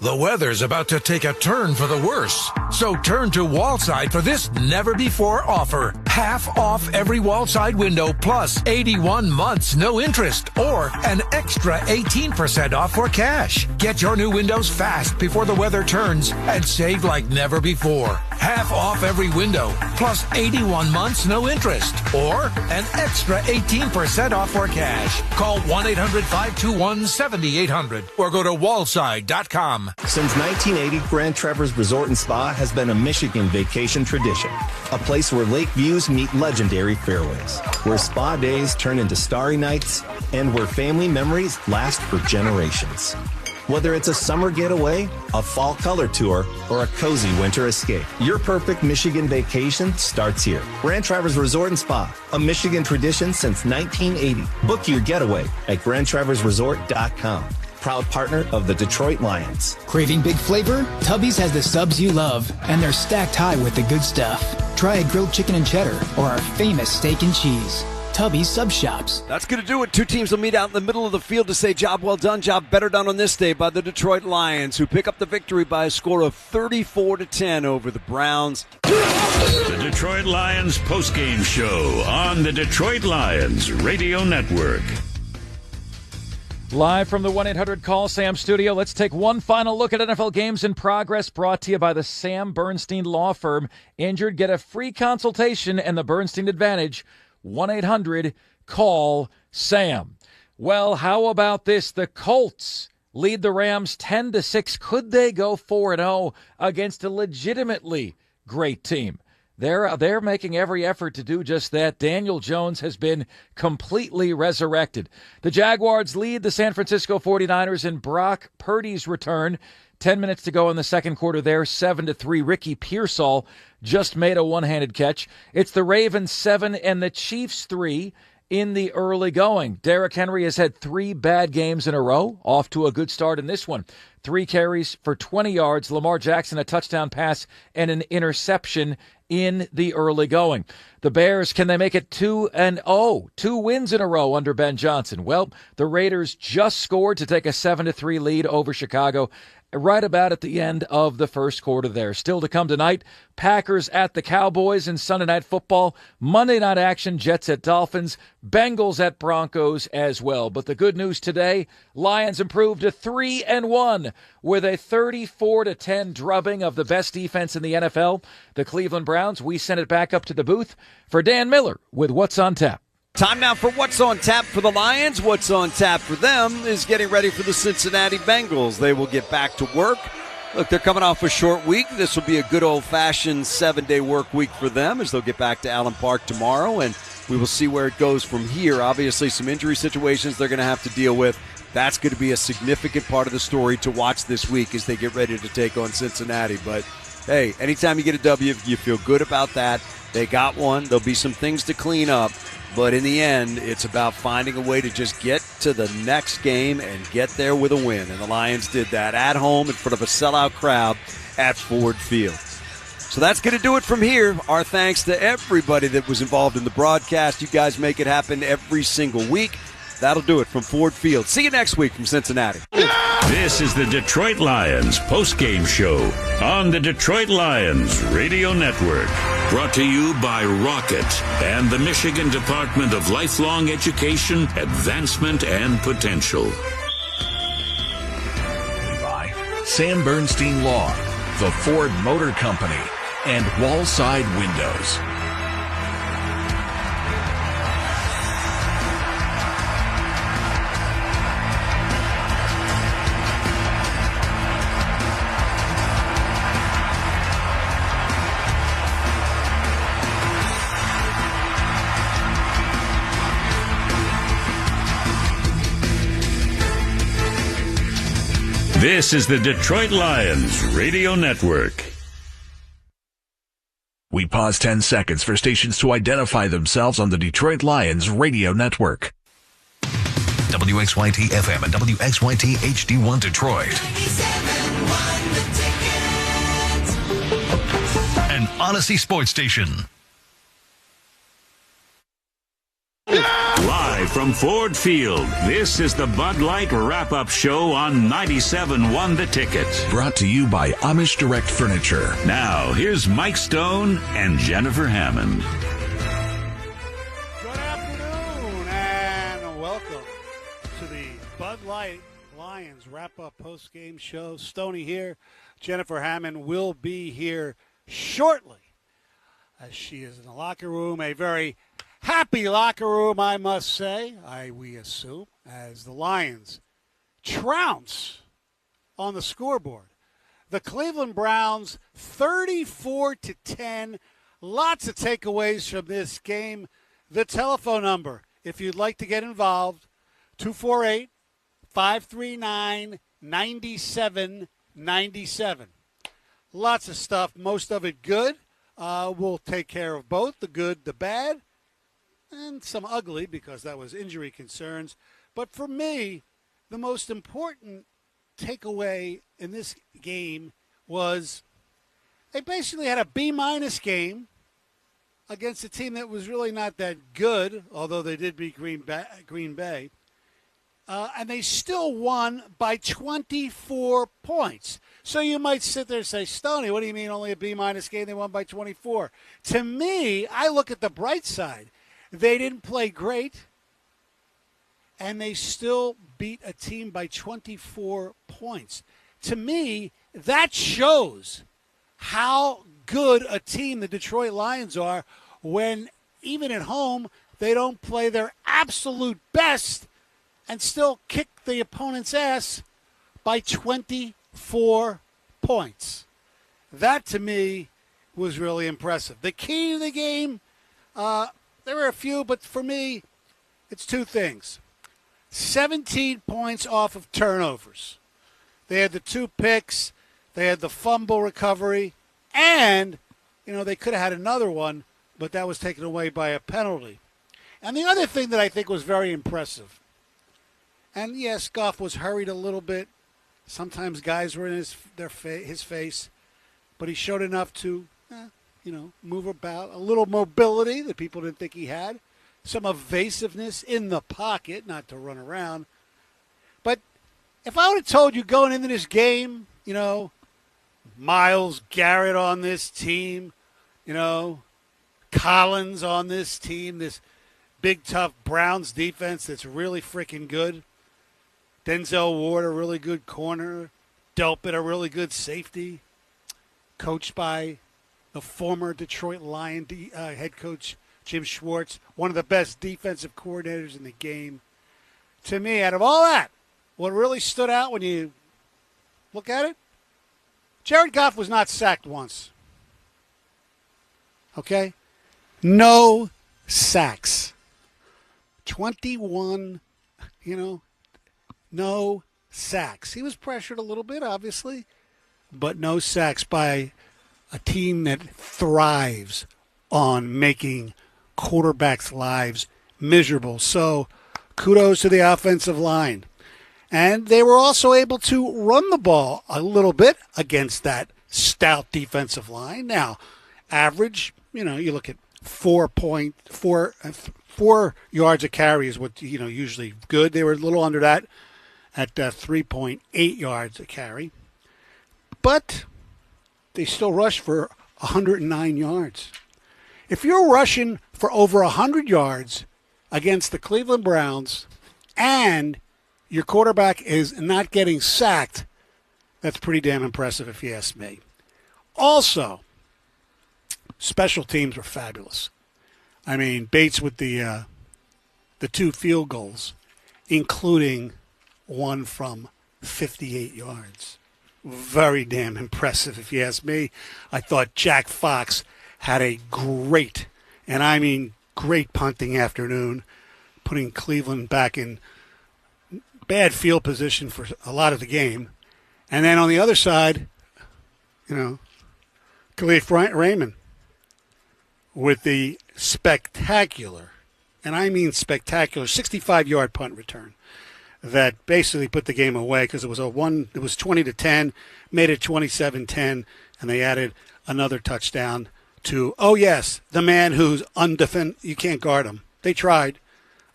The weather's about to take a turn for the worse. So turn to Wallside for this never-before offer. Half off every Wallside window plus 81 months no interest or an extra 18% off for cash. Get your new windows fast before the weather turns and save like never before. Half off every window plus 81 months no interest or an extra 18% off for cash. Call 1-800-521-7800 or go to wallside.com. Since 1980, Grand Traverse Resort and Spa has been a Michigan vacation tradition. A place where lake views meet legendary fairways, where spa days turn into starry nights, and where family memories last for generations. Whether it's a summer getaway, a fall color tour, or a cozy winter escape, your perfect Michigan vacation starts here. Grand Traverse Resort and Spa, a Michigan tradition since 1980. Book your getaway at GrandTraverseResort.com. Proud partner of the Detroit Lions. Craving big flavor? Tubby's has the subs you love, and they're stacked high with the good stuff. Try a grilled chicken and cheddar or our famous steak and cheese. Tubby's Sub Shops. That's going to do it. Two teams will meet out in the middle of the field to say job well done, job better done on this day by the Detroit Lions, who pick up the victory by a score of 34-10 over the Browns. The Detroit Lions postgame show on the Detroit Lions Radio Network. Live from the 1-800-CALL-SAM studio, let's take one final look at NFL games in progress, brought to you by the Sam Bernstein Law Firm. Injured, get a free consultation and the Bernstein Advantage. 1-800-CALL-SAM. Well, how about this? The Colts lead the Rams 10-6. Could they go 4-0 against a legitimately great team? They're making every effort to do just that. Daniel Jones has been completely resurrected. The Jaguars lead the San Francisco 49ers in Brock Purdy's return. 10 minutes to go in the second quarter there, 7-3. Ricky Pearsall just made a one-handed catch. It's the Ravens 7 and the Chiefs 3 in the early going. Derrick Henry has had 3 bad games in a row, off to a good start in this one. 3 carries for 20 yards. Lamar Jackson, a touchdown pass and an interception in the early going. The Bears, can they make it 2-0? 2 wins in a row under Ben Johnson. Well, the Raiders just scored to take a 7-3 lead over Chicago right about at the end of the first quarter there. Still to come tonight, Packers at the Cowboys in Sunday Night Football. Monday night action, Jets at Dolphins, Bengals at Broncos as well. But the good news today, Lions improved to 3-1 with a 34-10 drubbing of the best defense in the NFL. The Cleveland Browns, we send it back up to the booth for Dan Miller with What's on Tap. Time now for What's on Tap for the Lions. What's on tap for them is getting ready for the Cincinnati Bengals. They will get back to work. Look, they're coming off a short week. This will be a good old-fashioned 7-day work week for them as they'll get back to Allen Park tomorrow, and we will see where it goes from here. Obviously, some injury situations they're going to have to deal with. That's going to be a significant part of the story to watch this week as they get ready to take on Cincinnati. But, hey, anytime you get a W, you feel good about that. They got one. There'll be some things to clean up. But in the end, it's about finding a way to just get to the next game and get there with a win. And the Lions did that at home in front of a sellout crowd at Ford Field. So that's going to do it from here. Our thanks to everybody that was involved in the broadcast. You guys make it happen every single week. That'll do it from Ford Field. See you next week from Cincinnati. This is the Detroit Lions postgame show on the Detroit Lions Radio Network. Brought to you by Rocket and the Michigan Department of Lifelong Education, Advancement, and Potential. By Sam Bernstein Law, the Ford Motor Company, and Wallside Windows. This is the Detroit Lions Radio Network. We pause 10 seconds for stations to identify themselves on the Detroit Lions Radio Network. WXYT FM and WXYT HD1 Detroit. An Odyssey Sports Station. Live from Ford Field, this is the Bud Light Wrap-Up Show on 97.1 The Ticket. Brought to you by Amish Direct Furniture. Now, here's Mike Stone and Jennifer Hammond. Good afternoon, and welcome to the Bud Light Lions Wrap-Up Post-Game Show. Stoney here. Jennifer Hammond will be here shortly, as she is in the locker room. A very happy locker room, I must say, we assume, as the Lions trounce on the scoreboard. The Cleveland Browns 34-10. Lots of takeaways from this game. The telephone number, if you'd like to get involved, 248-539-9797. Lots of stuff, most of it good. We'll take care of both, the good, the bad, and some ugly because that was injury concerns. But for me, the most important takeaway in this game was they basically had a B- game against a team that was really not that good, although they did beat Green Bay. And they still won by 24 points. So you might sit there and say, Stoney, what do you mean only a B- game? They won by 24. To me, I look at the bright side. They didn't play great, and they still beat a team by 24 points. To me, that shows how good a team the Detroit Lions are when, even at home, they don't play their absolute best and still kick the opponent's ass by 24 points. That, to me, was really impressive. The key to the game, there were a few, but for me, it's two things. 17 points off of turnovers. They had the 2 picks. They had the fumble recovery. And, they could have had another one, but that was taken away by a penalty. And the other thing that I think was very impressive, and yes, Goff was hurried a little bit. Sometimes guys were in his face, but he showed enough to, move about, a little mobility that people didn't think he had, some evasiveness in the pocket, not to run around. But if I would have told you going into this game, Myles Garrett on this team, Collins on this team, this big, tough Browns defense that's really freaking good, Denzel Ward, a really good corner, Delpit, a really good safety, coached by the former Detroit Lion head coach Jim Schwartz, one of the best defensive coordinators in the game. To me, out of all that, what really stood out when you look at it, Jared Goff was not sacked once. Okay? No sacks. 21, no sacks. He was pressured a little bit, obviously, but no sacks by a team that thrives on making quarterbacks' lives miserable. So kudos to the offensive line. And they were also able to run the ball a little bit against that stout defensive line. Now, average, you look at 4 yards a carry is what, usually good. They were a little under that at 3.8 yards a carry. But they still rushed for 109 yards. If you're rushing for over 100 yards against the Cleveland Browns and your quarterback is not getting sacked, that's pretty damn impressive if you ask me. Also, special teams were fabulous. I mean, Bates with the 2 field goals, including one from 58 yards. Very damn impressive if you ask me. I thought Jack Fox had a great, and I mean great punting afternoon, putting Cleveland back in bad field position for a lot of the game. And then on the other side, Khalif Raymond with the spectacular, and I mean spectacular, 65-yard punt return that basically put the game away because it was 20-10, made it 27-10, and they added another touchdown to, the man who's undefended. You can't guard him. They tried.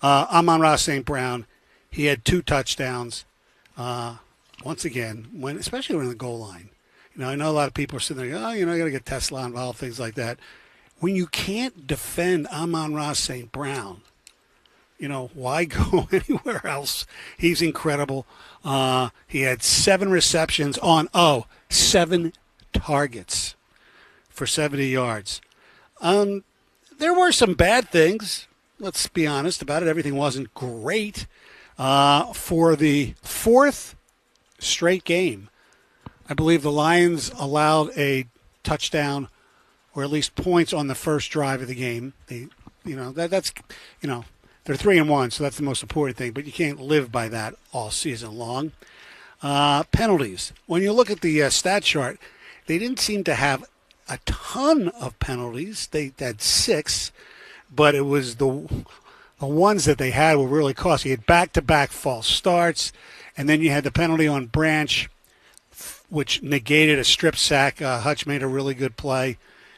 Amon-Ra St. Brown, he had 2 touchdowns. Once again, especially when the goal line. I know a lot of people are sitting there, I got to get Tesla involved, things like that. When you can't defend Amon-Ra St. Brown, why go anywhere else? He's incredible. He had 7 receptions on 7 targets for 70 yards. There were some bad things. Let's be honest about it. Everything wasn't great. For the 4th straight game, I believe the Lions allowed a touchdown or at least points on the first drive of the game. They're 3-1, so that's the most important thing. But you can't live by that all season long. Penalties. When you look at the stat chart, they didn't seem to have a ton of penalties. They had 6, but it was the ones that they had were really costly. You had back-to-back false starts, and then you had the penalty on Branch, which negated a strip sack. Hutch made a really good play.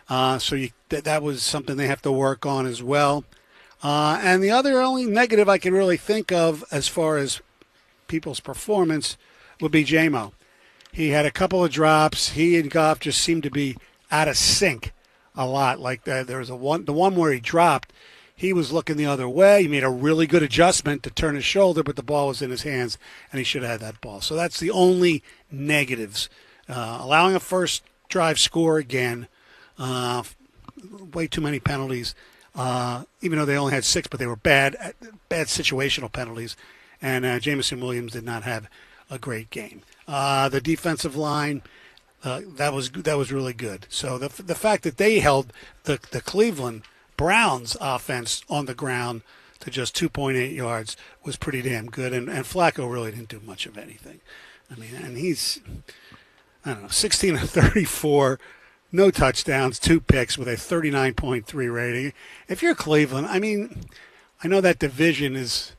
So that was something they have to work on as well. And the only negative I can really think of as far as people's performance would be J-Mo. He had a couple of drops. He and Goff just seemed to be out of sync a lot. Like there was the one where he dropped, he was looking the other way. He made a really good adjustment to turn his shoulder, but the ball was in his hands, and he should have had that ball. So that's the only negatives. Allowing a first drive score again, way too many penalties, even though they only had 6, but they were bad situational penalties. And Jameson Williams did not have a great game. The defensive line, that was really good. So the fact that they held the Cleveland Browns offense on the ground to just 2.8 yards was pretty damn good. And Flacco really didn't do much of anything. I mean, and he's, 16 of 34, no touchdowns, 2 picks with a 39.3 rating. If you're Cleveland, I know that division is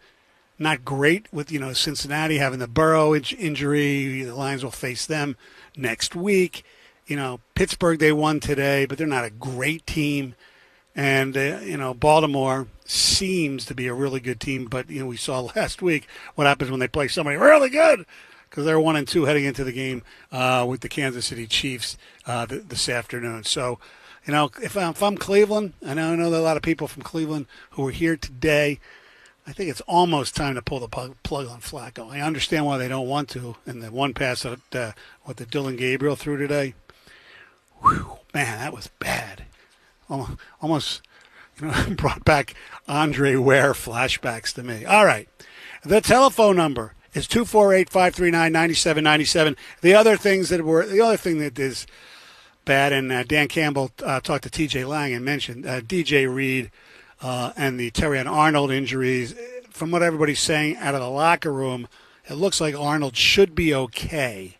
not great with, Cincinnati having the Burrow injury. The Lions will face them next week. Pittsburgh, they won today, but they're not a great team. And, Baltimore seems to be a really good team. But, we saw last week what happens when they play somebody really good, because they're 1-2 heading into the game with the Kansas City Chiefs this afternoon. So, if I'm Cleveland, and I know there are a lot of people from Cleveland who are here today, I think it's almost time to pull the plug on Flacco. I understand why they don't want to. And the one pass that Dylan Gabriel threw today, man, that was bad. Almost, brought back Andre Ware flashbacks to me. All right, the telephone number is 248-539-9797. The other thing that is bad, and Dan Campbell talked to T.J. Lang and mentioned DJ Reed and the Terrion Arnold injuries. From what everybody's saying out of the locker room, it looks like Arnold should be okay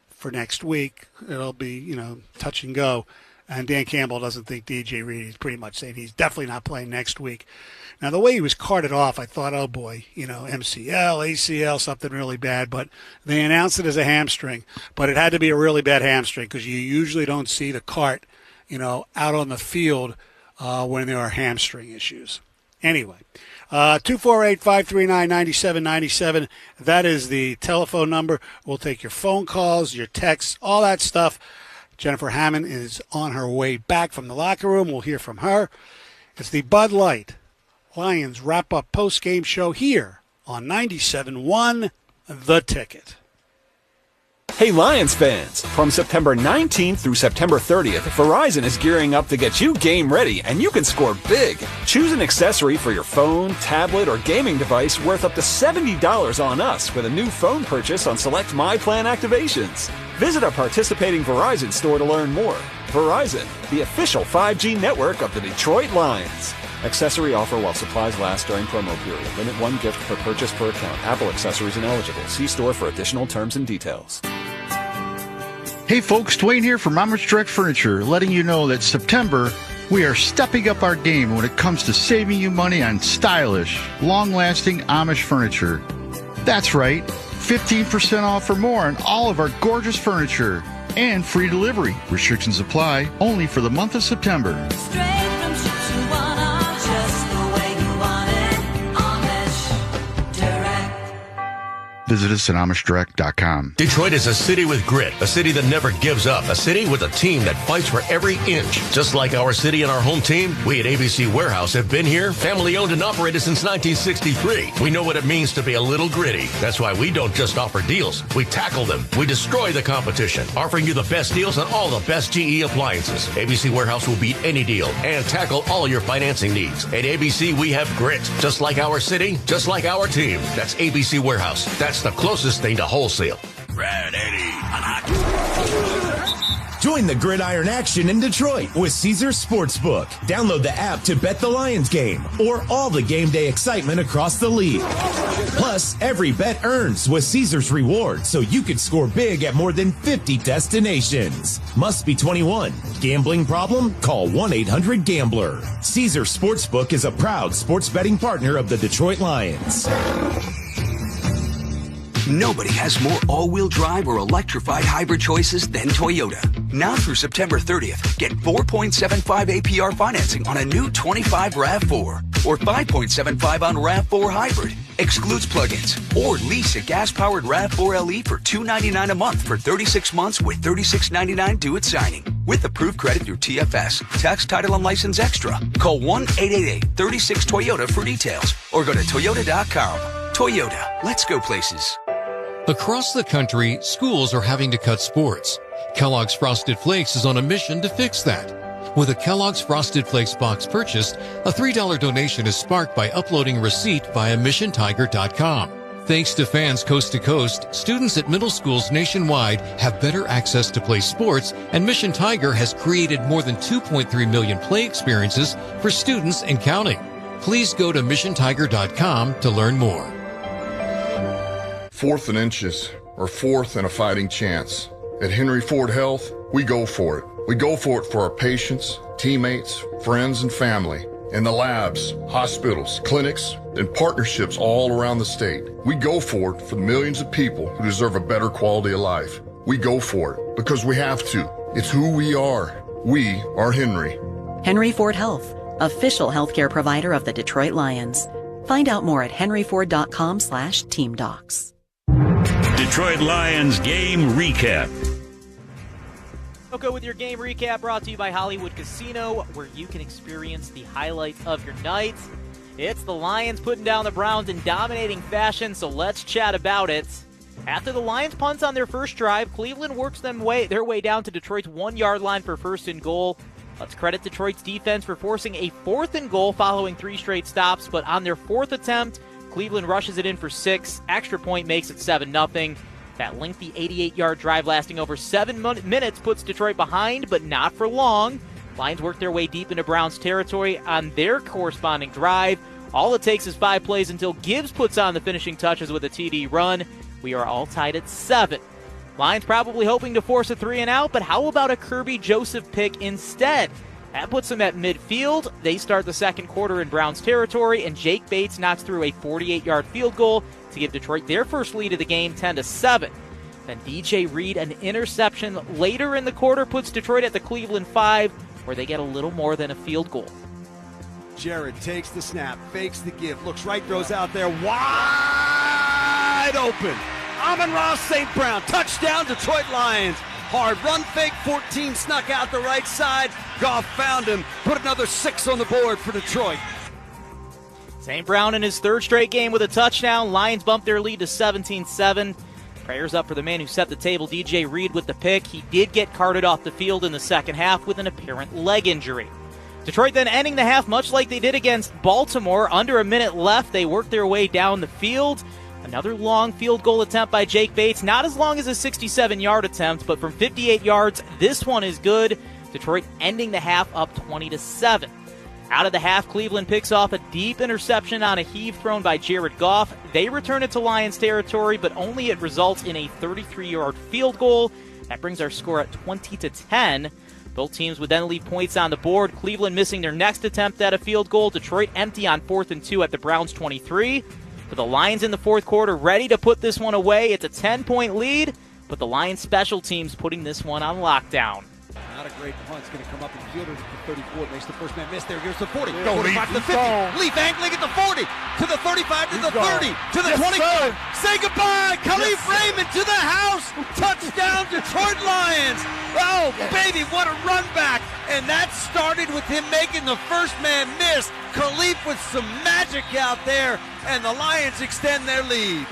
for next week. It'll be, touch and go. And Dan Campbell doesn't think DJ Reed. He's pretty much saying he's definitely not playing next week. Now, the way he was carted off, I thought, oh, boy, MCL, ACL, something really bad. But they announced it as a hamstring. But it had to be a really bad hamstring because you usually don't see the cart, out on the field when there are hamstring issues. Anyway, 248-539-9797. That is the telephone number. We'll take your phone calls, your texts, all that stuff. Jennifer Hammond is on her way back from the locker room. We'll hear from her. It's the Bud Light Lions wrap-up post-game show here on 97.1 The Ticket. Hey Lions fans, from September 19th through September 30th, Verizon is gearing up to get you game ready, and you can score big. Choose an accessory for your phone, tablet, or gaming device worth up to $70 on us with a new phone purchase on select My Plan activations. Visit a participating Verizon store to learn more. Verizon, the official 5G network of the Detroit Lions. Accessory offer while supplies last during promo period. Limit 1 gift per purchase per account. Apple accessories ineligible. See store for additional terms and details. Hey folks, Dwayne here from Mommer's Direct Furniture, letting you know that September, we are stepping up our game when it comes to saving you money on stylish, long-lasting Amish furniture. That's right, 15% off or more on all of our gorgeous furniture, and free delivery. Restrictions apply only for the month of September. Visit us at AmishDirect.com. Detroit is a city with grit, a city that never gives up, a city with a team that fights for every inch. Just like our city and our home team, we at ABC Warehouse have been here, family owned and operated since 1963. We know what it means to be a little gritty. That's why we don't just offer deals, we tackle them. We destroy the competition, offering you the best deals on all the best GE appliances. ABC Warehouse will beat any deal and tackle all your financing needs. At ABC, we have grit, just like our city, just like our team. That's ABC Warehouse. That's the closest thing to wholesale. Brad, Eddie. Join the gridiron action in Detroit with Caesars Sportsbook. Download the app to bet the Lions game or all the game day excitement across the league. Plus, every bet earns with Caesars Rewards, so you could score big at more than 50 destinations. Must be 21. Gambling problem? Call 1-800-GAMBLER. Caesars Sportsbook is a proud sports betting partner of the Detroit Lions. Nobody has more all-wheel drive or electrified hybrid choices than Toyota. Now through September 30th, get 4.75 APR financing on a new 25 RAV4 or 5.75 on RAV4 Hybrid. Excludes plug-ins. Or lease a gas-powered RAV4 LE for $299 a month for 36 months with $36.99 due at signing. With approved credit through TFS. Tax, title, and license extra. Call 1-888-36-TOYOTA for details or go to Toyota.com. Toyota. Let's go places. Across the country, schools are having to cut sports. Kellogg's Frosted Flakes is on a mission to fix that. With a Kellogg's Frosted Flakes box purchased, a $3 donation is sparked by uploading a receipt via MissionTiger.com. Thanks to fans coast to coast, students at middle schools nationwide have better access to play sports, and Mission Tiger has created more than 2.3 million play experiences for students and counting. Please go to MissionTiger.com to learn more. 4th and inches, or 4th and a fighting chance. At Henry Ford Health, we go for it. We go for it for our patients, teammates, friends, and family. In the labs, hospitals, clinics, and partnerships all around the state. We go for it for the millions of people who deserve a better quality of life. We go for it because we have to. It's who we are. We are Henry. Henry Ford Health, official healthcare provider of the Detroit Lions. Find out more at henryford.com/teamdocs. Detroit Lions game recap. We'll go with your game recap brought to you by Hollywood Casino, where you can experience the highlights of your night. It's the Lions putting down the Browns in dominating fashion, so let's chat about it. After the Lions punt on their first drive, Cleveland works their way down to Detroit's 1-yard line for 1st and goal. Let's credit Detroit's defense for forcing a 4th and goal following 3 straight stops, but on their 4th attempt, Cleveland rushes it in for 6. Extra point makes it 7-0. That lengthy 88-yard drive lasting over 7 minutes puts Detroit behind, but not for long. Lions work their way deep into Browns territory on their corresponding drive. All it takes is 5 plays until Gibbs puts on the finishing touches with a TD run. We are all tied at 7. Lions probably hoping to force a 3-and-out, but how about a Kirby Joseph pick instead? That puts them at midfield. They start the second quarter in Browns territory, and Jake Bates knocks through a 48-yard field goal to give Detroit their first lead of the game, 10-7. Then DJ Reed, an interception later in the quarter, puts Detroit at the Cleveland 5, where they get a little more than a field goal. Jared takes the snap, fakes the give, looks right, throws out there, wide open. Amon-Ra St. Brown, touchdown, Detroit Lions. Hard run fake, 14 snuck out the right side. Goff found him, put another 6 on the board for Detroit. St. Brown in his 3rd straight game with a touchdown. Lions bump their lead to 17-7. Prayers up for the man who set the table, DJ Reed, with the pick. He did get carted off the field in the second half with an apparent leg injury. Detroit then ending the half much like they did against Baltimore. Under a minute left, they worked their way down the field. Another long field goal attempt by Jake Bates. Not as long as a 67-yard attempt, but from 58 yards, this one is good. Detroit ending the half up 20-7. Out of the half, Cleveland picks off a deep interception on a heave thrown by Jared Goff. They return it to Lions territory, but only it results in a 33-yard field goal. That brings our score at 20-10. Both teams would then leave points on the board. Cleveland missing their next attempt at a field goal. Detroit empty on 4th and 2 at the Browns 23. But the Lions in the 4th quarter ready to put this one away. It's a 10-point lead, but the Lions special teams putting this one on lockdown. Out of Great punt's going to come up and field it at the 34. Makes the first man miss. There goes the 40. Go, 45 to the 50. Leaf. Leaf angling at the 40. To the 35 to He's the 30. To the 25. Sir. Say goodbye. Khalif Raymond to the house. Touchdown, Detroit Lions. Oh, baby, what a run back. And that started with him making the first man miss. Khalif with some magic out there. And the Lions extend their lead.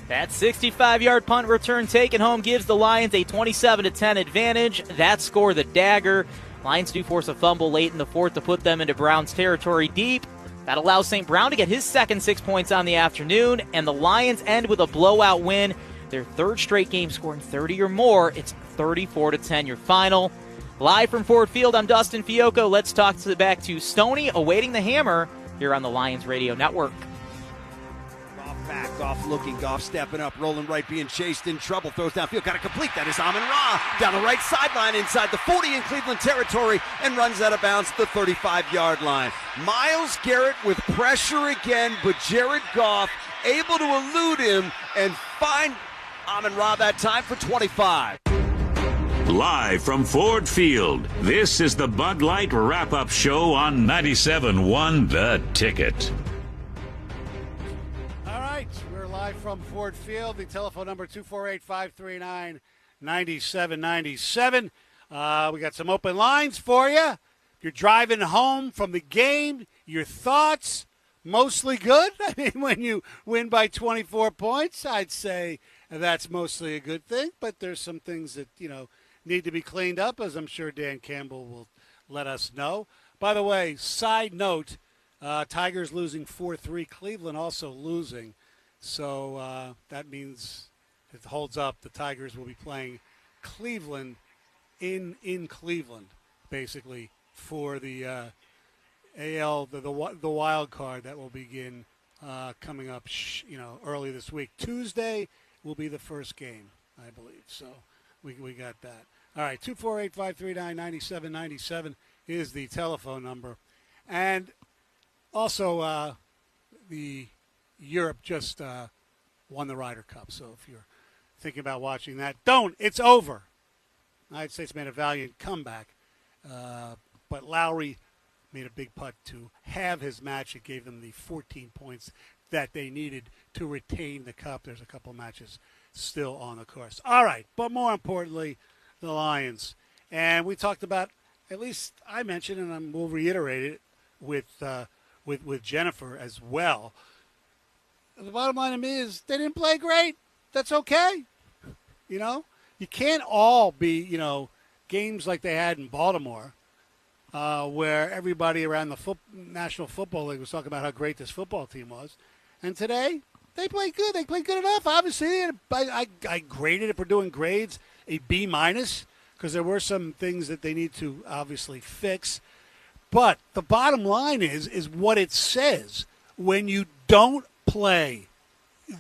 That 65-yard punt return taken home gives the Lions a 27-10 advantage. That score, the dagger. Lions do force a fumble late in the fourth to put them into Browns territory deep. That allows St. Brown to get his second 6 points on the afternoon, and the Lions end with a blowout win. Their third straight game scoring 30 or more. It's 34-10 your final. Live from Ford Field, I'm Dustin Fiocco. Let's talk back to Stoney awaiting the hammer here on the Lions Radio Network. Back, Goff looking, Goff stepping up, rolling right, being chased, in trouble, throws downfield, got to complete. That is Amon-Ra down the right sideline inside the 40 in Cleveland territory and runs out of bounds at the 35-yard line. Myles Garrett with pressure again, but Jared Goff able to elude him and find Amon-Ra that time for 25. Live from Ford Field, this is the Bud Light Wrap-Up Show on 97.1 The Ticket. We're live from Ford Field. The telephone number 248-539-9797. We got some open lines for you. If you're driving home from the game, your thoughts, mostly good. I mean, when you win by 24 points, I'd say that's mostly a good thing. But there's some things that, need to be cleaned up, as I'm sure Dan Campbell will let us know. By the way, side note, Tigers losing 4-3. Cleveland also losing. So that means if it holds up, the Tigers will be playing Cleveland in Cleveland, basically, for the AL, the wild card that will begin coming up, early this week. Tuesday will be the first game, I believe. So we got that. All right, 248-539-9797 is the telephone number. And also the Europe just won the Ryder Cup. So if you're thinking about watching that, don't. It's over. The United States made a valiant comeback. But Lowry made a big putt to have his match. It gave them the 14 points that they needed to retain the cup. There's a couple matches still on the course. All right, but more importantly, the Lions. And we talked about, at least I mentioned, and we'll reiterate it with Jennifer as well. The bottom line to me is they didn't play great. That's okay. You can't all be, games like they had in Baltimore, where everybody around the National Football League was talking about how great this football team was. And today, they played good. They played good enough. Obviously, I graded it for doing grades a B-, because there were some things that they need to obviously fix. But the bottom line is what it says. When you don't play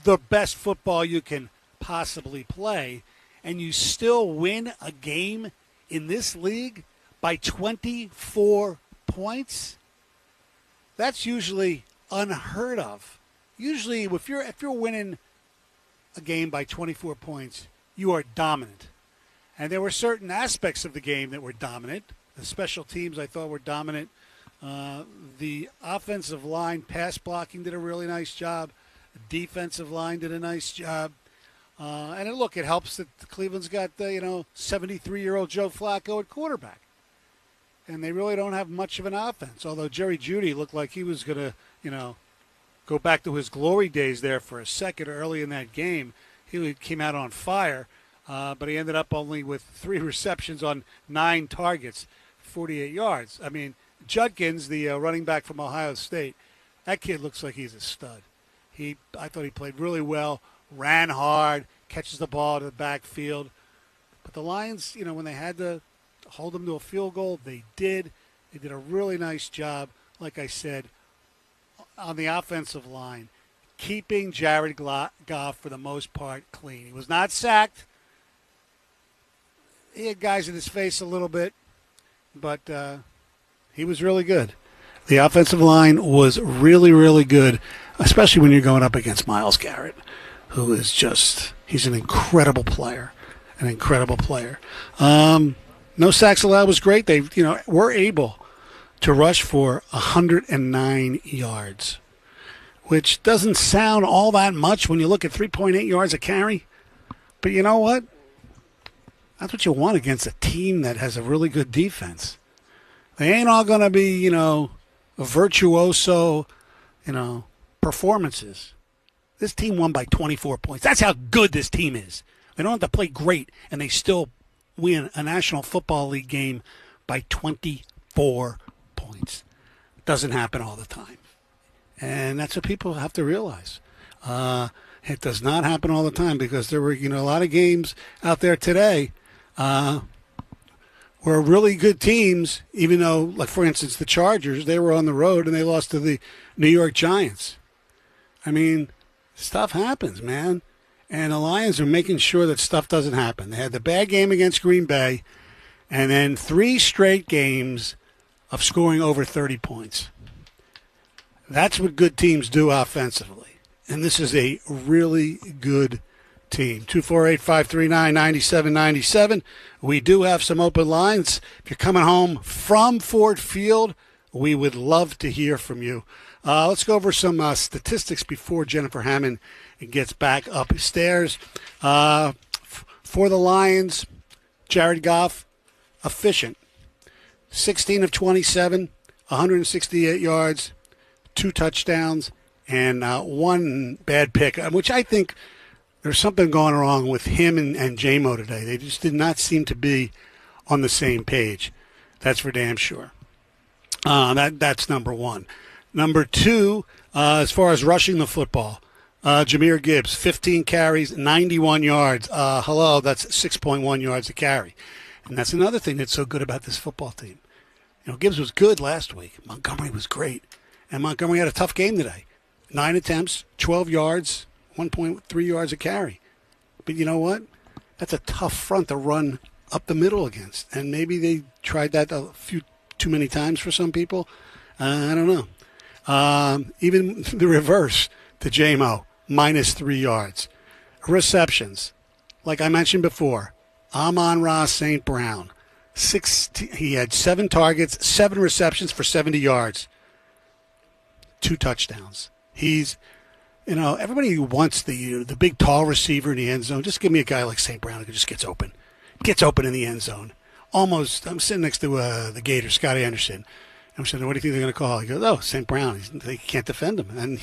the best football you can possibly play, and you still win a game in this league by 24 points, that's usually unheard of. Usually, if you're winning a game by 24 points, you are dominant. And there were certain aspects of the game that were dominant. The special teams, I thought, were dominant. The offensive line, pass blocking, did a really nice job. The defensive line did a nice job. And it helps that Cleveland's got the 73-year-old Joe Flacco at quarterback. And they really don't have much of an offense. Although Jerry Jeudy looked like he was going to, go back to his glory days there for a second early in that game. He came out on fire, but he ended up only with 3 receptions on 9 targets, 48 yards. I mean, Judkins, the running back from Ohio State, that kid looks like he's a stud. I thought he played really well, ran hard, catches the ball to the backfield. But the Lions, when they had to hold them to a field goal, they did. They did a really nice job, like I said, on the offensive line, keeping Jared Goff, for the most part, clean. He was not sacked. He had guys in his face a little bit, but he was really good. The offensive line was really, really good, especially when you're going up against Myles Garrett, who is he's an incredible player, No sacks allowed was great. They, were able to rush for 109 yards, which doesn't sound all that much when you look at 3.8 yards a carry. But you know what? That's what you want against a team that has a really good defense. They ain't all going to be, virtuoso, performances. This team won by 24 points. That's how good this team is. They don't have to play great, and they still win a National Football League game by 24 points. It doesn't happen all the time. And that's what people have to realize. It does not happen all the time because there were, a lot of games out there today where really good teams, even though, like, for instance, the Chargers, they were on the road and they lost to the New York Giants. I mean, stuff happens, man. And the Lions are making sure that stuff doesn't happen. They had the bad game against Green Bay and then 3 straight games of scoring over 30 points. That's what good teams do offensively. And this is a really good team. 248-539-9797. We do have some open lines. If you're coming home from Ford Field, we would love to hear from you. Let's go over some statistics before Jennifer Hammond gets back upstairs. For the Lions, Jared Goff, efficient. 16 of 27, 168 yards, 2 touchdowns, and 1 bad pick, which I think there's something going wrong with him and J-Mo today. They just did not seem to be on the same page. That's for damn sure. That's number 1. Number 2, as far as rushing the football, Jahmyr Gibbs, 15 carries, 91 yards. Hello, that's 6.1 yards a carry. And that's another thing that's so good about this football team. Gibbs was good last week. Montgomery was great. And Montgomery had a tough game today. 9 attempts, 12 yards, 1.3 yards a carry. But you know what? That's a tough front to run up the middle against. And maybe they tried that a few too many times for some people. I don't know. Even the reverse to J-Mo, -3 yards. Receptions, like I mentioned before, Amon-Ra St. Brown. He had 7 targets, 7 receptions for 70 yards. 2 touchdowns. He's, everybody wants the big tall receiver in the end zone. Just give me a guy like St. Brown who just gets open. Gets open in the end zone. Almost, I'm sitting next to the Gator, Scotty Anderson. I'm saying, what do you think they're going to call? He goes, St. Brown. They can't defend him. And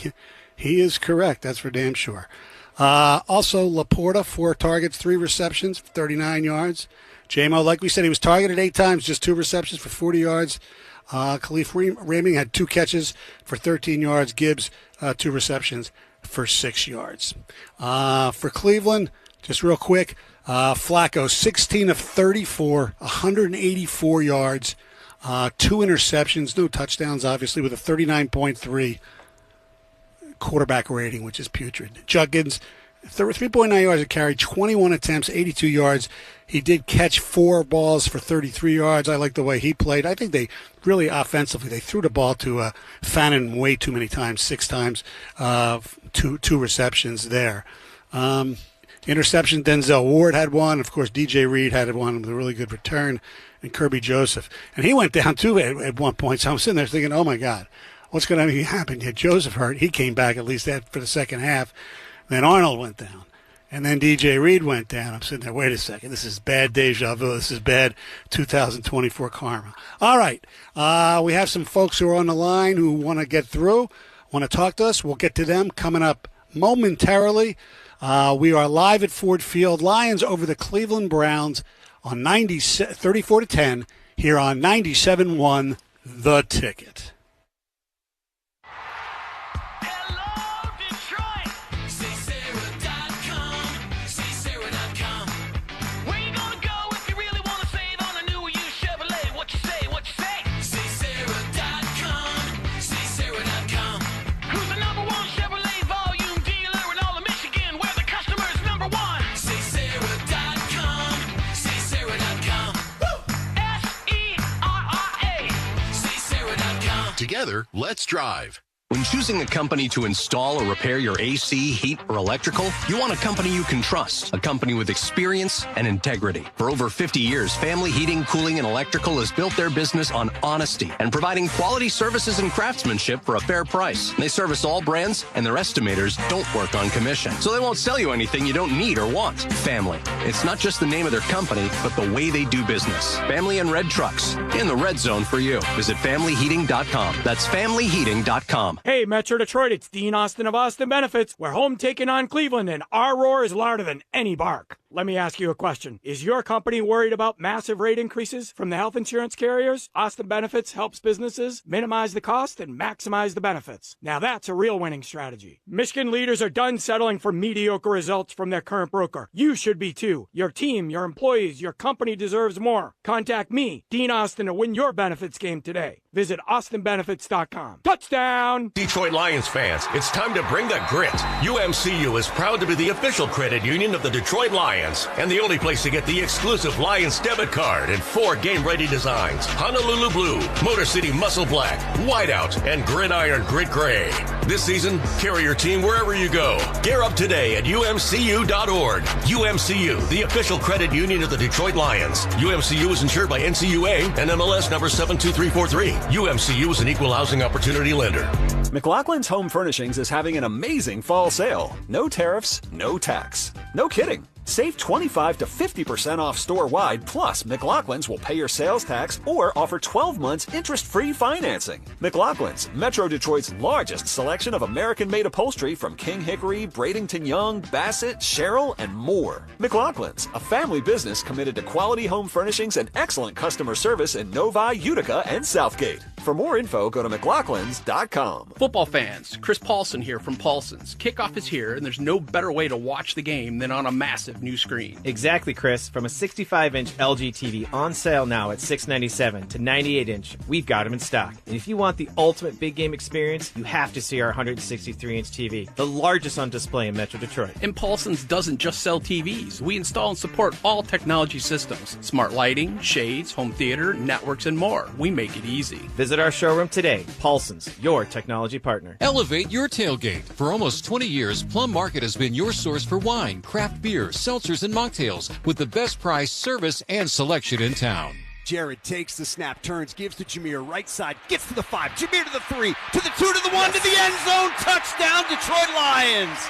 he is correct. That's for damn sure. Also, Laporta, 4 targets, 3 receptions, 39 yards. J-Mo, like we said, he was targeted 8 times, just 2 receptions for 40 yards. Khalif Raymond had 2 catches for 13 yards. Gibbs, 2 receptions for 6 yards. For Cleveland, just real quick, Flacco, 16 of 34, 184 yards, 2 interceptions, no touchdowns, obviously, with a 39.3 quarterback rating, which is putrid. Juggins, 3.9 yards a carry, 21 attempts, 82 yards. He did catch 4 balls for 33 yards. I like the way he played. I think they really offensively, they threw the ball to Fannin way too many times, 6 times, 2 receptions there. Interception, Denzel Ward had 1. Of course, DJ Reed had 1 with a really good return, and Kirby Joseph. And he went down, too, at one point. So I'm sitting there thinking, oh, my God, what's going to happen? Had Joseph hurt. He came back at least for the second half. Then Arnold went down. And then DJ Reed went down. I'm sitting there, wait a second. This is bad deja vu. This is bad 2024 karma. All right. We have some folks who are on the line who want to get through, want to talk to us. We'll get to them coming up momentarily. We are live at Ford Field. Lions over the Cleveland Browns on 34-10 here on 97.1 The Ticket. Together, let's drive. When choosing a company to install or repair your AC, heat, or electrical, you want a company you can trust, a company with experience and integrity. For over 50 years, Family Heating, Cooling, and Electrical has built their business on honesty and providing quality services and craftsmanship for a fair price. They service all brands, and their estimators don't work on commission, so they won't sell you anything you don't need or want. Family. It's not just the name of their company, but the way they do business. Family and Red Trucks. In the red zone for you. Visit FamilyHeating.com. That's FamilyHeating.com. Hey, Metro Detroit, it's Dean Austin of Austin Benefits. We're home taking on Cleveland, and our roar is louder than any bark. Let me ask you a question. Is your company worried about massive rate increases from the health insurance carriers? Austin Benefits helps businesses minimize the cost and maximize the benefits. Now that's a real winning strategy. Michigan leaders are done settling for mediocre results from their current broker. You should be too. Your team, your employees, your company deserves more. Contact me, Dean Austin, to win your benefits game today. Visit austinbenefits.com. Touchdown! Detroit Lions fans, it's time to bring the grit. UMCU is proud to be the official credit union of the Detroit Lions, and the only place to get the exclusive Lions debit card in 4 game-ready designs: Honolulu Blue, Motor City Muscle Black, Whiteout, and Gridiron Grit Gray. This season, carry your team wherever you go. Gear up today at umcu.org. UMCU, the official credit union of the Detroit Lions. UMCU is insured by NCUA and MLS number 72343. UMCU is an equal housing opportunity lender. McLaughlin's Home Furnishings is having an amazing fall sale. No tariffs, no tax. No kidding. Save 25 to 50% off store-wide, plus McLaughlin's will pay your sales tax or offer 12 months interest-free financing. McLaughlin's, Metro Detroit's largest selection of American-made upholstery from King Hickory, Bradenton Young, Bassett, Sherrill, and more. McLaughlin's, a family business committed to quality home furnishings and excellent customer service in Novi, Utica, and Southgate. For more info, go to McLaughlin's.com. Football fans, Chris Paulson here from Paulson's. Kickoff is here, and there's no better way to watch the game than on a massive new screen. Exactly, Chris. From a 65-inch LG TV on sale now at $697 to 98-inch, we've got them in stock. And if you want the ultimate big game experience, you have to see our 163-inch TV, the largest on display in Metro Detroit. And Paulson's doesn't just sell TVs. We install and support all technology systems, smart lighting, shades, home theater, networks, and more. We make it easy. Visit our showroom today. Paulson's, your technology partner. Elevate your tailgate. For almost 20 years, Plum Market has been your source for wine, craft beer, seltzers, and mocktails with the best price, service, and selection in town. Jared takes the snap, turns, gives to Jameer, right side, gets to the 5, Jameer to the 3, to the 2, to the 1, to the end zone, touchdown, Detroit Lions.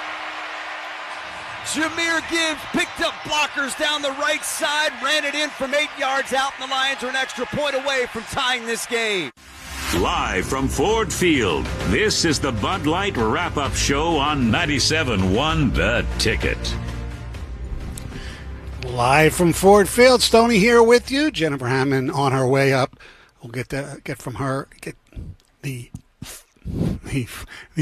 Jameer Gibbs picked up blockers down the right side, ran it in from 8 yards out, and the Lions are an extra point away from tying this game. Live from Ford Field, this is the Bud Light Wrap-Up Show on 97.1 The Ticket. Live from Ford Field, Stoney here with you. Jennifer Hammond on her way up. We'll get the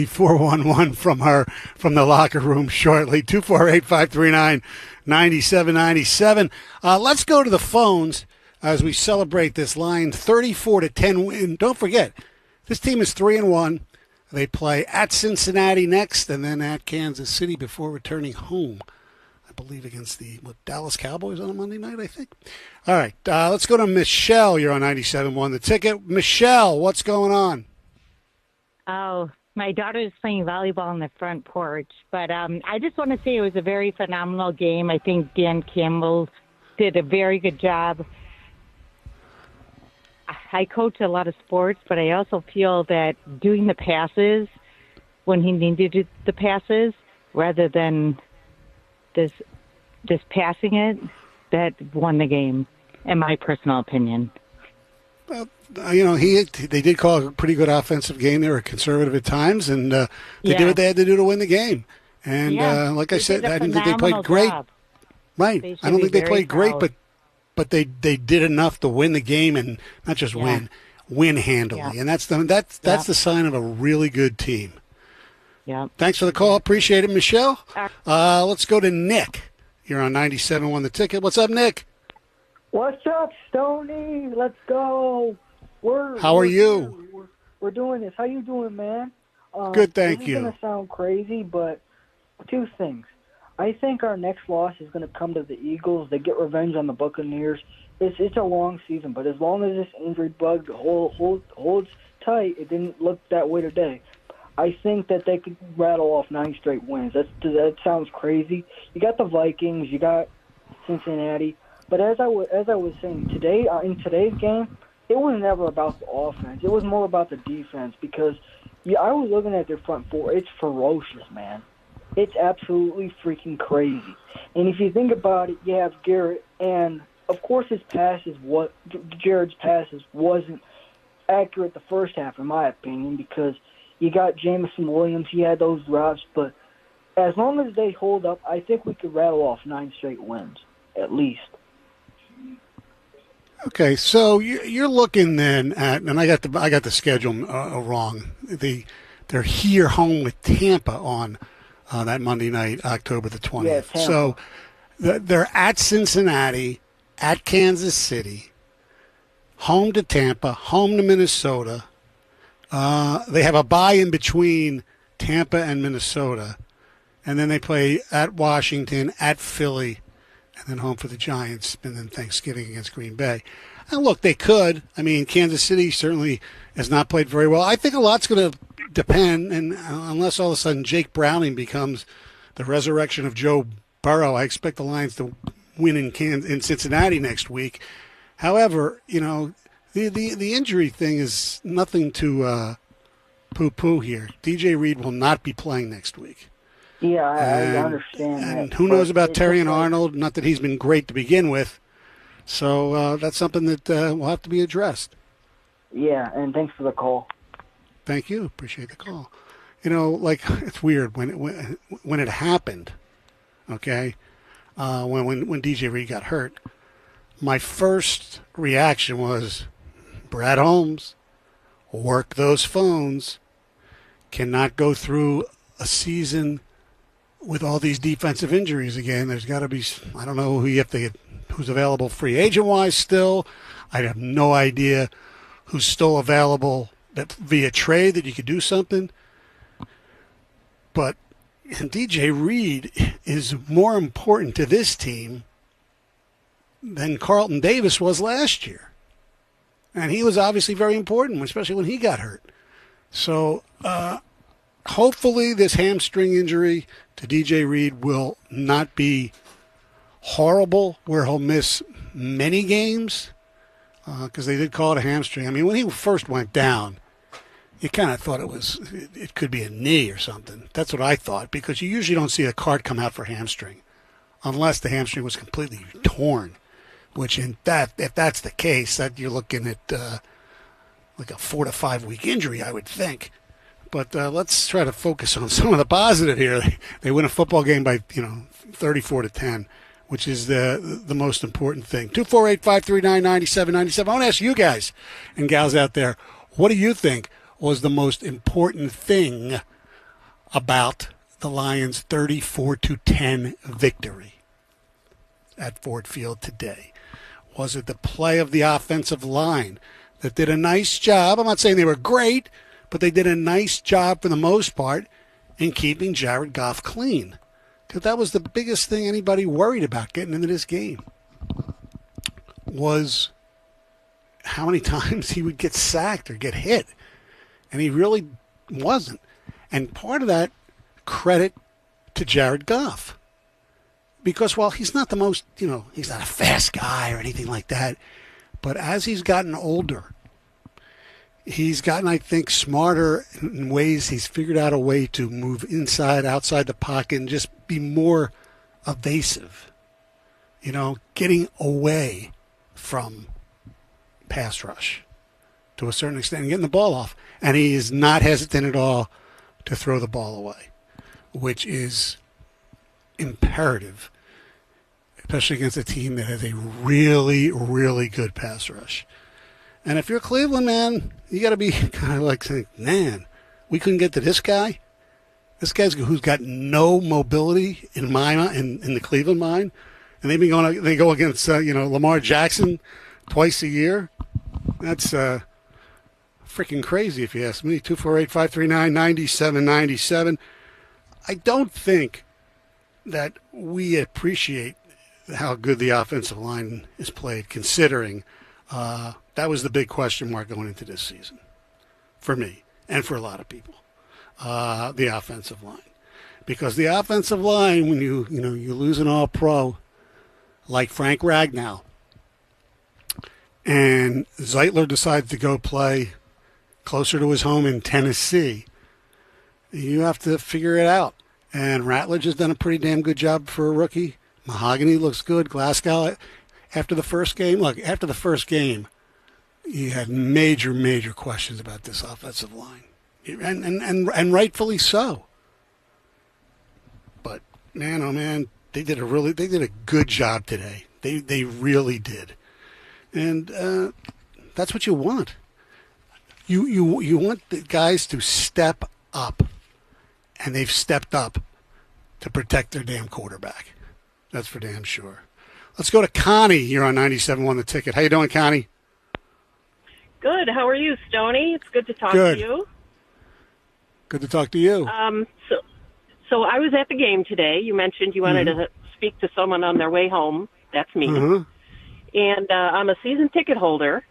411 from her from the locker room shortly. 248-539-9797. Let's go to the phones as we celebrate this Lions 34-10 win. Don't forget, this team is 3-1. They play at Cincinnati next and then at Kansas City before returning home, I believe, against the Dallas Cowboys on a Monday night, I think. All right, let's go to Michelle. You're on 97.1 The Ticket. Michelle, what's going on? Oh, my daughter is playing volleyball on the front porch. But I just want to say it was a very phenomenal game. I think Dan Campbell did a very good job. I coach a lot of sports, but I also feel that doing the passes when he needed to do the passes rather than just passing it, that won the game, in my personal opinion. Well, they did call a pretty good offensive game. They were conservative at times, and they did what they had to do to win the game. And like I said, I didn't think they played great. Right. I don't think they played great, but they did enough to win the game, and not just win handily. Yeah. And that's the sign of a really good team. Yeah. Thanks for the call. Appreciate it, Michelle. Let's go to Nick. You're on 97.1 The Ticket. What's up, Nick? What's up, Stoney? Let's go. How are you? We're doing this. How you doing, man? Good, thank you. This is going to sound crazy, but two things. I think our next loss is going to come to the Eagles. They get revenge on the Buccaneers. It's a long season, but as long as this injury bug holds tight, it didn't look that way today. I think that they could rattle off 9 straight wins. That sounds crazy. You got the Vikings, you got Cincinnati, but as I was saying today, in today's game, it was never about the offense. It was more about the defense because I was looking at their front four. It's ferocious, man. It's absolutely freaking crazy. And if you think about it, you have Garrett, and of course Jared's passes wasn't accurate the first half, in my opinion, because you got Jameson Williams. He had those drops, but as long as they hold up, I think we could rattle off 9 straight wins, at least. Okay, so you're looking then at, and I got the schedule wrong. They're here home with Tampa on that Monday night, October the 20th. Yeah, so they're at Cincinnati, at Kansas City, home to Tampa, home to Minnesota. They have a bye in between Tampa and Minnesota, and then they play at Washington, at Philly, and then home for the Giants, and then Thanksgiving against Green Bay. And look, they could. I mean, Kansas City certainly has not played very well. I think a lot's going to depend, and unless all of a sudden Jake Browning becomes the resurrection of Joe Burrow, I expect the Lions to win in Cincinnati next week. However, the injury thing is nothing to poo-poo here. DJ Reed will not be playing next week. Yeah, I understand that. And who knows about Terry and Arnold? Not that he's been great to begin with. So that's something that will have to be addressed. Yeah, and thanks for the call. Thank you. Appreciate the call. It's weird when it happened, okay, when DJ Reed got hurt, my first reaction was, Brad Holmes, work those phones, cannot go through a season with all these defensive injuries again. There's got to be, I don't know who's available free agent-wise still. I have no idea who's still available that via trade that you could do something. But DJ Reed is more important to this team than Carlton Davis was last year. And he was obviously very important, especially when he got hurt. So hopefully this hamstring injury to DJ Reed will not be horrible where he'll miss many games because they did call it a hamstring. I mean, when he first went down, you kind of thought it could be a knee or something. That's what I thought, because you usually don't see a card come out for hamstring unless the hamstring was completely torn, which if that's the case, that you're looking at like a 4 to 5 week injury, I would think. But let's try to focus on some of the positive here. They win a football game by 34-10, which is the most important thing. 248-539-9797. I want to ask you guys and gals out there, what do you think was the most important thing about the Lions' 34-10 victory at Ford Field today? Was it the play of the offensive line that did a nice job? I'm not saying they were great, but they did a nice job for the most part in keeping Jared Goff clean, because that was the biggest thing anybody worried about getting into this game, was how many times he would get sacked or get hit. And he really wasn't. And part of that, credit to Jared Goff. Because while he's not the most, he's not a fast guy or anything like that, but as he's gotten older, he's gotten, I think, smarter in ways. He's figured out a way to move inside, outside the pocket, and just be more evasive. Getting away from pass rush to a certain extent and getting the ball off. And he is not hesitant at all to throw the ball away, which is imperative, especially against a team that has a really, really good pass rush. And if you're Cleveland, man, you got to be kind of like saying, man, we couldn't get to this guy. This guy's who's got no mobility in the Cleveland mind, and they've been they go against Lamar Jackson twice a year. That's freaking crazy, if you ask me. 248-539-9797. I don't think that we appreciate how good the offensive line is played, considering that was the big question mark going into this season for me and for a lot of people. the offensive line. Because the offensive line, when you lose an all-pro like Frank Ragnow, and Zeitler decides to go play closer to his home in Tennessee, you have to figure it out. And Ratledge has done a pretty damn good job for a rookie. Mahogany looks good. Glasgow, after the first game, you had major questions about this offensive line. And rightfully so. But man, oh man, they did a good job today. They really did. And that's what you want. You want the guys to step up, and they've stepped up to protect their damn quarterback. That's for damn sure. Let's go to Connie here on 97.1 The Ticket. How you doing, Connie? Good. How are you, Stoney? It's good to talk Good. to you. Good to talk to you. So I was at the game today. You mentioned you wanted to speak to someone on their way home. That's me. And I'm a season ticket holder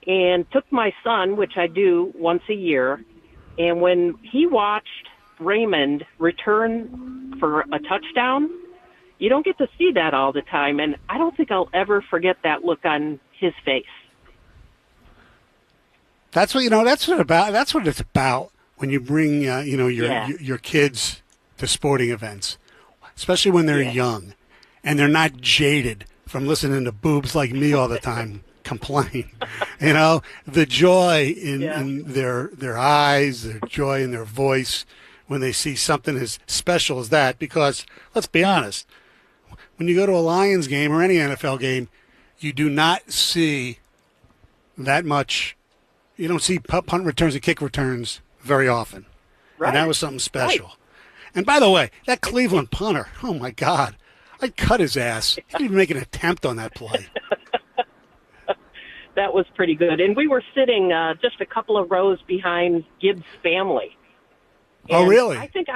and took my son, which I do once a year. And when he watched Raymond return for a touchdown, you don't get to see that all the time. And I don't think I'll ever forget that look on his face. That's what That's what it's about when you bring your kids to sporting events, especially when they're young and they're not jaded from listening to boobs like me all the time complain. The joy in their eyes, their joy in their voice when they see something as special as that. Because let's be honest, when you go to a Lions game or any NFL game, you do not see that much. You don't see punt returns and kick returns very often. Right. And that was something special. Right. And by the way, that Cleveland punter, oh my God, I'd cut his ass. He didn't even make an attempt on that play. That was pretty good. And we were sitting just a couple of rows behind Gibbs' family. Oh, really? I think